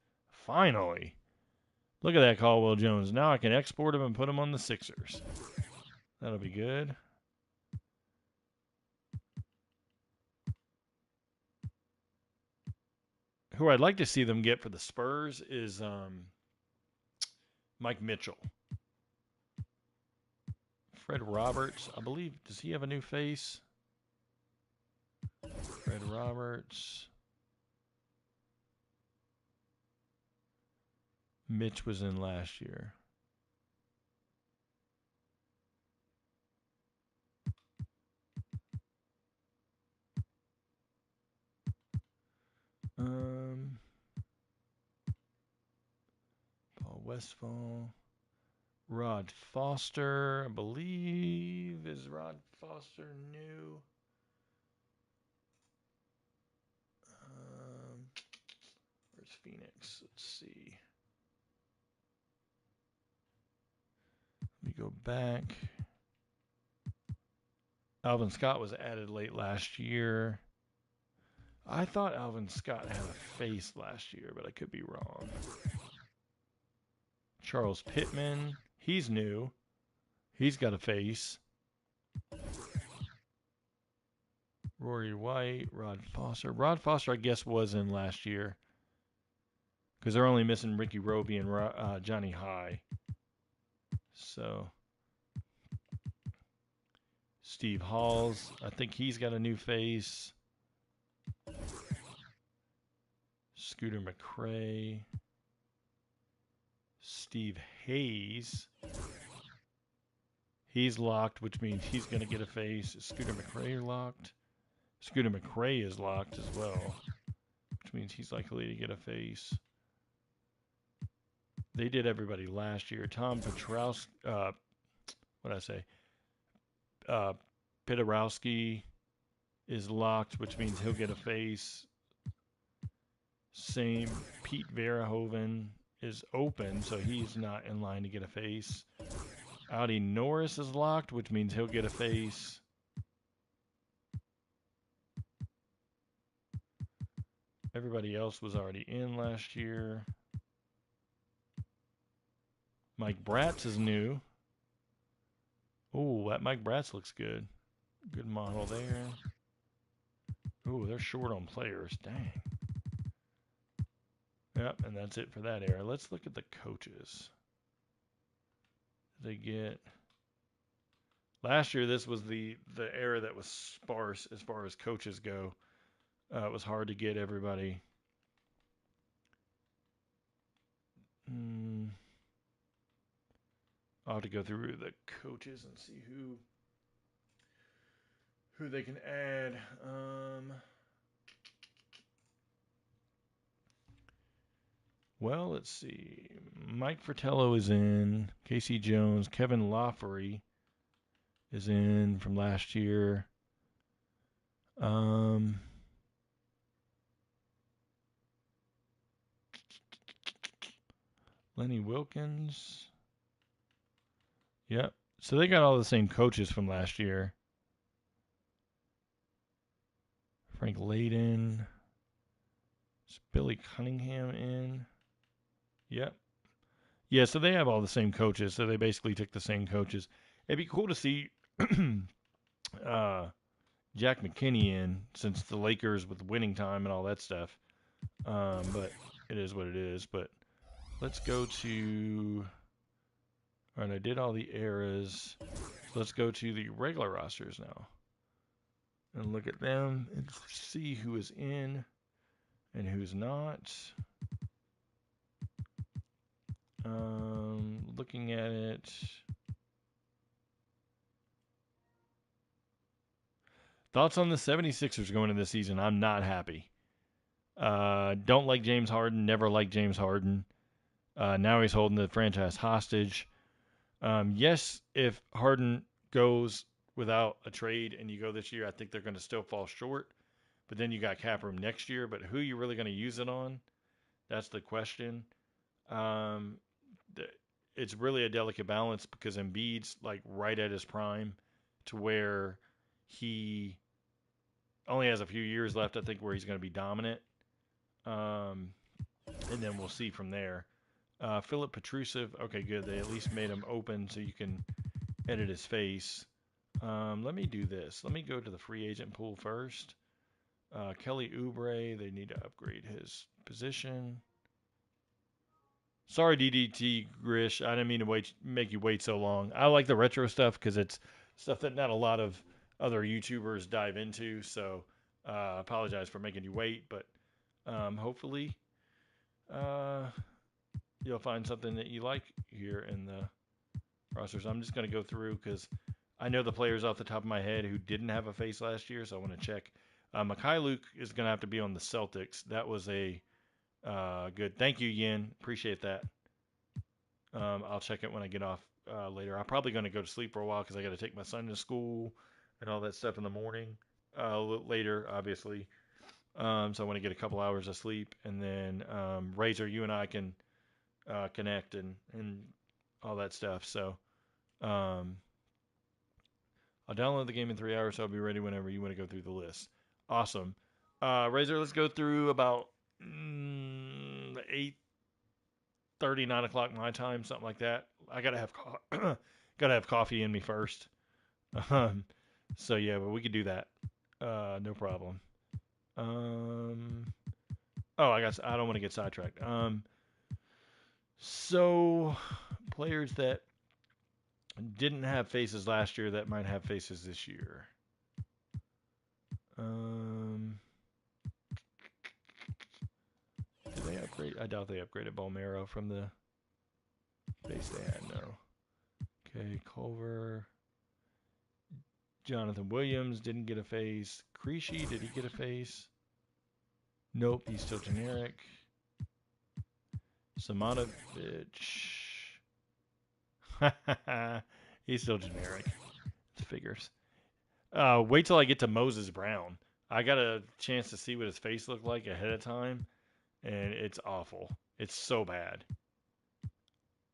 Finally. Look at that Caldwell Jones. Now I can export him and put him on the Sixers. That'll be good. Who I'd like to see them get for the Spurs is Mike Mitchell. Fred Roberts, I believe, does he have a new face? Fred Roberts. Mitch was in last year. Paul Westphal. Rod Foster, I believe. Is Rod Foster new? Where's Phoenix? Let's see. Let me go back. Alvin Scott was added late last year. I thought Alvin Scott had a face last year, but I could be wrong. Charles Pittman, he's new. He's got a face. Rory White, Rod Foster. Rod Foster, I guess, was in last year. Because they're only missing Ricky Roby and Johnny High. So, Steve Halls, I think he's got a new face. Scooter McRae. Steve Hayes. He's locked, which means he's going to get a face. Is Scooter McRae locked? Scooter McRae is locked as well, which means he's likely to get a face. They did everybody last year. Tom Petrowski, Petrowski is locked, which means he'll get a face. Same. Pete Verhoeven is open, so he's not in line to get a face. Audie Norris is locked, which means he'll get a face. Everybody else was already in last year. Mike Bratz is new. Oh, that Mike Bratz looks good. Good model there. Oh, they're short on players. Dang. Yep, and that's it for that era. Let's look at the coaches. They get... Last year, this was the era that was sparse as far as coaches go. It was hard to get everybody. I'll have to go through the coaches and see who they can add. Well, let's see. Mike Fratello is in. Casey Jones, Kevin Lawfrey is in from last year. Lenny Wilkins. Yep. So they got all the same coaches from last year. Frank Layden. Is Billy Cunningham in? Yep. Yeah, so they have all the same coaches. So they basically took the same coaches. It'd be cool to see Jack McKinney in, since the Lakers with winning time and all that stuff. But it is what it is. But let's go to. All right, I did all the eras. So let's go to the regular rosters now and look at them and see who is in and who's not. Looking at it. Thoughts on the 76ers going into the season? I'm not happy. Don't like James Harden. Never liked James Harden. Now he's holding the franchise hostage. Yes, if Harden goes without a trade and you go this year, I think they're going to still fall short. But then you got cap room next year. But who are you really going to use it on? That's the question. It's really a delicate balance because Embiid's like right at his prime, to where he only has a few years left, I think, where he's going to be dominant. And then we'll see from there. Philip Petrusev, okay, good. They at least made him open so you can edit his face. Let me do this. Let me go to the free agent pool first. Kelly Oubre, they need to upgrade his position. Sorry, DDT Grish. I didn't mean to make you wait so long. I like the retro stuff because it's stuff that not a lot of other YouTubers dive into. So apologize for making you wait, but hopefully you'll find something that you like here in the rosters. I'm just going to go through because I know the players off the top of my head who didn't have a face last year, so I want to check. Mekhi Luke is going to have to be on the Celtics. That was a good. Thank you, Yin. Appreciate that. I'll check it when I get off later. I'm probably going to go to sleep for a while because I got to take my son to school and all that stuff in the morning. Later, obviously. So I want to get a couple hours of sleep, and then Razor, you and I can connect and all that stuff. So I'll download the game in 3 hours, so I'll be ready whenever you want to go through the list. Awesome. Razor, let's go through about 8:30, 9 o'clock my time, something like that. I gotta have coffee in me first. So yeah, but we could do that. No problem. I don't want to get sidetracked. So players that didn't have faces last year that might have faces this year. Did they upgrade? I doubt they upgraded Balmero from the face they had. No. Okay, Culver. Jonathan Williams didn't get a face. Krejci, did he get a face? Nope, he's still generic. Samanovic. He's still generic. It figures. Wait till I get to Moses Brown. I got a chance to see what his face looked like ahead of time, and it's awful. It's so bad.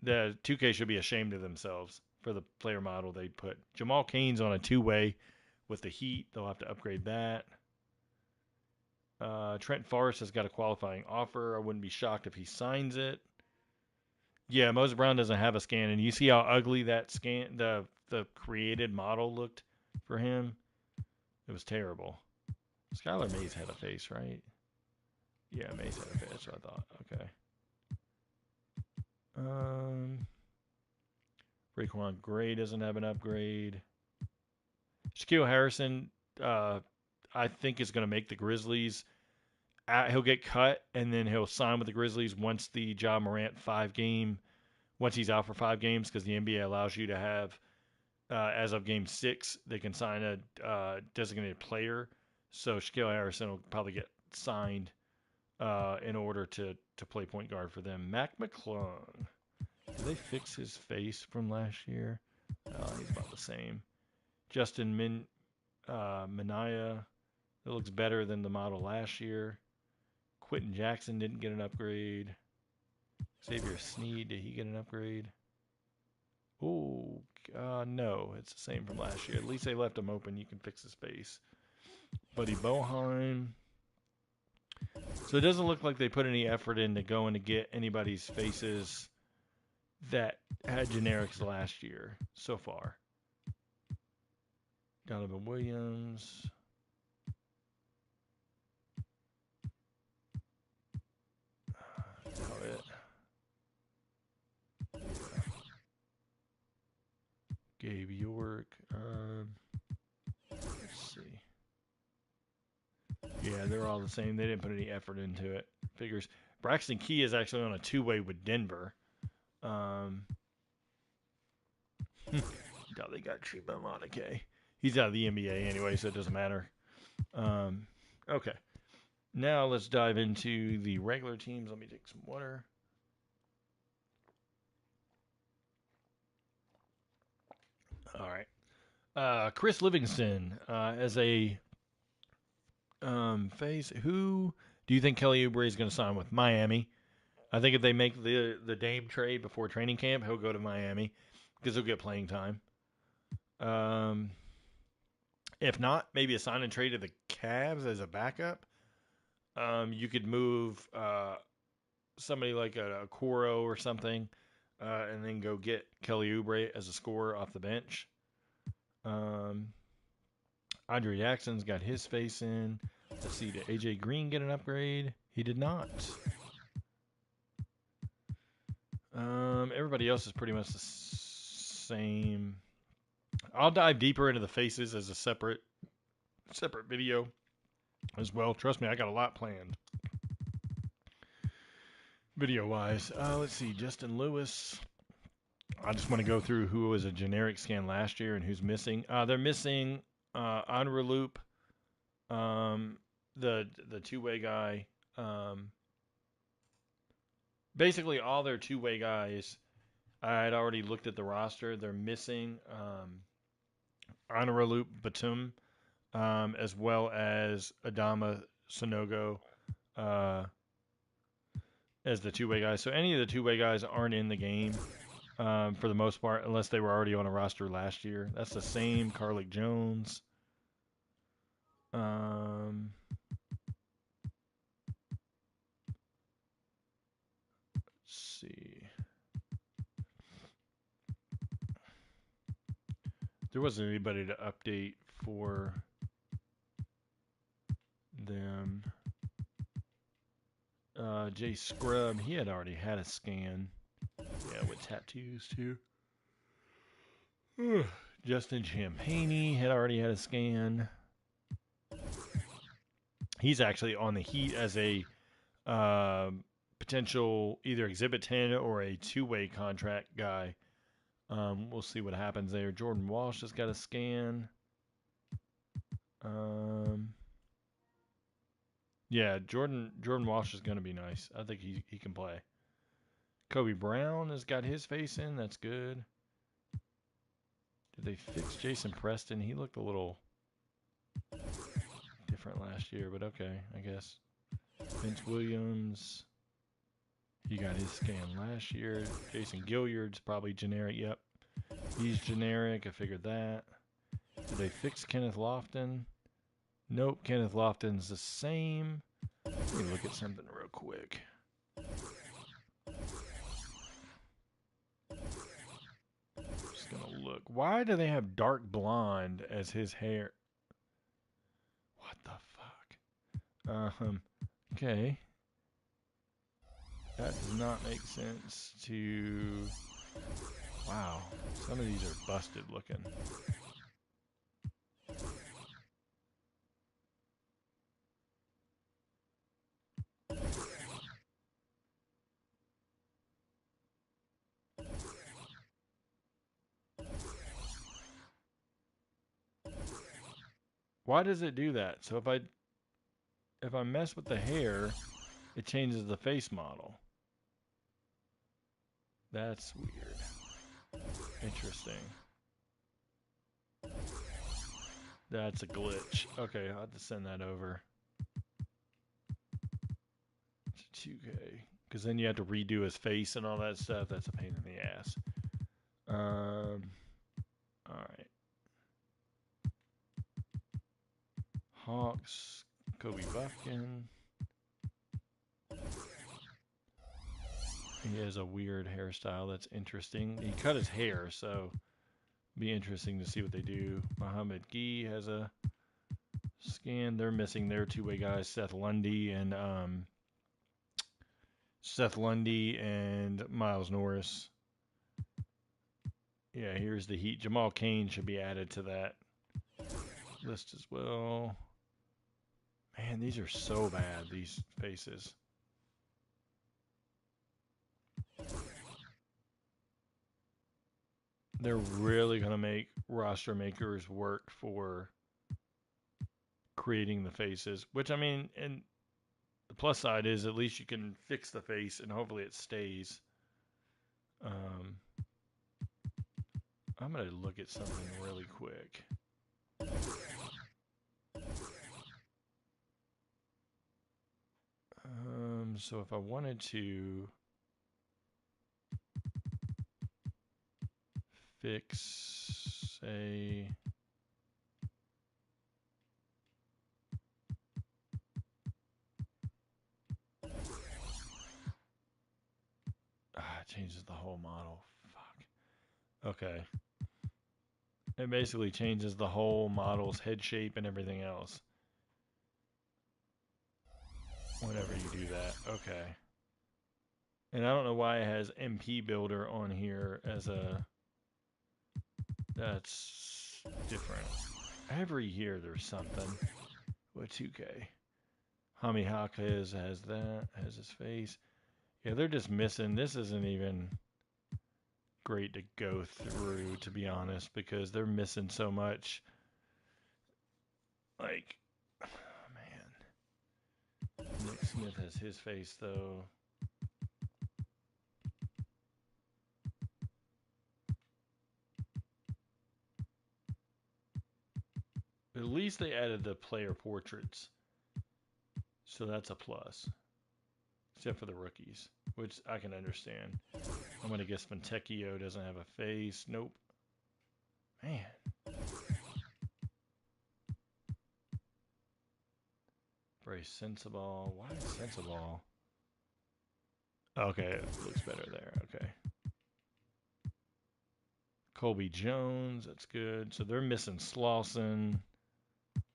The 2K should be ashamed of themselves for the player model they put. Jamal Cain's on a two-way with the Heat. They'll have to upgrade that. Trent Forrest has got a qualifying offer. I wouldn't be shocked if he signs it. Yeah, Moses Brown doesn't have a scan, and you see how ugly that scan, the created model looked for him. It was terrible. Skylar Mays had a face, right? Yeah, Mays had a face. That's what I thought. Okay. Raekwon Gray doesn't have an upgrade. Shaquille Harrison, I think, is going to make the Grizzlies. He'll get cut, and then he'll sign with the Grizzlies once the Ja Morant once he's out for 5 games, because the NBA allows you to have, as of Game 6, they can sign a designated player. So Shaquille Harrison will probably get signed in order to play point guard for them. Mac McClung. Did they fix his face from last year? He's about the same. Minaya. It looks better than the model last year. Quentin Jackson didn't get an upgrade. Xavier Sneed, did he get an upgrade? Oh, no. It's the same from last year. At least they left him open. You can fix the space. Buddy Boeheim. So it doesn't look like they put any effort into going to get anybody's faces that had generics last year so far. Donovan Williams. Doubt it. Gabe York. Let's see. Yeah, they're all the same. They didn't put any effort into it. Figures. Braxton Key is actually on a two-way with Denver. Doubt they got Chuma Monike. He's out of the NBA anyway, so it doesn't matter. Okay. Now let's dive into the regular teams. Let me take some water. All right. Chris Livingston as a face. Who do you think Kelly Oubre is going to sign with? Miami. I think if they make the Dame trade before training camp, he'll go to Miami because he'll get playing time. If not, maybe a sign and trade to the Cavs as a backup. You could move somebody like a Coro or something, and then go get Kelly Oubre as a scorer off the bench. Andre Jackson's got his face in. Let's see, did AJ Green get an upgrade? He did not. Everybody else is pretty much the same. I'll dive deeper into the faces as a separate video as well. Trust me, I got a lot planned video-wise. Let's see, Justin Lewis. I just want to go through who was a generic scan last year and who's missing. They're missing Enraloop, the two-way guy. Basically, all their two-way guys, I had already looked at the roster. They're missing Enraloop Batum, as well as Adama Sanogo as the two-way guys. So any of the two-way guys aren't in the game for the most part, unless they were already on a roster last year. That's the same. Carlick Jones. Let's see. There wasn't anybody to update for them. Jay Scrub, he had already had a scan. Yeah, with tattoos too. Justin Champagny had already had a scan. He's actually on the Heat as a potential either Exhibit 10 or a two-way contract guy. We'll see what happens there. Jordan Walsh has got a scan. Yeah, Jordan Walsh is going to be nice. I think he can play. Kobe Brown has got his face in. That's good. Did they fix Jason Preston? He looked a little different last year, but okay, I guess. Vince Williams. He got his scan last year. Jason Gilliard's probably generic. Yep. He's generic. I figured that. Did they fix Kenneth Lofton? Nope. Kenneth Lofton's the same. Let me look at something real quick. Just going to look. Why do they have dark blonde as his hair? What the fuck? Okay. That does not make sense to... Wow. Some of these are busted looking. Why does it do that? So if I mess with the hair, it changes the face model. That's weird. Interesting. That's a glitch. Okay, I'll have to send that over to 2K. Because then you have to redo his face and all that stuff. That's a pain in the ass. Alright. Hawks, Kobe Buffkin. He has a weird hairstyle that's interesting. He cut his hair, so be interesting to see what they do. Muhammad Gee has a scan. They're missing their two-way guys, Seth Lundy and Miles Norris. Yeah, here's the Heat. Jamal Cain should be added to that list as well. Man, these are so bad, these faces. They're really going to make roster makers work for creating the faces, which, I mean, and the plus side is at least you can fix the face and hopefully it stays. I'm going to look at something really quick. So if I wanted to fix a it changes the whole model. Fuck. Okay. It basically changes the whole model's head shape and everything else. Whenever you do that. Okay. And I don't know why it has MP Builder on here as a... That's different. Every year there's something. What 2K? Hami Hawkes has that, has his face. Yeah, they're just missing. This isn't even great to go through, to be honest, because they're missing so much. Like, oh, man. Nick Smith has his face, though. At least they added the player portraits. So that's a plus. Except for the rookies, which I can understand. I'm going to guess Fontecchio doesn't have a face. Nope. Man. Very sensible. Why is sensible? Okay, it looks better there. Okay. Colby Jones, that's good. So they're missing Slauson.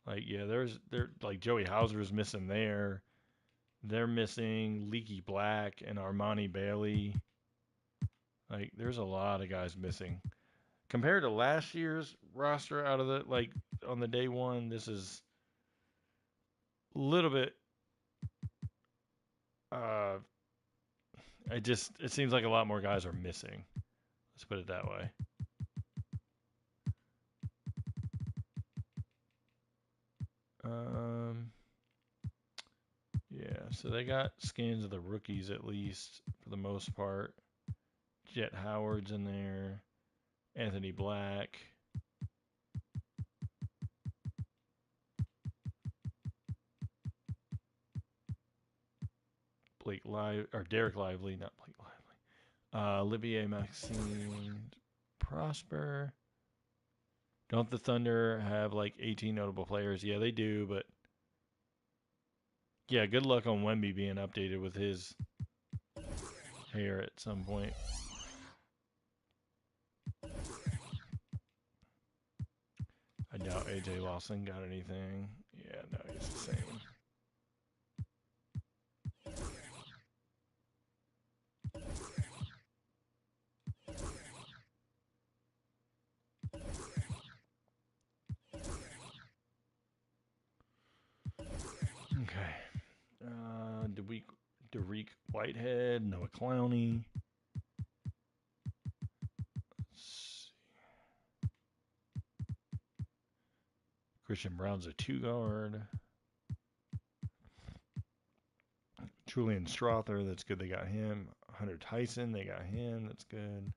Like, yeah, they're like Joey Hauser's missing there. They're missing Leaky Black and Armani Bailey. Like, there's a lot of guys missing. Compared to last year's roster out of the, like, on the day one, this is a little bit, it seems like a lot more guys are missing. Let's put it that way. Yeah, so they got scans of the rookies at least for the most part. Jet Howard's in there. Anthony Black. Derek Lively, not Blake Lively. Olivier Maxime Prosper. Don't the Thunder have like 18 notable players? Yeah, they do, but yeah, good luck on Wemby being updated with his hair at some point. I doubt AJ Lawson got anything. Yeah, no, he's the same. Okay. Dariq Whitehead, Noah Clowney. Let's see. Christian Brown's a 2-guard. Julian Strother, that's good. They got him. Hunter Tyson, they got him. That's good.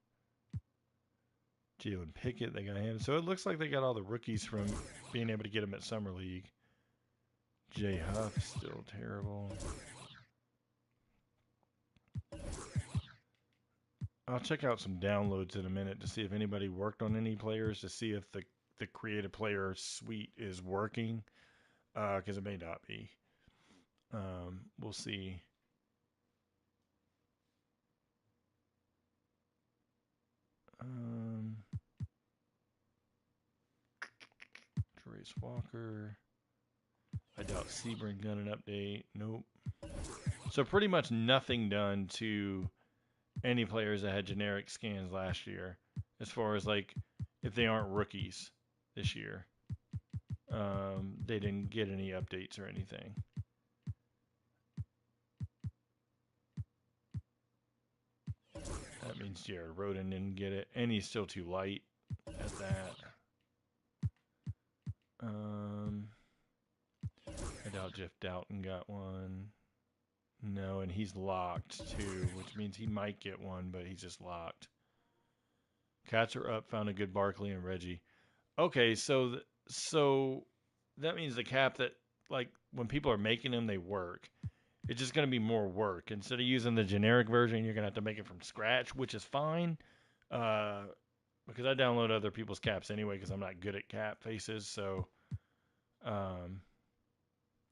Jalen Pickett, they got him. So it looks like they got all the rookies from being able to get him at Summer League. Jay Huff, still terrible. I'll check out some downloads in a minute to see if anybody worked on any players, to see if the creative player suite is working, because it may not be. We'll see. Trace Walker. I doubt Sebring got an update. Nope. So pretty much nothing done to any players that had generic scans last year, as far as like if they aren't rookies this year. They didn't get any updates or anything. That means Jared Roden didn't get it, and he's still too light at that. I doubt Jeff Doughton got one. No, and he's locked too, which means he might get one, but he's just locked. Cats are up, found a good Barkley and Reggie. Okay, so that means the cap that, like, when people are making them, they work. It's just going to be more work. Instead of using the generic version, you're going to have to make it from scratch, which is fine. Because I download other people's caps anyway because I'm not good at cap faces, so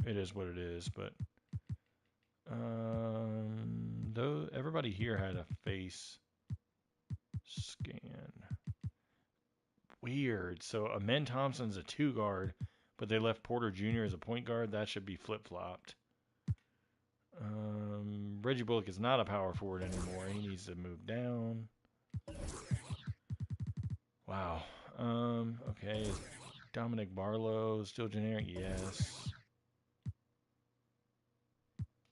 it is what it is. But though everybody here had a face scan. Weird. So Amen Thompson's a 2 guard, but they left Porter Jr. as a point guard. That should be flip-flopped. Reggie Bullock is not a power forward anymore. He needs to move down. Wow. Okay. Dominic Barlow still generic? Yes.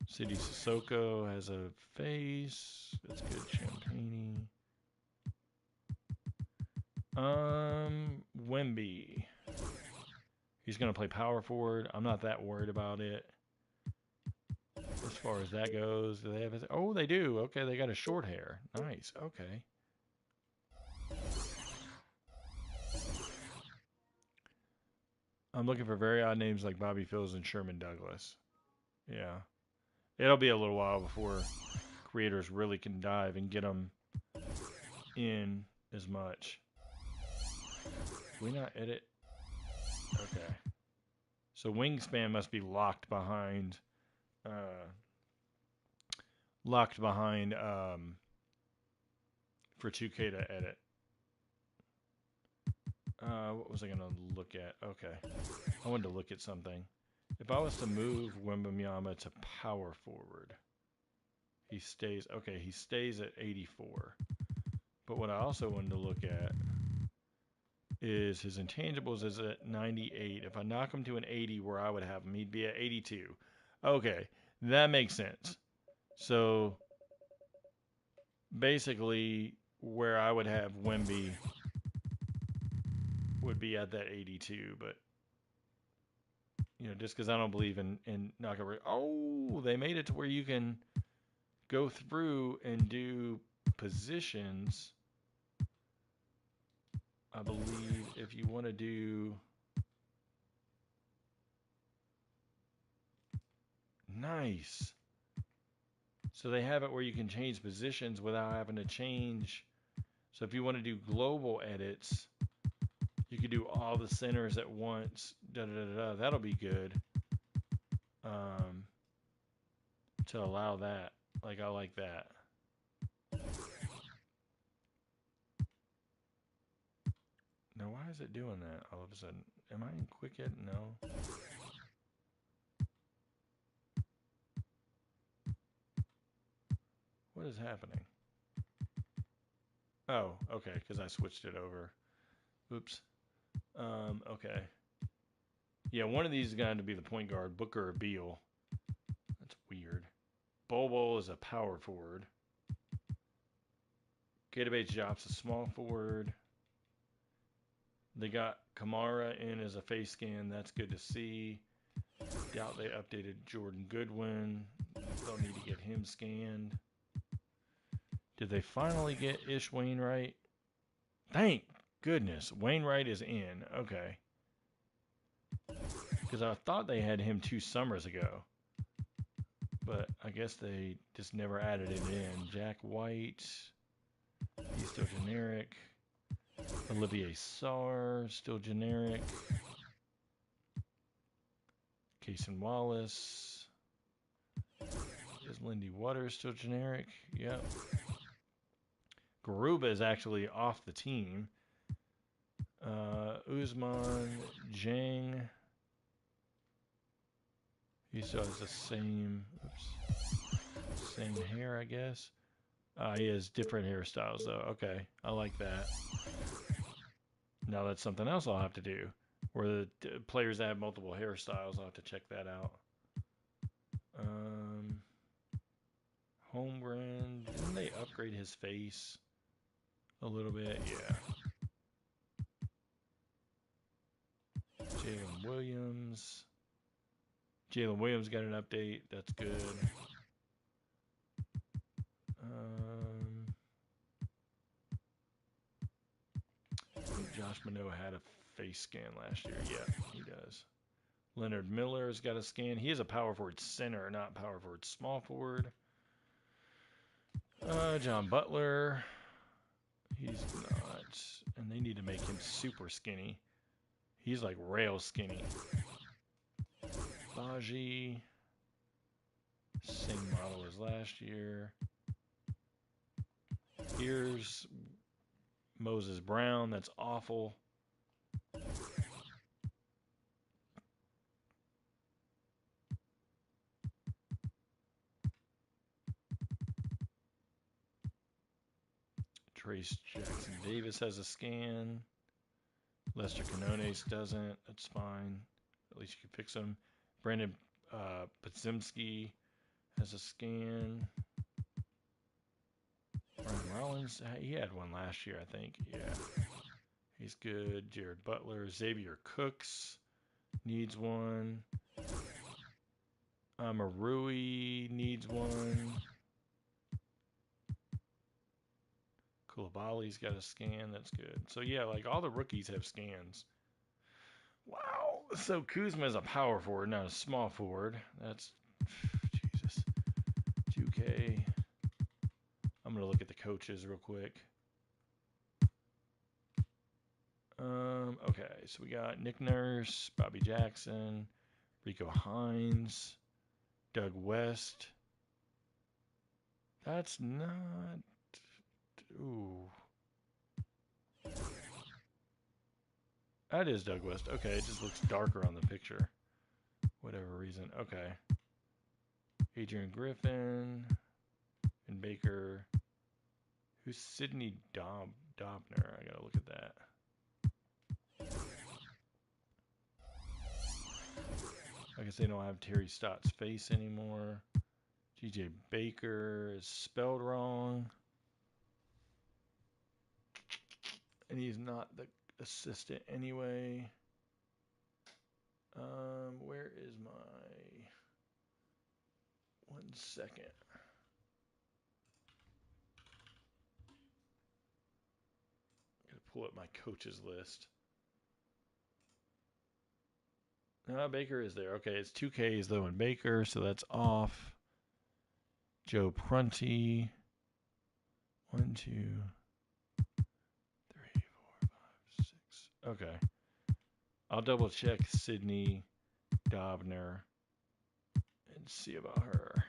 City Sissoko has a face. That's good. Champagne. Wemby. He's going to play power forward. I'm not that worried about it. As far as that goes, do they have a... Oh, they do. Okay, they got a short hair. Nice. Okay. I'm looking for very odd names like Bobby Phills and Sherman Douglas. Yeah. It'll be a little while before creators really can dive and get them in as much. Can we not edit? Okay. So Wingspan must be locked behind for 2K to edit. What was I going to look at? Okay. I wanted to look at something. If I was to move Wembanyama to power forward, he stays at 84. But what I also wanted to look at is his intangibles is at 98. If I knock him to an 80 where I would have him, he'd be at 82. Okay, that makes sense. So basically where I would have Wemby would be at that 82, but just because I don't believe in knockout. Oh, they made it to where you can go through and do positions. I believe if you want to do nice. So they have it where you can change positions without having to change. So if you want to do global edits, you could do all the centers at once. That'll be good. To allow that. Like, I like that. Now, why is it doing that all of a sudden? Am I in quick yet? No. What is happening? Oh, okay, because I switched it over. Oops. Okay. Yeah, one of these is going to be the point guard, Booker or Beal. That's weird. Bobo is a power forward. Gatabase Jop's a small forward. They got Kamara in as a face scan. That's good to see. Doubt they updated Jordan Goodwin. They'll need to get him scanned. Did they finally get Ish Wainwright? Thank goodness. Wainwright is in. Okay. Because I thought they had him 2 summers ago. But I guess they just never added him in. Jack White. He's still generic. Olivier Sarr, still generic. Cason Wallace. Is Lindy Waters still generic? Yep. Garuba is actually off the team. Usman, Jang. He still has the same hair, I guess. He has different hairstyles, though. Okay, I like that. Now that's something else I'll have to do. Where the players that have multiple hairstyles, I'll have to check that out. Holmgren, didn't they upgrade his face a little bit? Yeah. Jalen Williams. Jalen Williams got an update. That's good. I think Josh Minot had a face scan last year. Yeah, he does. Leonard Miller's got a scan. He is a power forward center, not power forward small forward. John Butler. He's not. And they need to make him super skinny. He's like rail skinny. Baji. Same model as last year. Here's Moses Brown. That's awful. Trace Jackson Davis has a scan. Lester Canones doesn't. That's fine. At least you can fix him. Brandon Podzimski has a scan. Ryan Rollins, he had one last year, I think. Yeah. He's good. Jared Butler. Xavier Cooks needs one. Marui needs one. Koulibaly's got a scan. That's good. So, yeah, like all the rookies have scans. Wow. So, Kuzma is a power forward, not a small forward. That's, Jesus. 2K. I'm going to look at the coaches real quick. Okay, so we got Nick Nurse, Bobby Jackson, Rico Hines, Doug West. That's not... Ooh. That is Doug West. Okay, it just looks darker on the picture. Whatever reason. Okay. Adrian Griffin and Baker. Who's Sidney Dobner? I gotta look at that. I guess they don't have Terry Stott's face anymore. GJ Baker is spelled wrong. And he's not the assistant anyway. Where is my... 1 second. I'm gonna pull up my coaches list. Baker is there. Okay, it's 2 Ks though in Baker, so that's off. Joe Prunty. 1, 2, 3, 4, 5, 6. Okay. I'll double check Sidney Dobner and see about her.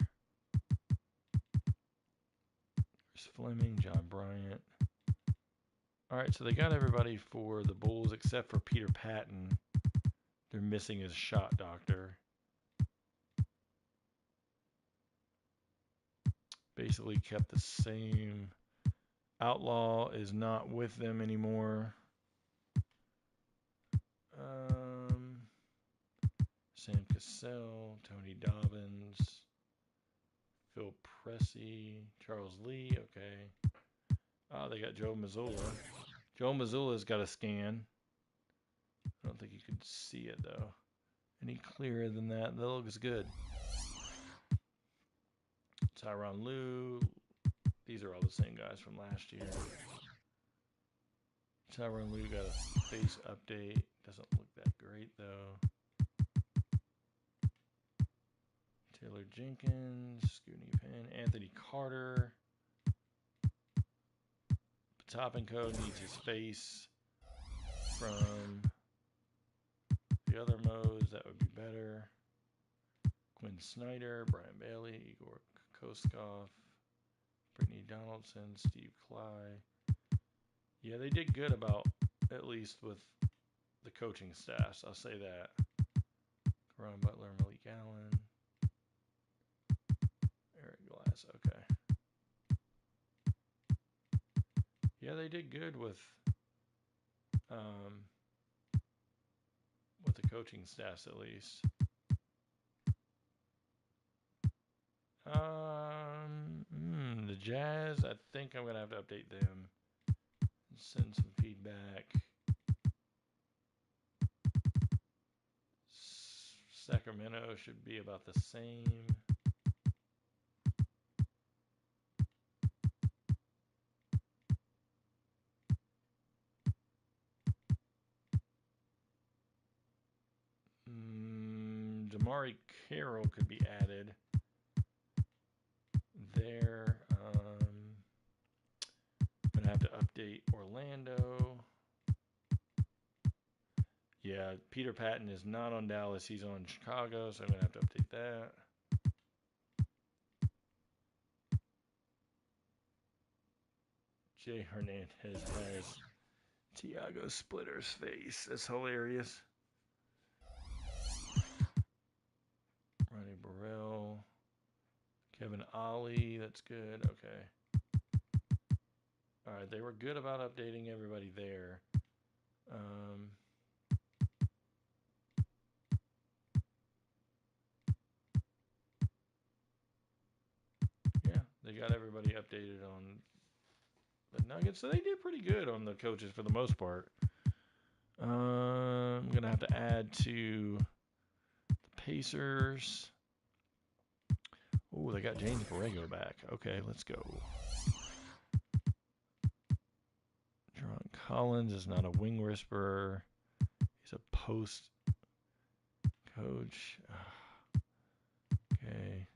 There's Fleming, John Bryant. All right, so they got everybody for the Bulls except for Peter Patton. They're missing his shot doctor. Basically kept the same. Outlaw is not with them anymore. Sam Cassell, Tony Dobbins, Phil Pressey, Charles Lee. Okay. Oh, they got Joe Mazzulla. Joe Mazzulla's got a scan. I don't think you can see it, though. Any clearer than that? That looks good. Tyronn Lue. These are all the same guys from last year. Tyronn Lue got a face update. Doesn't look that great though. Taylor Jenkins, Scooty Penn, Anthony Carter. Top&Co needs his face from the other modes. That would be better. Quinn Snyder, Brian Bailey, Igor Koskov, Brittany Donaldson, Steve Cly. Yeah, they did good about, at least with the coaching staffs. I'll say that. Ron Butler, Malik Allen, Eric Glass. Okay. Yeah, they did good with the coaching staffs at least. The Jazz, I think I'm going to have to update them. Send some feedback. Sacramento should be about the same. Damari Carroll could be added there. I'm going to have to update Orlando. Yeah, Peter Patton is not on Dallas. He's on Chicago, so I'm going to have to update that. Jay Hernandez has Tiago Splitter's face. That's hilarious. Ronnie Burrell. Kevin Ollie. That's good. Okay. All right, they were good about updating everybody there. Yeah, they got everybody updated on the Nuggets, so they did pretty good on the coaches for the most part. I'm going to have to add to the Pacers. Oh, they got James Borrego back. Okay, let's go. John Collins is not a wing whisperer. He's a post coach. Okay.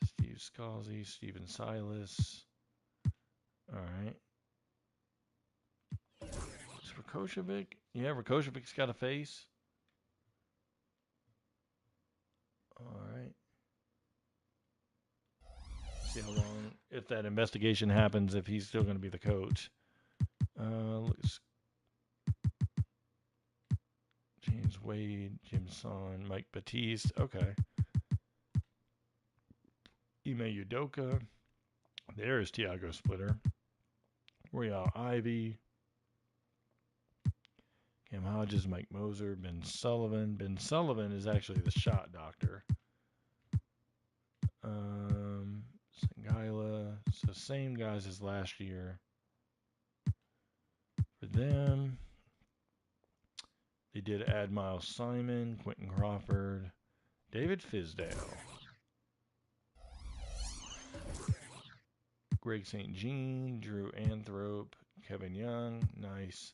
Steve Scalzi, Steven Silas. All right. Is Rakocevic? Yeah, Rakocevic's got a face. All right. See how long, if that investigation happens, if he's still going to be the coach. Looks James Wade, Jim Son, Mike Batiste. Okay. Ime Udoka. There's Tiago Splitter. Royale Ivy. Cam Hodges, Mike Moser, Ben Sullivan. Ben Sullivan is actually the shot doctor. Sangila. So same guys as last year. For them, they did add Miles Simon, Quentin Crawford, David Fizdale, Greg St. Jean, Drew Anthrope, Kevin Young. Nice.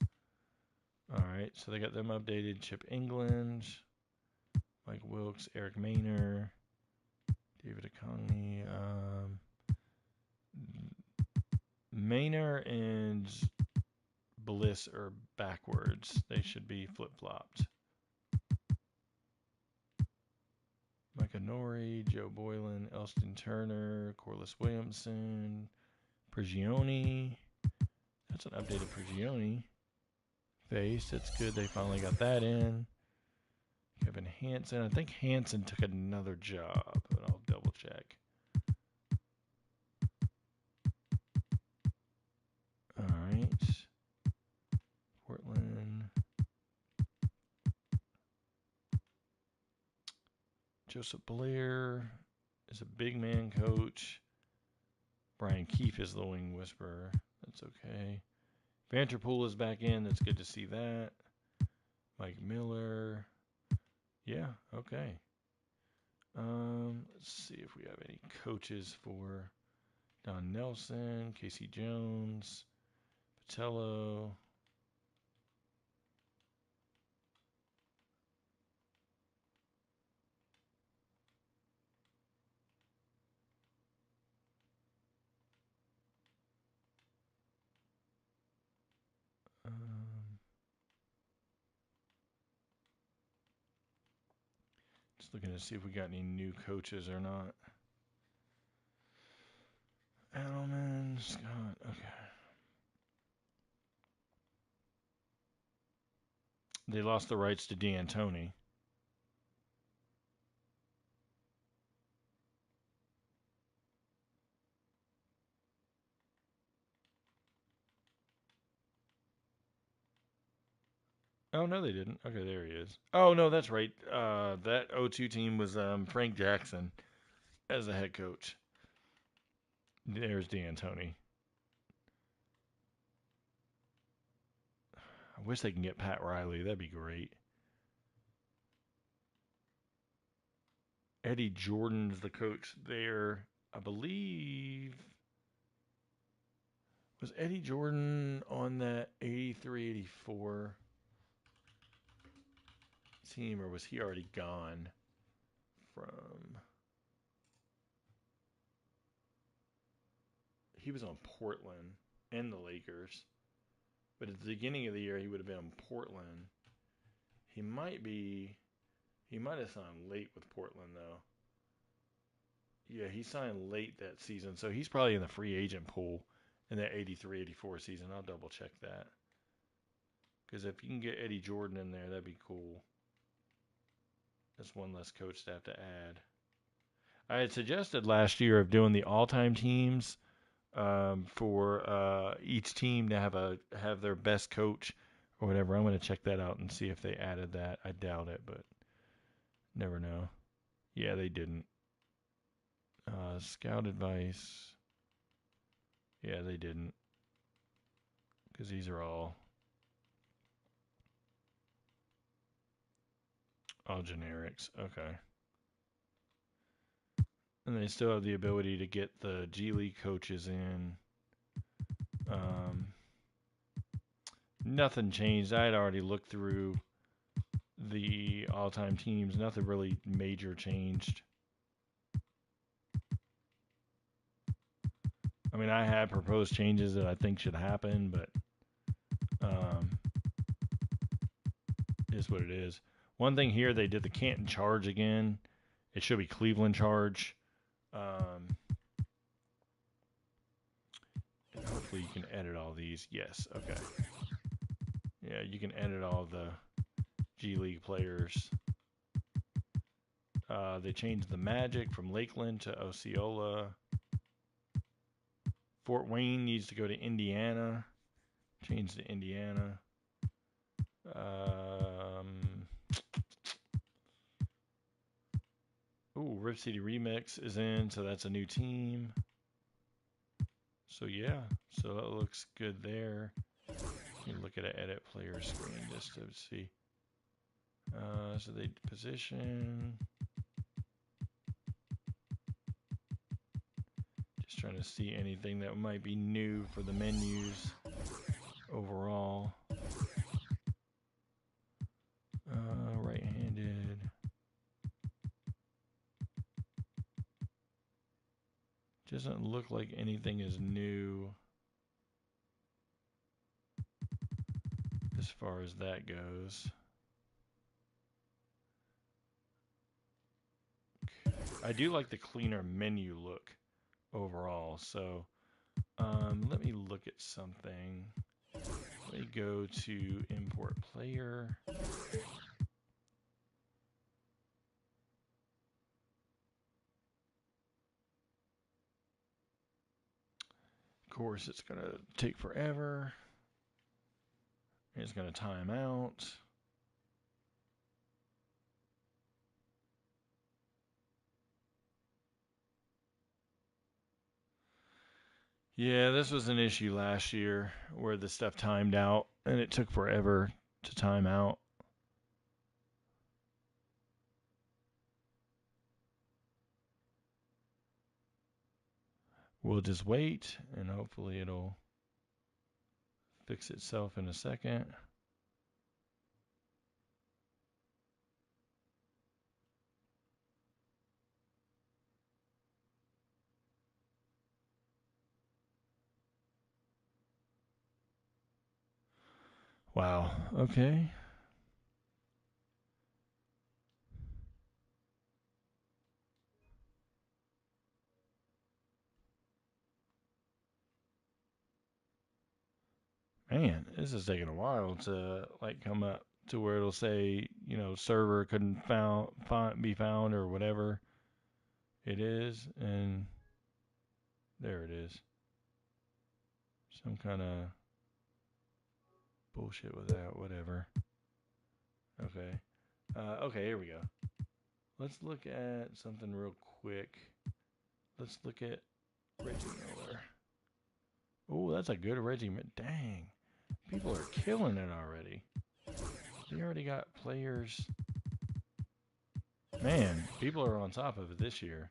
All right, so they got them updated. Chip England, Mike Wilkes, Eric Maynor, David Akani. Maynor and Bliss are backwards. They should be flip-flopped. Micah Nori, Joe Boylan, Elston Turner, Corliss Williamson, Prigioni. That's an updated Prigioni face. That's good. They finally got that in. Kevin Hansen. I think Hansen took another job, but I'll double check. All right. Portland. Joseph Blair is a big man coach. Brian Keefe is the wing whisperer. That's okay. Vanderpool is back in. That's good to see that. Mike Miller. Yeah, okay. Let's see if we have any coaches for Don Nelson, Casey Jones, Patello. Just looking to see if we got any new coaches or not. Edelman, Scott, okay. They lost the rights to D'Antoni. Oh, no, they didn't. Okay, there he is. Oh, no, that's right. That 0-2 team was Frank Jackson as the head coach. There's D'Antoni. I wish they can get Pat Riley. That'd be great. Eddie Jordan's the coach there. I believe. Was Eddie Jordan on that 83-84 team, or was he already gone from. He was on Portland and the Lakers. But at the beginning of the year, he would have been on Portland. He might have signed late with Portland, though. Yeah, he signed late that season, so he's probably in the free agent pool in that 83-84 season. I'll double check that. Because if you can get Eddie Jordan in there, that'd be cool. That's one less coach to have to add. I had suggested last year of doing the all-time teams for each team to have their best coach or whatever. I'm going to check that out and see if they added that. I doubt it, but never know. Yeah, they didn't. Scout advice. Yeah, they didn't. Because these are all generics. Okay. And they still have the ability to get the G League coaches in. Nothing changed. I had already looked through the all-time teams. Nothing really major changed. I mean, I had proposed changes that I think should happen, but is what it is. One thing here, they did the Canton charge again. It should be Cleveland charge. And hopefully you can edit all these. Yes, okay. Yeah, you can edit all the G League players. They changed the Magic from Lakeland to Osceola. Fort Wayne needs to go to Indiana. Change to Indiana. Rip City Remix is in, so that's a new team. So yeah, so that looks good there. You can look at an edit player screen just to see. So they position. Just trying to see anything that might be new for the menus overall. Right-handed. Doesn't look like anything is new as far as that goes. I do like the cleaner menu look overall. So let me look at something. Let me go to import player. Of course, it's going to take forever. It's going to time out. Yeah, this was an issue last year where the stuff timed out and it took forever to time out. We'll just wait and hopefully it'll fix itself in a second. Wow. Okay. Man, this is taking a while to like come up to where it'll say, you know, server couldn't be found or whatever it is, and there it is. Some kind of bullshit with that, whatever. Okay. Okay, here we go. Let's look at something real quick. Let's look at Reggie Miller. Oh, that's a good Reggie Miller. Dang. People are killing it already. They already got players. Man, people are on top of it this year.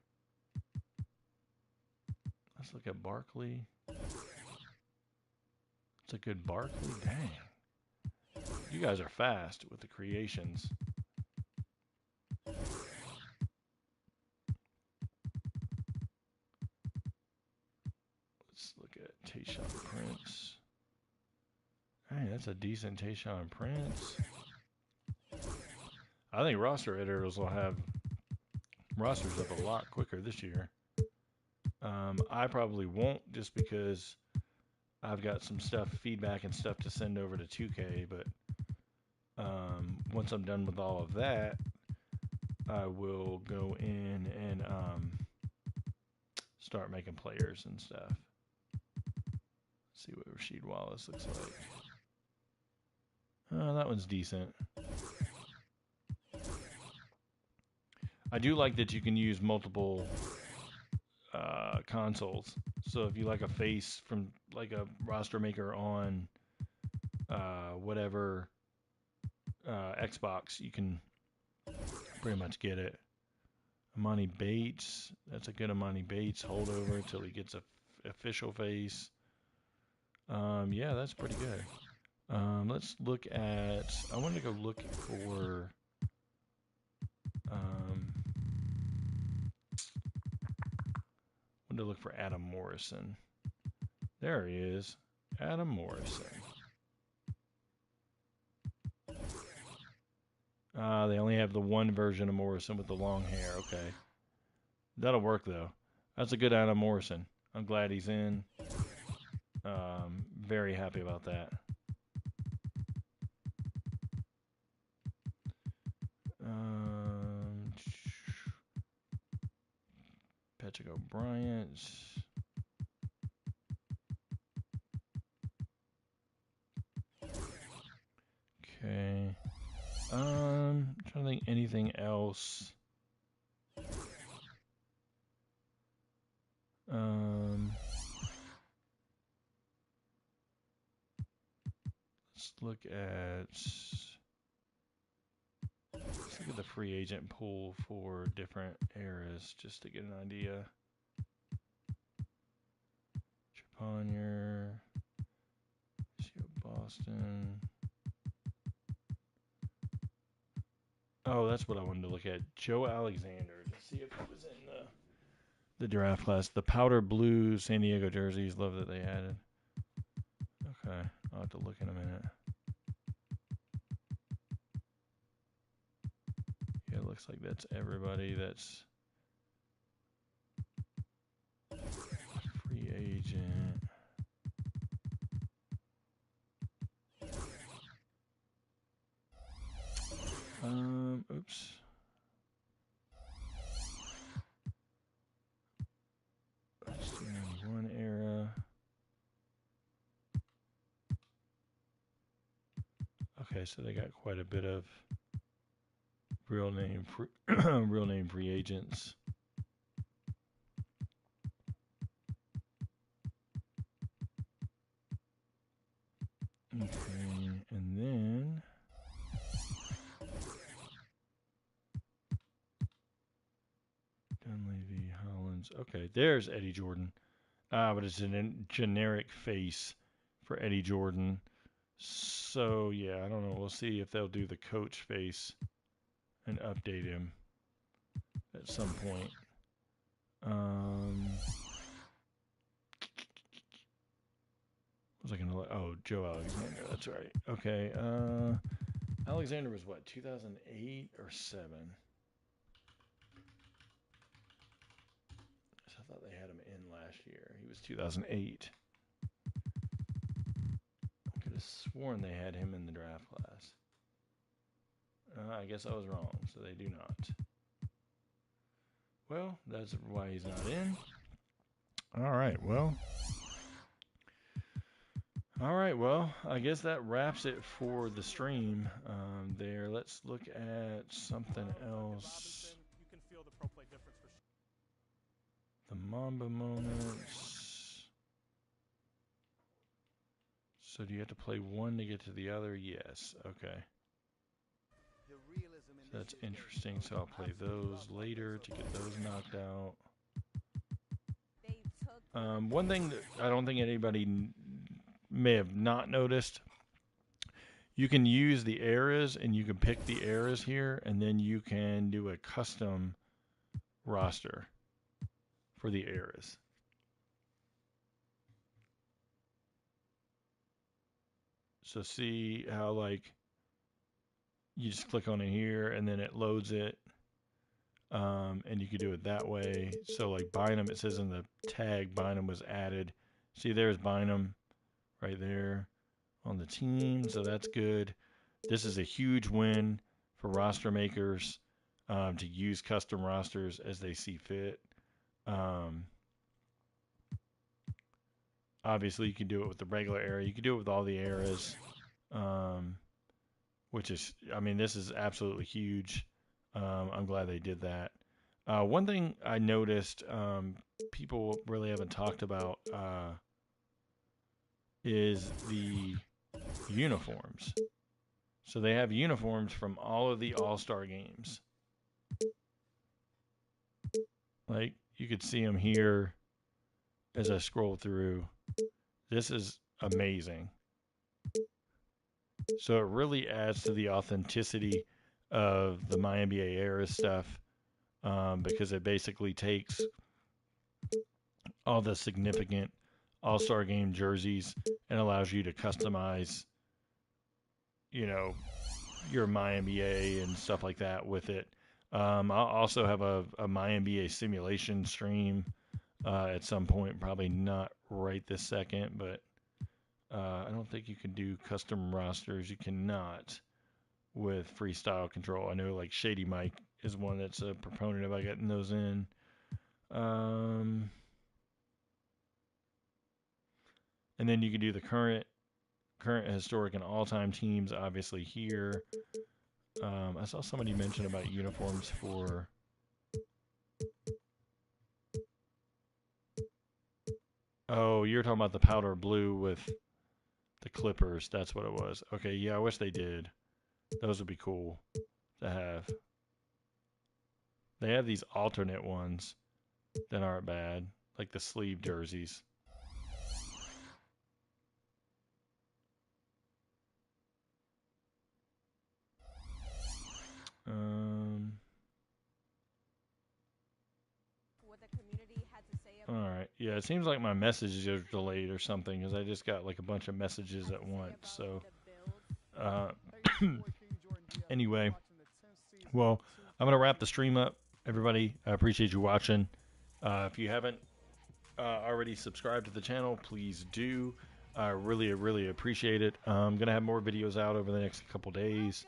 Let's look at Barkley. It's a good Barkley. Dang. You guys are fast with the creations. Let's look at Tayshaun Prince. Hey, that's a decent Tayshaun Prince. I think roster editors will have rosters up a lot quicker this year. I probably won't just because I've got some feedback and stuff to send over to 2K, but once I'm done with all of that, I will go in and start making players and stuff. See what Rasheed Wallace looks like. That one's decent. I do like that you can use multiple consoles. So if you like a face from like a roster maker on whatever Xbox, you can pretty much get it. Amani Bates, that's a good Amani Bates holdover until he gets a official face. Yeah, that's pretty good. Let's look at. I want to go look for. To look for Adam Morrison. There he is. Adam Morrison. They only have the one version of Morrison with the long hair. Okay. That'll work, though. That's a good Adam Morrison. I'm glad he's in. Very happy about that. Patrick O'Brien. Okay. I'm trying to think anything else. Let's look at the free agent pool for different eras just to get an idea. Trepanier, Boston. Oh, that's what I wanted to look at. Joe Alexander. Let's see if it was in the draft class. The powder blue San Diego jerseys. Love that they added. Okay, I'll have to look in a minute. Yeah, it looks like that's everybody that's free agent. Oops. That's the 91 era. Okay, so they got quite a bit of real name free agents. Okay, and then Dunleavy, Hollins. Okay, there's Eddie Jordan. But it's a generic face for Eddie Jordan. So yeah, I don't know. We'll see if they'll do the coach face and update him at some point. Was I gonna? Oh, Joe Alexander. That's right. Okay. Alexander was what? 2008 or 7? I thought they had him in last year. He was 2008. I could have sworn they had him in the draft class. I guess I was wrong, so they do not. Well, that's why he's not in. All right, well, I guess that wraps it for the stream there. Let's look at something else. The Mamba moments. So do you have to play one to get to the other? Yes. Okay. So that's interesting. So I'll play those later to get those knocked out. One thing that I don't think anybody may have not noticed, you can use the ERAS and you can pick the ERAS here, and then you can do a custom roster for the ERAS. So see how like you just click on it here and then it loads it, and you can do it that way. So like Bynum, it says in the tag Bynum was added. See, there's Bynum right there on the team, so that's good. This is a huge win for roster makers to use custom rosters as they see fit. Obviously, you can do it with the regular era. You can do it with all the eras, which is, I mean, this is absolutely huge. I'm glad they did that. One thing I noticed people really haven't talked about is the uniforms. So they have uniforms from all of the All-Star games. Like, you could see them here as I scroll through. This is amazing. So it really adds to the authenticity of the MYNBA era stuff, because it basically takes all the significant All-Star game jerseys and allows you to customize, you know, your MyNBA and stuff like that with it. I'll also have a MyNBA simulation stream at some point, probably not right this second, but I don't think you can do custom rosters. You cannot with freestyle control. I know like Shady Mike is one that's a proponent of getting those in. And then you can do the current, historic, and all-time teams, obviously here. I saw somebody mention about uniforms for... Oh, you're talking about the powder blue with the Clippers. That's what it was. Okay, yeah, I wish they did. Those would be cool to have. They have these alternate ones that aren't bad, like the sleeve jerseys. All right. Yeah, it seems like my messages are delayed or something because I just got like a bunch of messages at once. So, anyway, well, I'm gonna wrap the stream up. Everybody, I appreciate you watching. If you haven't already subscribed to the channel, please do. I really appreciate it. I'm gonna have more videos out over the next couple days,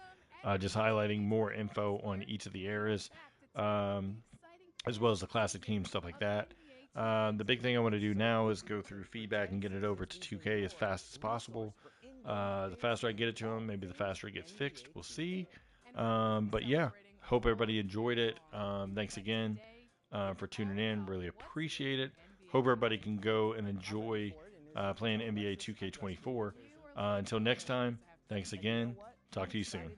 just highlighting more info on each of the eras, as well as the classic teams, stuff like that. The big thing I want to do now is go through feedback and get it over to 2K as fast as possible. The faster I get it to them, maybe the faster it gets fixed. We'll see. But yeah, hope everybody enjoyed it. Thanks again for tuning in. Really appreciate it. Hope everybody can go and enjoy playing NBA 2K24. Until next time, thanks again. Talk to you soon.